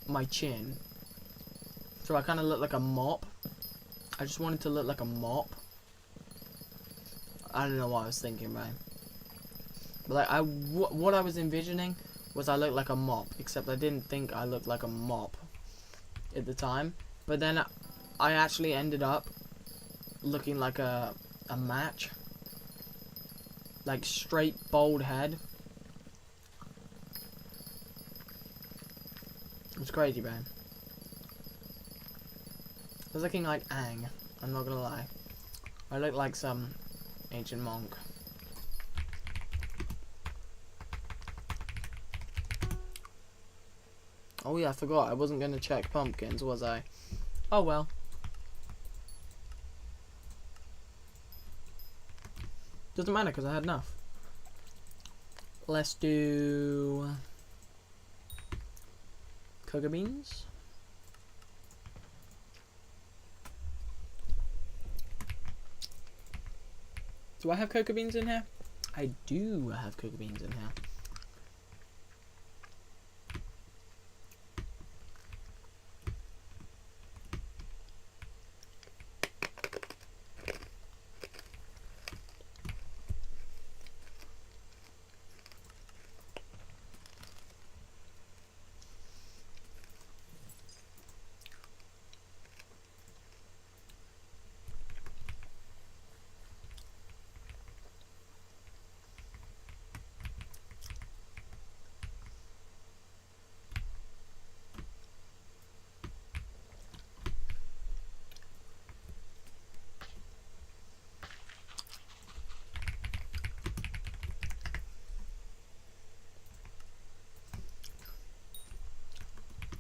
my chin. So I kind of looked like a mop. I just wanted to look like a mop. I don't know what I was thinking, right? But like, what I was envisioning was I looked like a mop, except I didn't think I looked like a mop at the time. But then I actually ended up looking like a match. Like, straight bald head. It was crazy, man. I was looking like Aang, I'm not gonna lie. I looked like some ancient monk. Oh yeah, I forgot. I wasn't going to check pumpkins, was I? Oh well. Doesn't matter because I had enough. Let's do... cocoa beans. Do I have cocoa beans in here? I do have cocoa beans in here.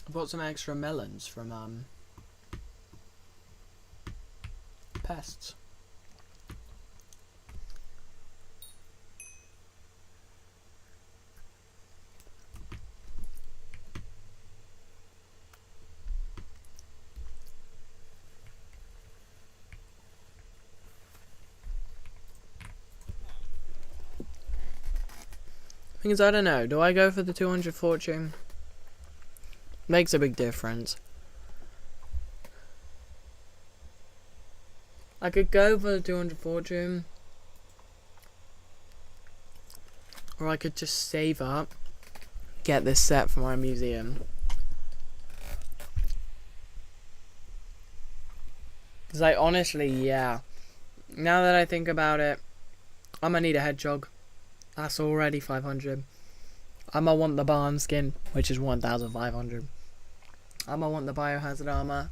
Bought some extra melons from pests. Thing is, I don't know. Do I go for the 200 fortune? Makes a big difference. I could go for the 200 fortune, or I could just save up, get this set for my museum. Because I honestly, yeah. Now that I think about it, I'm gonna need a hedgehog. That's already 500. I'm gonna want the barn skin, which is 1,500. I'm gonna want the biohazard armor.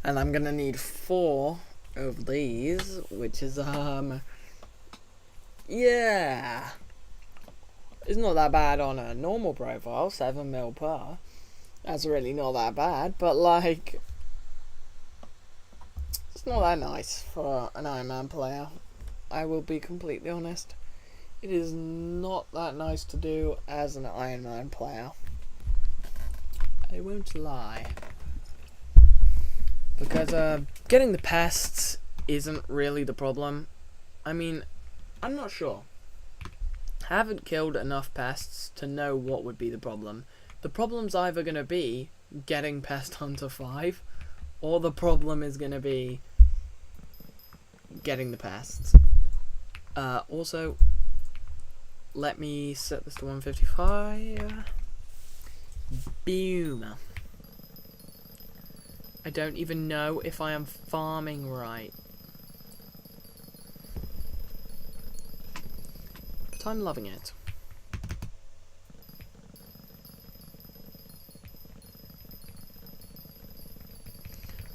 And I'm gonna need 4 of these, which is, yeah. It's not that bad on a normal profile, 7 mil per. That's really not that bad, but like, it's not that nice for an Ironman player. I will be completely honest. It is not that nice to do as an Ironman player. I won't lie. Because getting the pests isn't really the problem. I mean, I'm not sure. I haven't killed enough pests to know what would be the problem. The problem's either going to be getting Pest Hunter 5, or the problem is going to be getting the pests. Also, let me set this to 155. Boom. I don't even know if I am farming right. But I'm loving it.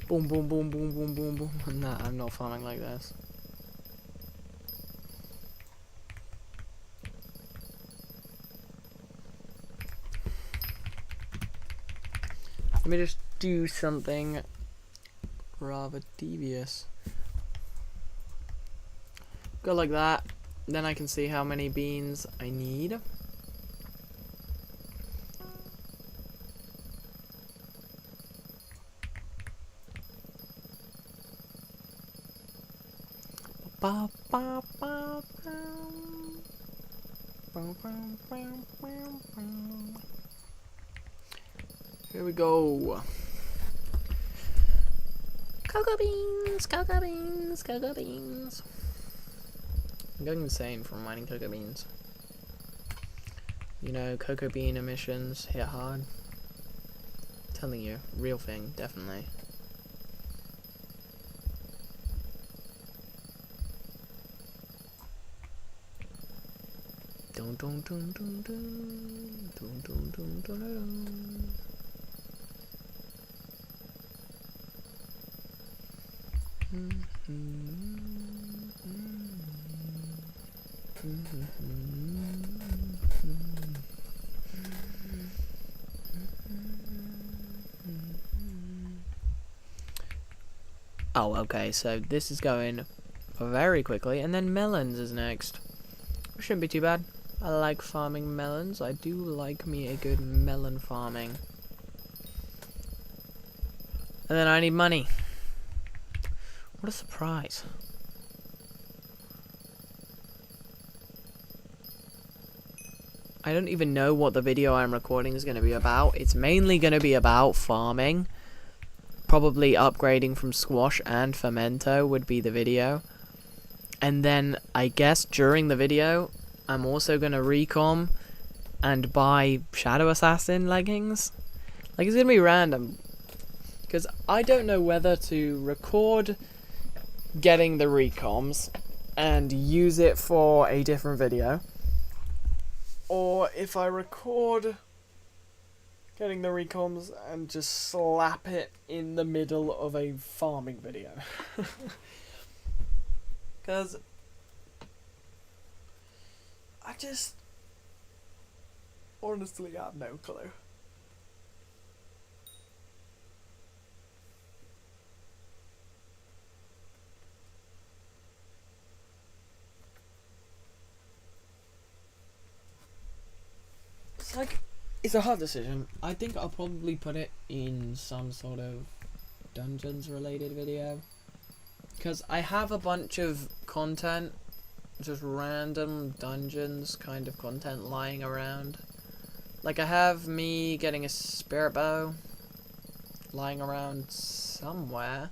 Boom, boom, boom, boom, boom, boom, boom. Nah, I'm not farming like this. Let me just do something rather devious. Go like that. Then I can see how many beans I need. Ba, ba, ba, ba. Ba, ba, ba, ba, ba. Here we go. Cocoa beans, cocoa beans, cocoa beans. I'm going insane from mining cocoa beans. You know, cocoa bean emissions hit hard. I'm telling you, real thing, definitely. Dun dun dun dun dun dun dun dun dun dun. Oh, okay, so this is going very quickly, and then melons is next. Shouldn't be too bad. I like farming melons. I do like me a good melon farming. And then I need money. What a surprise. I don't even know what the video I'm recording is going to be about. It's mainly going to be about farming. Probably upgrading from squash and fermento would be the video. And then I guess during the video, I'm also going to recom and buy Shadow Assassin leggings. Like, it's going to be random. Because I don't know whether to record getting the recoms and use it for a different video, or if I record getting the recoms and just slap it in the middle of a farming video. Because I just honestly have no clue. It's like, it's a hard decision. I think I'll probably put it in some sort of dungeons related video. Because I have a bunch of content, just random dungeons kind of content lying around. Like, I have me getting a spirit bow lying around somewhere.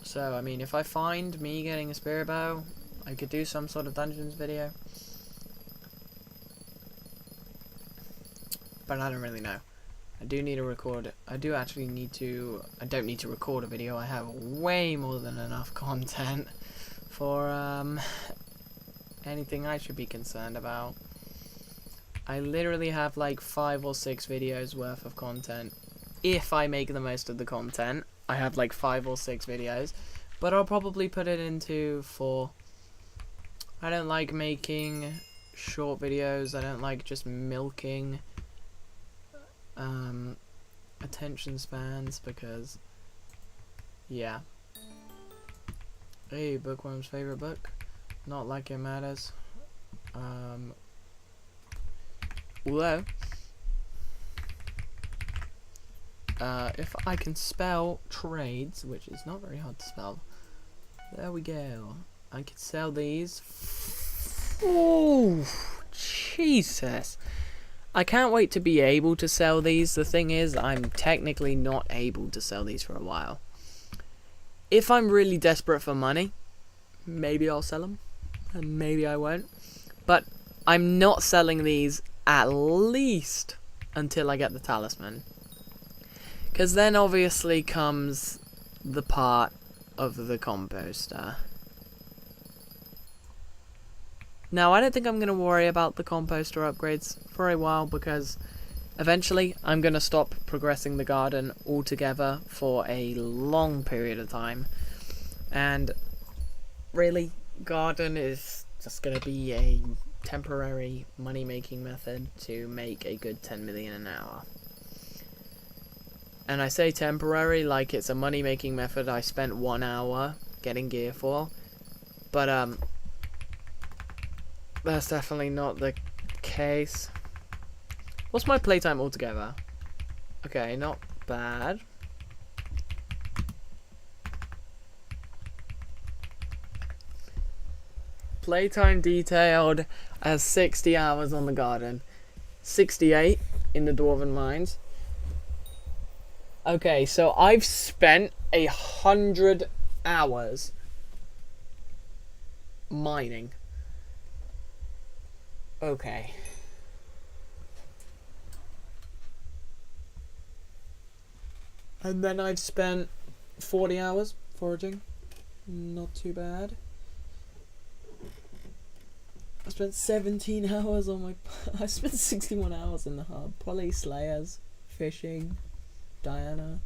So, I mean, if I find me getting a spirit bow, I could do some sort of dungeons video. But I don't really know. I do need to record I do actually need to, I don't need to record a video. I have way more than enough content for anything I should be concerned about. I literally have like 5 or 6 videos worth of content. If I make the most of the content, I have like 5 or 6 videos, but I'll probably put it into 4. I don't like making short videos. I don't like just milking attention spans, because yeah. Hey, Bookworm's favorite book. Not like it matters. Although if I can spell trades, which is not very hard to spell, there we go. I could sell these. Oh, Jesus. I can't wait to be able to sell these. The thing is, I'm technically not able to sell these for a while. If I'm really desperate for money, maybe I'll sell them, and maybe I won't. But I'm not selling these at least until I get the talisman. Because then obviously comes the part of the composter. Now, I don't think I'm going to worry about the composter upgrades for a while, because eventually I'm going to stop progressing the garden altogether for a long period of time. And really, garden is just going to be a temporary money-making method to make a good 10 million an hour. And I say temporary like it's a money-making method I spent 1 hour getting gear for. But, that's definitely not the case. What's my playtime altogether? Okay, not bad. Playtime detailed as 60 hours on the garden. 68 in the Dwarven Mines. Okay, so I've spent 100 hours mining. Okay. And then I've spent 40 hours foraging. Not too bad. I spent 17 hours on my... I spent 61 hours in the hub. Poly slayers, fishing, Diana.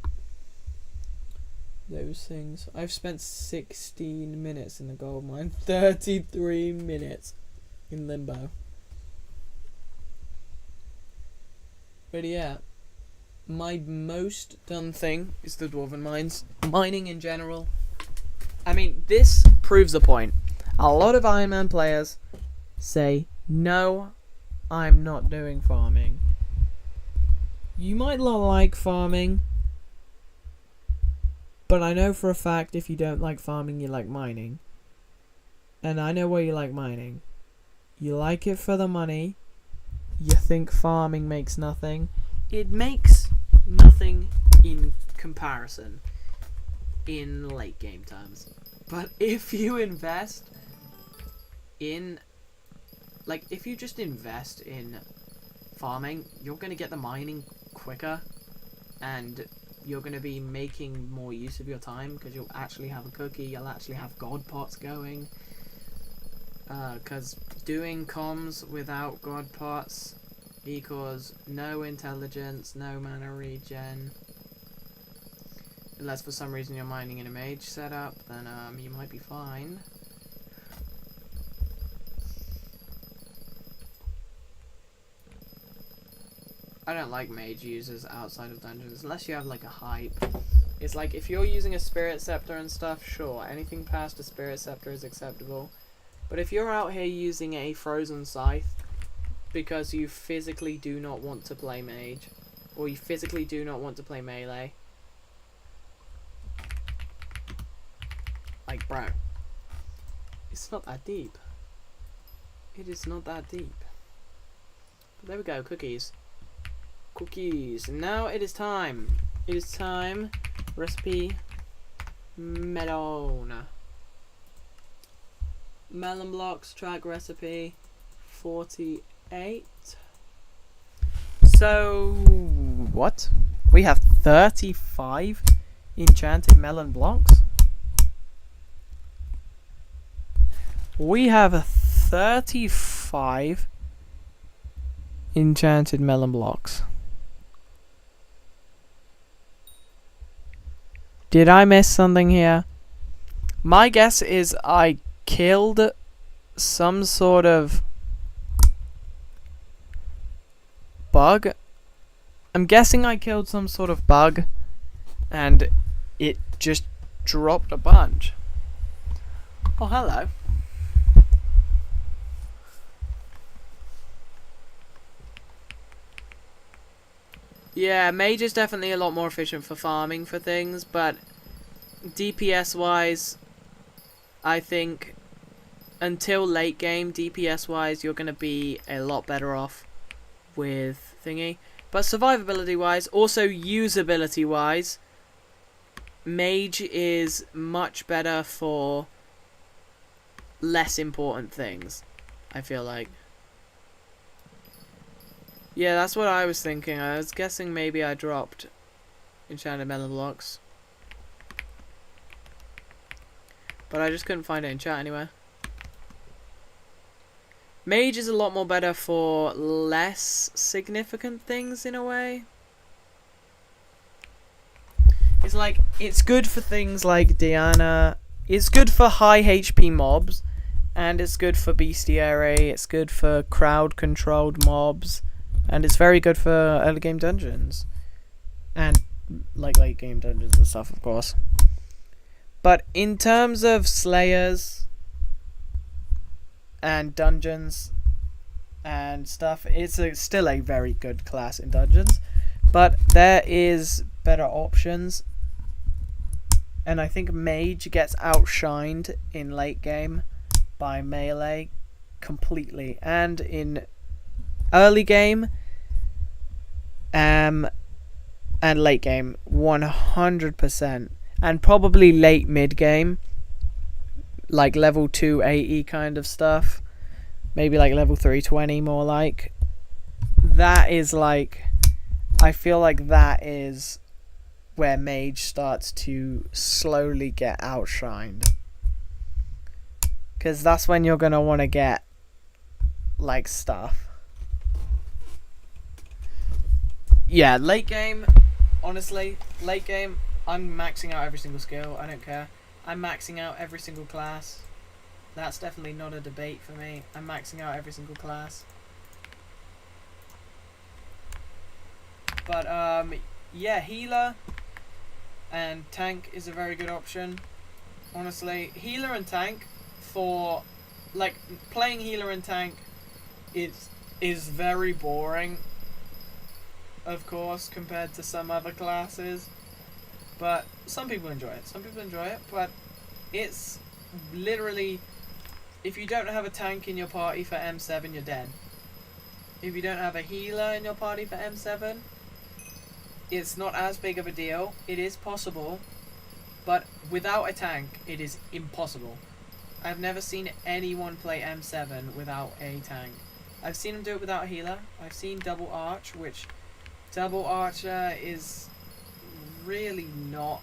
Those things. I've spent 16 minutes in the gold mine. 33 minutes in limbo. But yeah, my most done thing is the Dwarven Mines. Mining in general. I mean, this proves the point. A lot of Ironman players say, no, I'm not doing farming. You might not like farming, but I know for a fact if you don't like farming, you like mining. And I know why you like mining. You like it for the money. You think farming makes nothing. It makes nothing in comparison in late game terms. But if you invest in, like, if you just invest in farming, you're going to get the mining quicker, and you're going to be making more use of your time, because you'll actually have a cookie, you'll actually have god pots going. Because doing comms without god pots equals no intelligence, no mana regen. Unless for some reason you're mining in a mage setup, then you might be fine. I don't like mage users outside of dungeons, unless you have like a hype. It's like, if you're using a spirit scepter and stuff, sure, anything past a spirit scepter is acceptable. But if you're out here using a frozen scythe because you physically do not want to play mage, or you physically do not want to play melee, like, bro, it's not that deep. It is not that deep. But there we go, cookies. Cookies. Now it is time. It is time. Recipe melon. Melon blocks, track recipe 48. So what? We have 35 enchanted melon blocks. We have 35 enchanted melon blocks. Did I miss something here? My guess is I killed some sort of bug. I'm guessing I killed some sort of bug and it just dropped a bunch. Oh, hello. Yeah, mage is definitely a lot more efficient for farming for things, but DPS wise, I think until late game, DPS wise, you're going to be a lot better off with thingy. But survivability wise, also usability wise, mage is much better for less important things, I feel like. Yeah, that's what I was thinking. I was guessing maybe I dropped enchanted melon blocks, but I just couldn't find it in chat anywhere. Mage is a lot more better for less significant things in a way. It's like, it's good for things like Diana. It's good for high HP mobs, and it's good for bestiary. It's good for crowd controlled mobs, and it's very good for early game dungeons, and like late game dungeons and stuff, of course. But in terms of slayers and dungeons and stuff, it's still a very good class in dungeons, but there is better options, and I think mage gets outshined in late game by melee completely, and in early game and late game 100%, and probably late mid game, like level 280 kind of stuff, maybe like level 320 more like. That is like, I feel like that is where mage starts to slowly get outshined, because that's when you're gonna want to get like stuff. Yeah, late game, honestly, late game, I'm maxing out every single skill. I don't care. I'm maxing out every single class. That's definitely not a debate for me. I'm maxing out every single class. But yeah, healer and tank is a very good option. Honestly, healer and tank for like playing healer and tank is very boring, of course, compared to some other classes. But some people enjoy it. Some people enjoy it, but it's literally, if you don't have a tank in your party for M7, you're dead. If you don't have a healer in your party for M7, it's not as big of a deal. It is possible, but without a tank, it is impossible. I've never seen anyone play M7 without a tank. I've seen them do it without a healer. I've seen double arch, which double archer is really not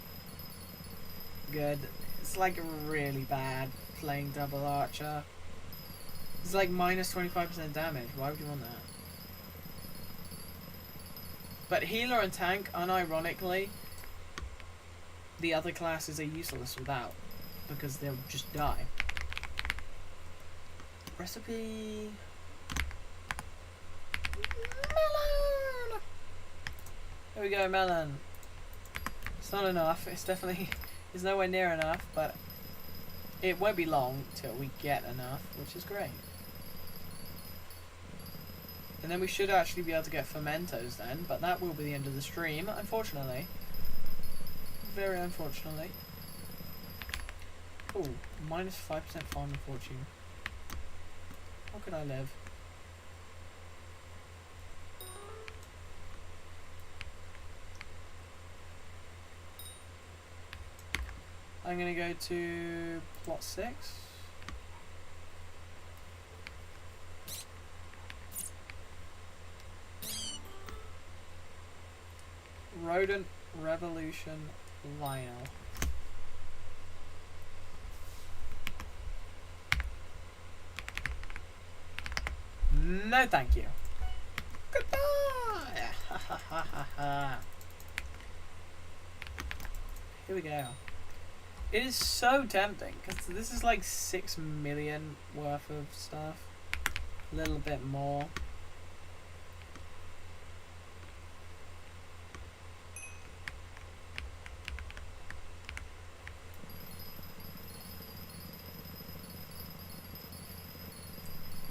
good. It's like really bad playing double archer. It's like minus 25% damage. Why would you want that? But healer and tank, unironically, the other classes are useless without, because they'll just die. Recipe. Melon. There we go, melon. It's not enough. It's definitely, it's nowhere near enough, but it won't be long till we get enough, which is great. And then we should actually be able to get fermentos then, but that will be the end of the stream, unfortunately. Very unfortunately. Oh, minus 5% farming fortune. How could I live? I'm gonna go to plot 6. Rodent Revolution Lionel. No, thank you. Goodbye. Here we go. It is so tempting because this is like 6 million worth of stuff. A little bit more.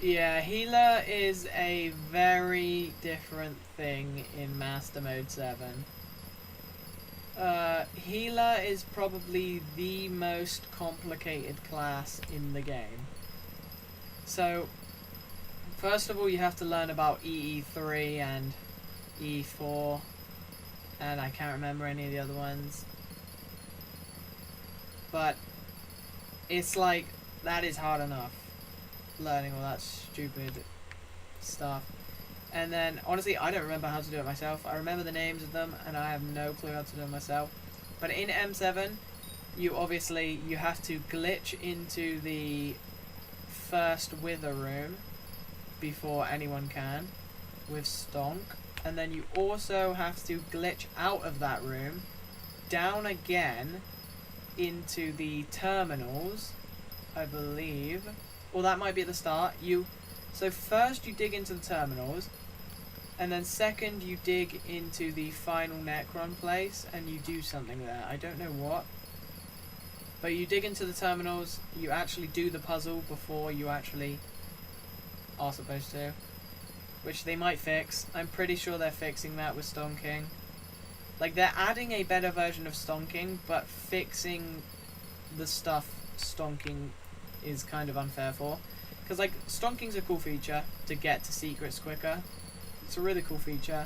Yeah, healer is a very different thing in Master Mode 7. Healer is probably the most complicated class in the game. So, first of all, you have to learn about EE3 and E4, and I can't remember any of the other ones. But it's like, that is hard enough, learning all that stupid stuff. And then, honestly, I don't remember how to do it myself. I remember the names of them, and I have no clue how to do it myself. But in M7, you have to glitch into the first wither room before anyone can, with Stonk. And then you also have to glitch out of that room, down again, into the terminals, I believe. Well, that might be at the start. So first you dig into the terminals, and then second you dig into the final Necron place, and you do something there. I don't know what. But you dig into the terminals, you actually do the puzzle before you actually are supposed to. Which they might fix. I'm pretty sure they're fixing that with stonking. Like, they're adding a better version of stonking, but fixing the stuff stonking is kind of unfair for. Because, like, stonking's a cool feature to get to secrets quicker. It's a really cool feature.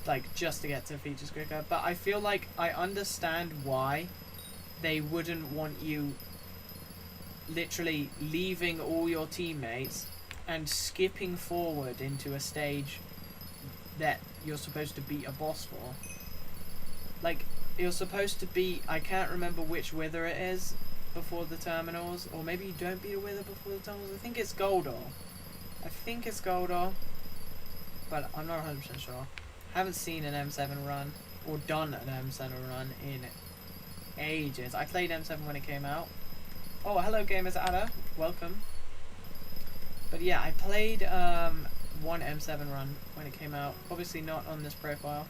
Like, just to get to features quicker. But I feel like I understand why they wouldn't want you literally leaving all your teammates and skipping forward into a stage that you're supposed to beat a boss for. Like, you're supposed to beat, I can't remember which wither it is before the terminals, or maybe you don't beat a wither before the terminals. I think it's Goldor, but I'm not 100% sure. Haven't seen an M7 run, or done an M7 run in ages. I played M7 when it came out. Oh, hello Gamers Ada, welcome. But yeah, I played one M7 run when it came out. Obviously not on this profile.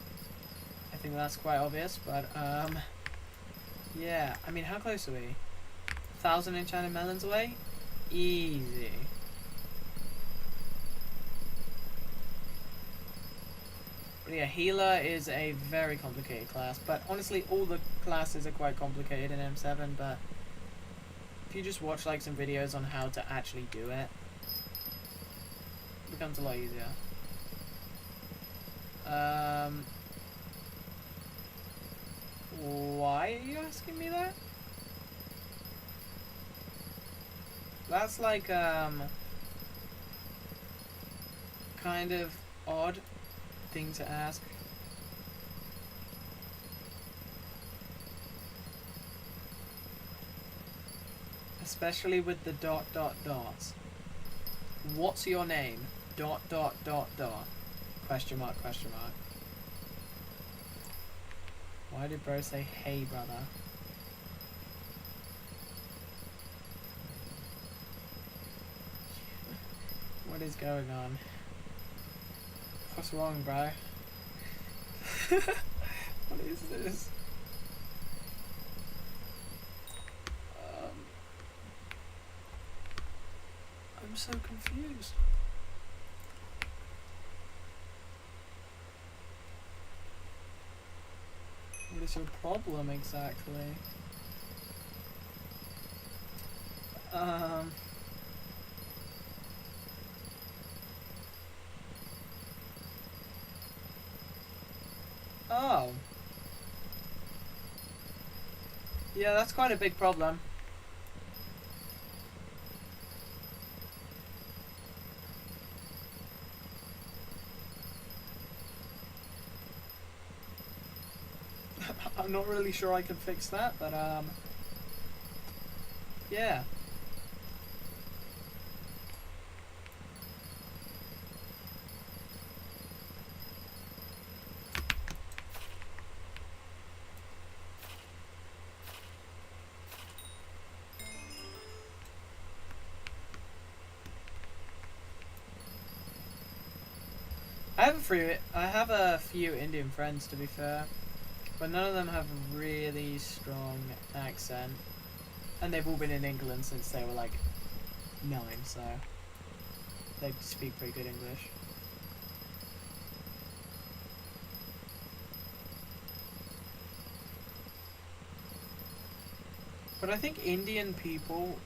I think that's quite obvious, but yeah. I mean, how close are we? 1,000 enchanted melons away? Easy. But yeah, healer is a very complicated class, but honestly all the classes are quite complicated in M7, but if you just watch like some videos on how to actually do it, it becomes a lot easier. Why are you asking me that? That's like kind of odd thing to ask. Especially with the ... What's your name? ... Question mark, question mark. Why did bro say, hey brother? What is going on? What's wrong, bro? What is this? I'm so confused. What is your problem exactly? Oh. Yeah, that's quite a big problem. I'm not really sure I can fix that, but yeah. I have a few Indian friends, to be fair, but none of them have a really strong accent, and they've all been in England since they were like 9, so they speak pretty good English. But I think Indian people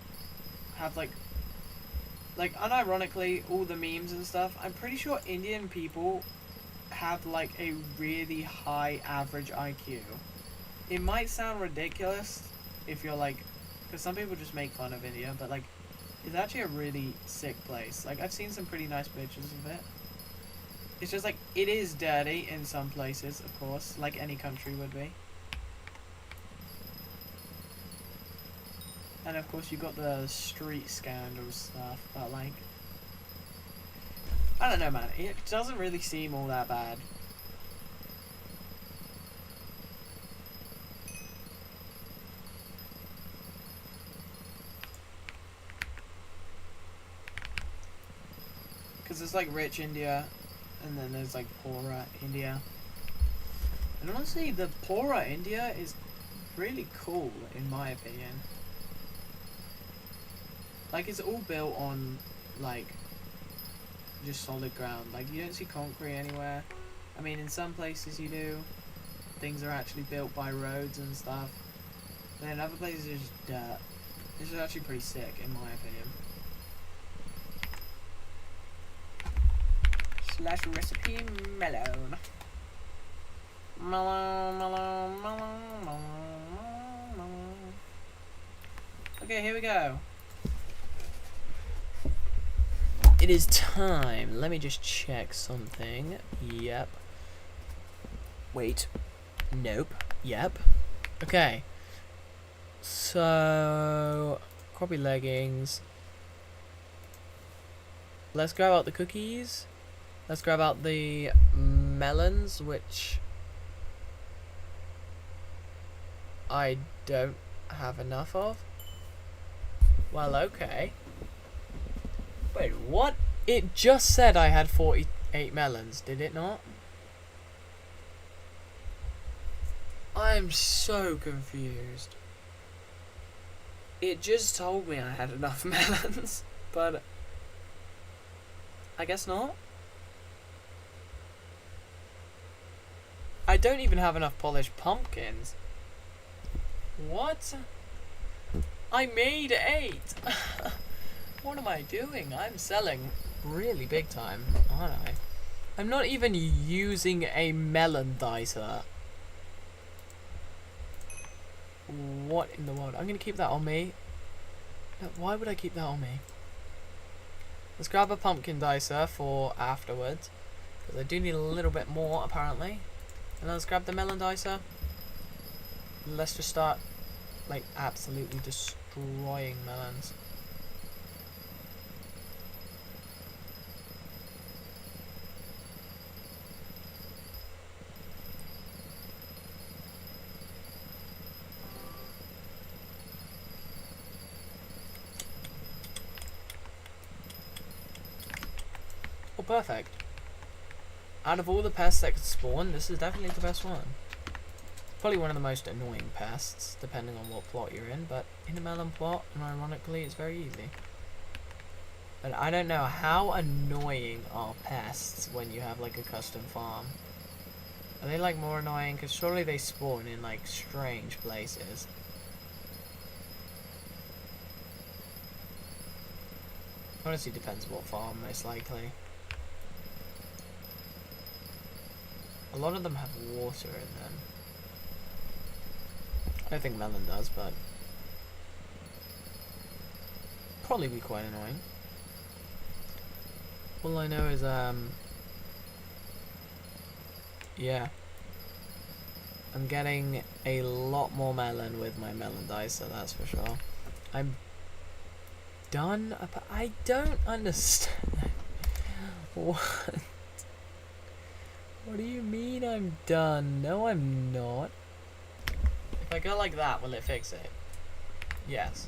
have like unironically, all the memes and stuff, I'm pretty sure Indian people have like a really high average IQ. It might sound ridiculous if you're like, because some people just make fun of India, but like, it's actually a really sick place. Like, I've seen some pretty nice pictures of it. It's just like, it is dirty in some places, of course, like any country would be. And of course you got the street scandal stuff, but like, I don't know, man, it doesn't really seem all that bad. Because there's like rich India, and then there's like poorer India. And honestly, the poorer India is really cool, in my opinion. Like, it's all built on, like, just solid ground. Like, you don't see concrete anywhere. I mean, in some places you do. Things are actually built by roads and stuff. But in other places it's just dirt. This is actually pretty sick, in my opinion. Slash recipe melon. Melon. Okay, here we go. It is time. Let me just check something. Yep. Wait. Nope. Yep. Okay. So, copy leggings. Let's grab out the cookies. Let's grab out the melons, which I don't have enough of. Well, okay. Wait, what? It just said I had 48 melons, did it not? I'm so confused. It just told me I had enough melons, but I guess not. I don't even have enough polished pumpkins. What? I made 8! What am I doing? I'm selling really big time, aren't I? I'm not even using a melon dicer. What in the world? I'm going to keep that on me. No, why would I keep that on me? Let's grab a pumpkin dicer for afterwards, because I do need a little bit more apparently. And let's grab the melon dicer. Let's just start like absolutely destroying melons. Oh, perfect. Out of all the pests that could spawn, this is definitely the best one. Probably one of the most annoying pests, depending on what plot you're in, but in a melon plot, and ironically, it's very easy. But I don't know, how annoying are pests when you have like a custom farm? Are they like more annoying? Because surely they spawn in like strange places. Honestly, depends what farm, most likely. A lot of them have water in them. I don't think melon does, but probably be quite annoying. All I know is, yeah. I'm getting a lot more melon with my melon dicer, that's for sure. I'm done. I don't understand. What? What do you mean I'm done? No, I'm not. If I go like that, will it fix it? Yes.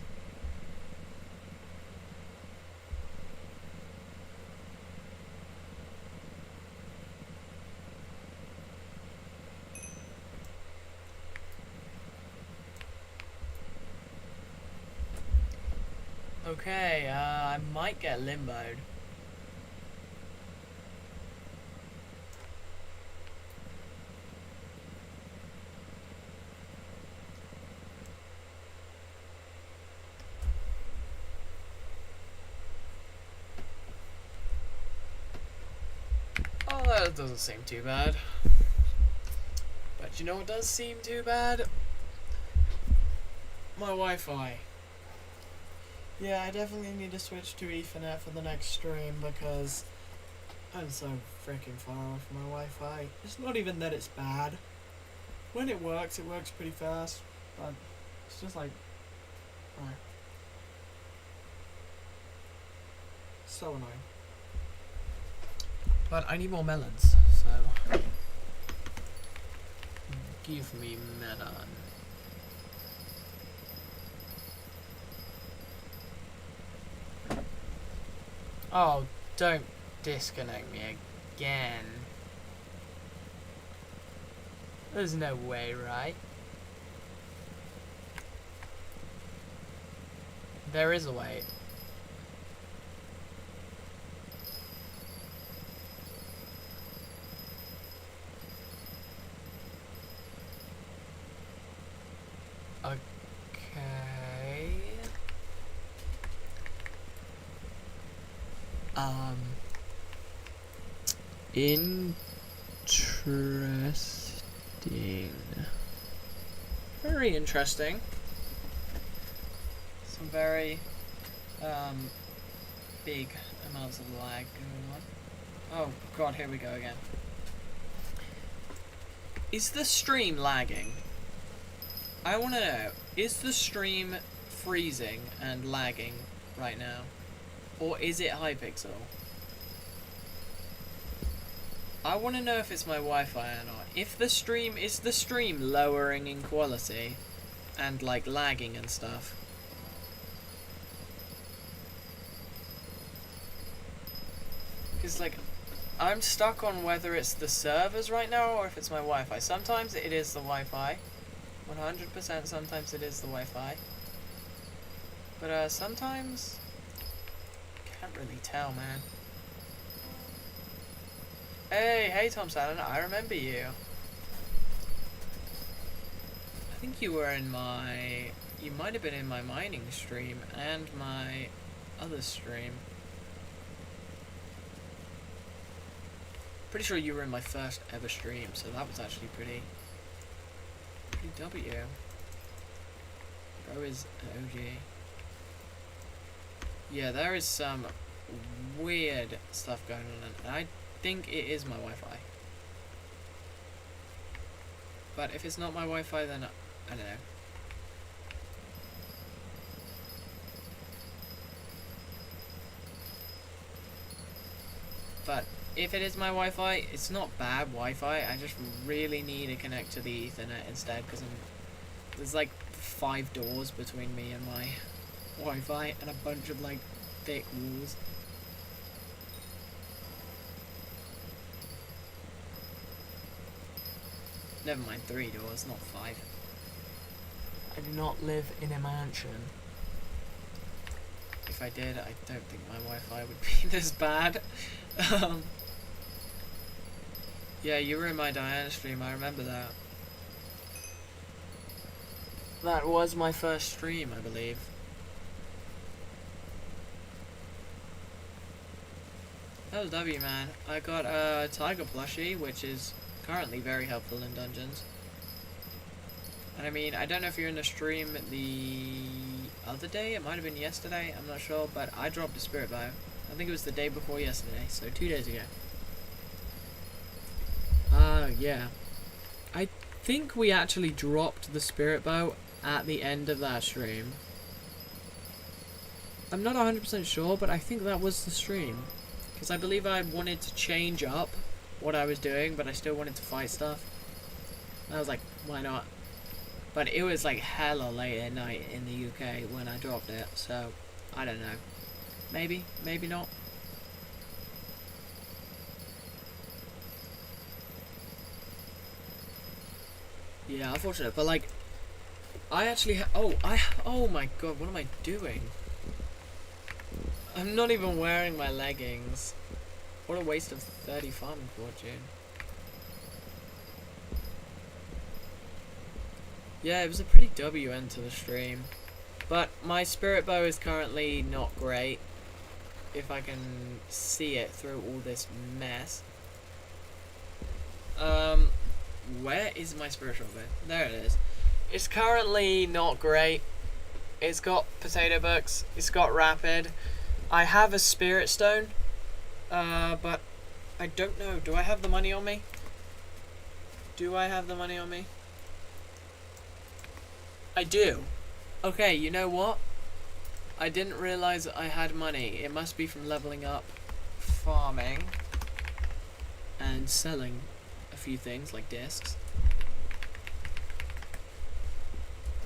Okay, I might get limboed. Oh, that doesn't seem too bad. But you know what does seem too bad? My Wi-Fi. Yeah, I definitely need to switch to Ethernet for the next stream because I'm so freaking far away from my Wi-Fi. It's not even that it's bad. When it works pretty fast, but it's just like, right. So annoying. But I need more melons, so give me melon. Oh, don't disconnect me again. There's no way, right? There is a way. Okay. Interesting. Very interesting. Some very, big amounts of lag going on. Oh god, here we go again. Is the stream lagging? I want to know, is the stream freezing and lagging right now? Or is it Hypixel? I want to know if it's my Wi-Fi or not. If the stream, is the stream lowering in quality and like lagging and stuff? Because like, I'm stuck on whether it's the servers right now or if it's my Wi-Fi. Sometimes it is the Wi-Fi. 100% sometimes it is the Wi-Fi. But sometimes, can't really tell, man. Hey Tom Salon, I remember you. I think you were in my, you might have been in my mining stream and my other stream. Pretty sure you were in my first ever stream, so that was actually pretty W. Bro is an OG. Yeah, there is some weird stuff going on, and I think it is my Wi-Fi. But if it's not my Wi-Fi, then I don't know. But if it is my Wi-Fi, it's not bad Wi-Fi. I just really need to connect to the Ethernet instead because there's like 5 doors between me and my Wi-Fi and a bunch of like thick walls. Never mind, 3 doors, not 5. I do not live in a mansion. If I did, I don't think my Wi-Fi would be this bad. Yeah, you were in my Diana stream, I remember that. That was my first stream, I believe. That was W, man. I got a tiger plushie, which is currently very helpful in dungeons. And I mean, I don't know if you're in the stream the other day, it might have been yesterday, I'm not sure, but I dropped a spirit bio. I think it was the day before yesterday, so 2 days ago. Yeah. I think we actually dropped the spirit bow at the end of that stream. I'm not 100% sure, but I think that was the stream. Because I believe I wanted to change up what I was doing, but I still wanted to fight stuff. And I was like, why not? But it was like hella late at night in the UK when I dropped it, so I don't know. Maybe, maybe not. Yeah, unfortunate, but like, I actually oh my god, what am I doing? I'm not even wearing my leggings. What a waste of 30 farming fortune. Yeah, it was a pretty W end to the stream. But my spirit bow is currently not great. If I can see it through all this mess. Where is my spiritual bow? There it is. It's currently not great. It's got potato books. It's got rapid. I have a spirit stone. But I don't know. Do I have the money on me? Do I have the money on me? I do. Okay, you know what? I didn't realize I had money. It must be from leveling up, farming, and selling a few things like discs.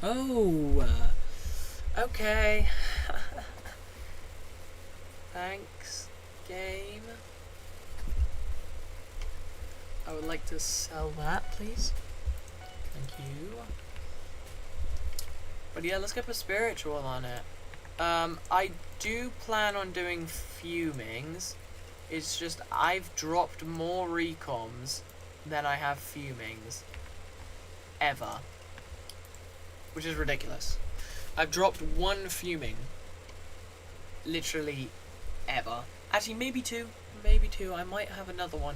Oh, okay. Thanks, game. I would like to sell that, please. Thank you. But yeah, let's get a spiritual on it. I do plan on doing fumings. It's just I've dropped more recoms than I have fumings. Ever. Which is ridiculous. I've dropped one fuming. Literally ever. Actually, maybe two. Maybe two. I might have another one.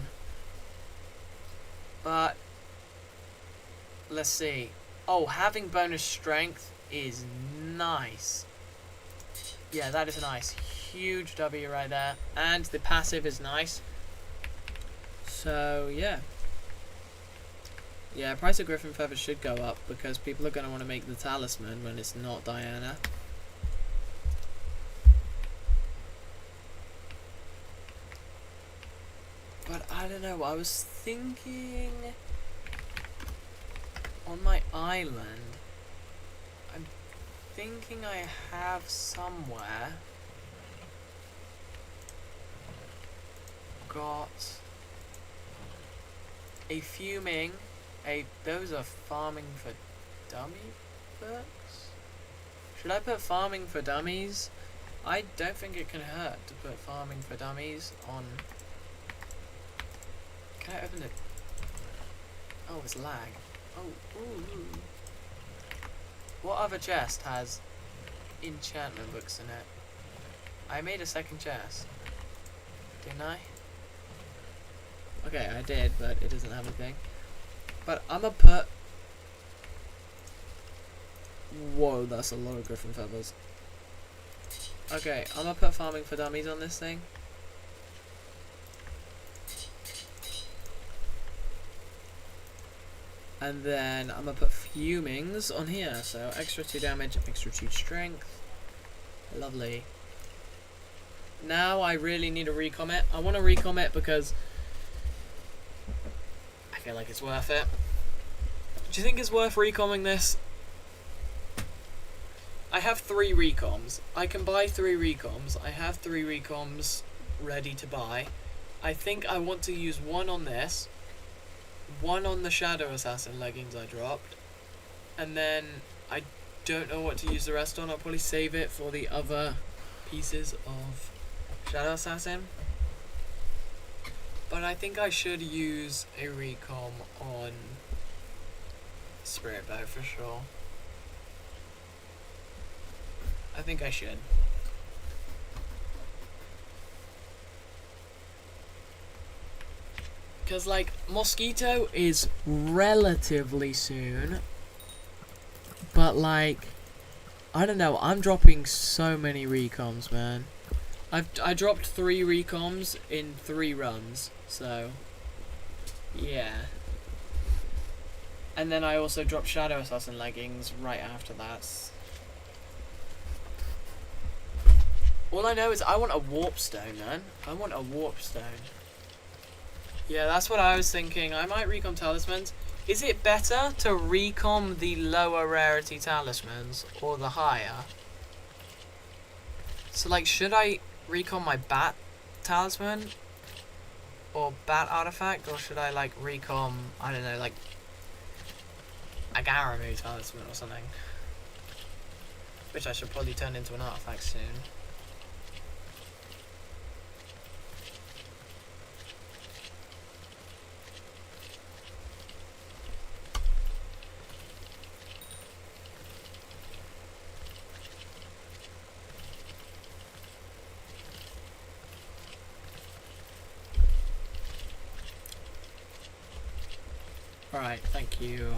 But let's see. Oh, having bonus strength is nice. Yeah, that is nice. Huge W right there. And the passive is nice. So, yeah. Yeah, price of Griffin Feathers should go up because people are going to want to make the talisman when it's not Diana. But I don't know, I was thinking on my island, I'm thinking I have somewhere got a fuming, those are farming for dummy books? Should I put farming for dummies? I don't think it can hurt to put farming for dummies on. Can I open it? Oh, it's lag. Oh, ooh. What other chest has enchantment books in it? I made a second chest. Didn't I? Okay, I did, but it doesn't have anything. But I'ma put... Whoa, that's a lot of Griffin Feathers. Okay, I'ma put farming for dummies on this thing. And then I'm gonna put fumings on here, so extra 2 damage, extra 2 strength. Lovely. Now I really need to recom it. I want to recom it because I feel like it's worth it. Do you think it's worth recomming this? I have 3 recoms. I can buy 3 recoms. I have 3 recoms ready to buy. I think I want to use 1 on this. 1 on the Shadow Assassin leggings I dropped, and then I don't know what to use the rest on. I'll probably save it for the other pieces of Shadow Assassin, but I think I should use a recom on Spirit Bow for sure. I think I should. Because, like, Mosquito is relatively soon. But, like, I don't know. I'm dropping so many recoms, man. I dropped 3 recoms in 3 runs. So, yeah. And then I also dropped Shadow Assassin leggings right after that. All I know is I want a warp stone, man. I want a warp stone. Yeah, that's what I was thinking. I might recom talismans. Is it better to recom the lower rarity talismans or the higher? So, like, should I recom my bat talisman or bat artifact, or should I, like, recom, I don't know, like, a Garamu talisman or something? Which I should probably turn into an artifact soon. Alright, thank you.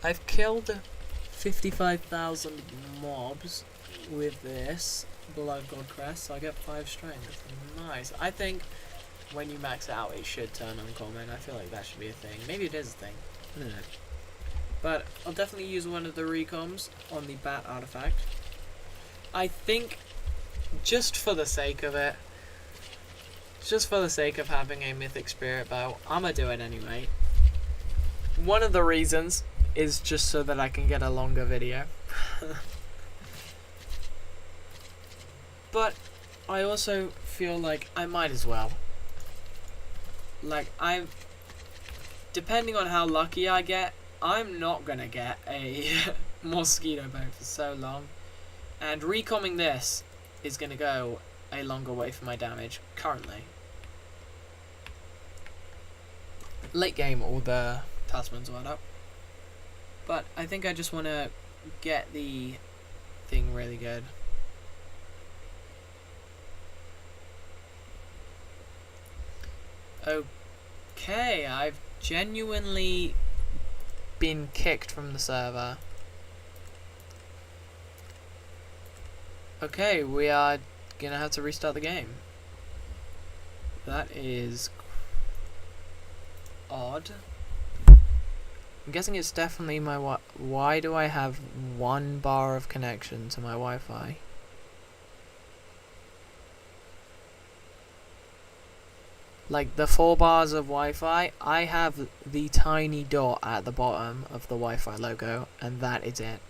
I've killed 55,000 mobs with this Blood God Crest, so I get 5 strength. Nice. I think when you max it out, it should turn uncommon. I feel like that should be a thing. Maybe it is a thing. I don't know. But I'll definitely use one of the recoms on the bat artifact. I think, just for the sake of it, just for the sake of having a mythic spirit bow, I'ma do it anyway. One of the reasons is just so that I can get a longer video. But I also feel like I might as well. Like, depending on how lucky I get, I'm not gonna get a mosquito bow for so long. And recomming this is gonna go a longer way for my damage currently. Late game, all the talismans went up. But I think I just want to get the thing really good. Okay, I've genuinely been kicked from the server. Okay, we are gonna have to restart the game. That is odd. I'm guessing it's definitely my why do I have 1 bar of connection to my Wi-Fi? Like the 4 bars of Wi-Fi, I have the tiny dot at the bottom of the Wi-Fi logo, and that is it.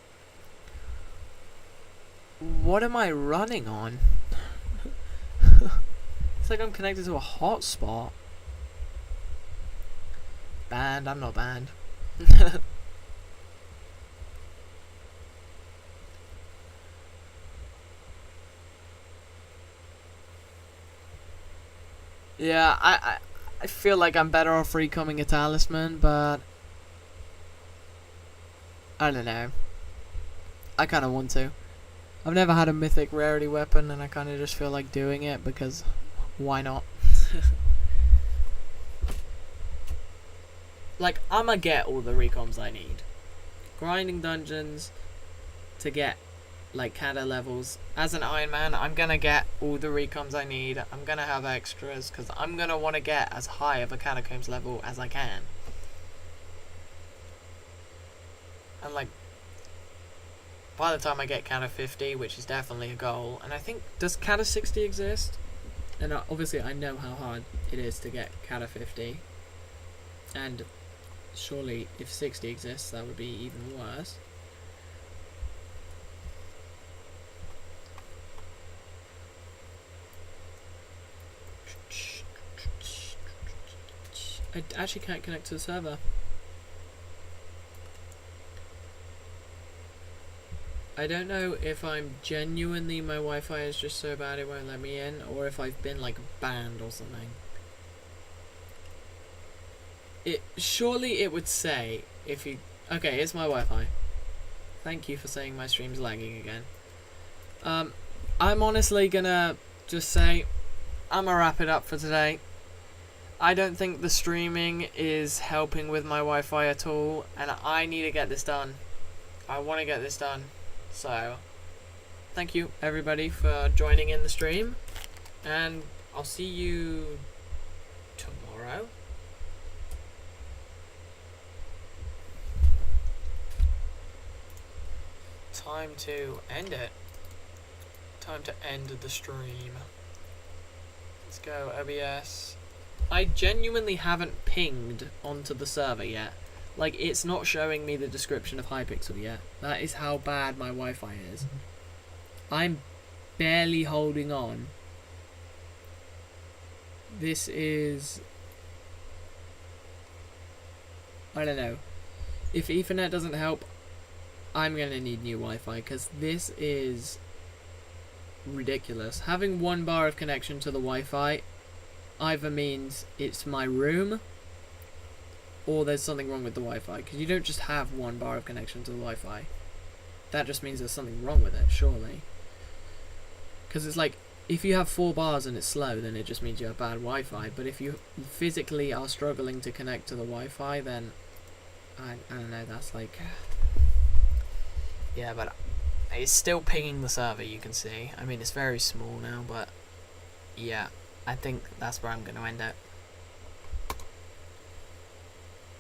What am I running on? It's like I'm connected to a hotspot. Banned, I'm not banned. Yeah, I feel like I'm better off recoming a talisman, but I don't know. I kind of want to. I've never had a mythic rarity weapon, and I kind of just feel like doing it because why not? Like, I'ma get all the recoms I need. Grinding dungeons to get, like, Kata levels. As an Ironman, I'm gonna get all the recoms I need. I'm gonna have extras, because I'm gonna want to get as high of a Catacombs level as I can. And, like, by the time I get Kata 50, which is definitely a goal, and I think, does Kata 60 exist? And obviously I know how hard it is to get Kata 50. And surely if 60 exists, that would be even worse. I actually can't connect to the server. I don't know if I'm genuinely, my Wi-Fi is just so bad it won't let me in, or if I've been like banned or something. Surely it would say if you... Okay, it's my Wi-Fi. Thank you for saying my stream's lagging again. I'm honestly gonna just say I'm gonna wrap it up for today. I don't think the streaming is helping with my Wi-Fi at all, and I need to get this done. I want to get this done. So, thank you everybody for joining in the stream, and I'll see you tomorrow. time to end it. Time to end the stream. Let's go, OBS. I genuinely haven't pinged onto the server yet. Like, it's not showing me the description of Hypixel yet. That is how bad my Wi-Fi is. I'm barely holding on. This is... I don't know. If Ethernet doesn't help, I'm gonna need new Wi-Fi, because this is ridiculous. Having 1 bar of connection to the Wi-Fi either means it's my room or there's something wrong with the Wi-Fi, because you don't just have 1 bar of connection to the Wi-Fi. That just means there's something wrong with it, surely. Because it's like, if you have 4 bars and it's slow, then it just means you have bad Wi-Fi. But if you physically are struggling to connect to the Wi-Fi, then I don't know, that's like... Yeah, but it's still pinging the server, you can see. I mean, it's very small now, but yeah, I think that's where I'm going to end it.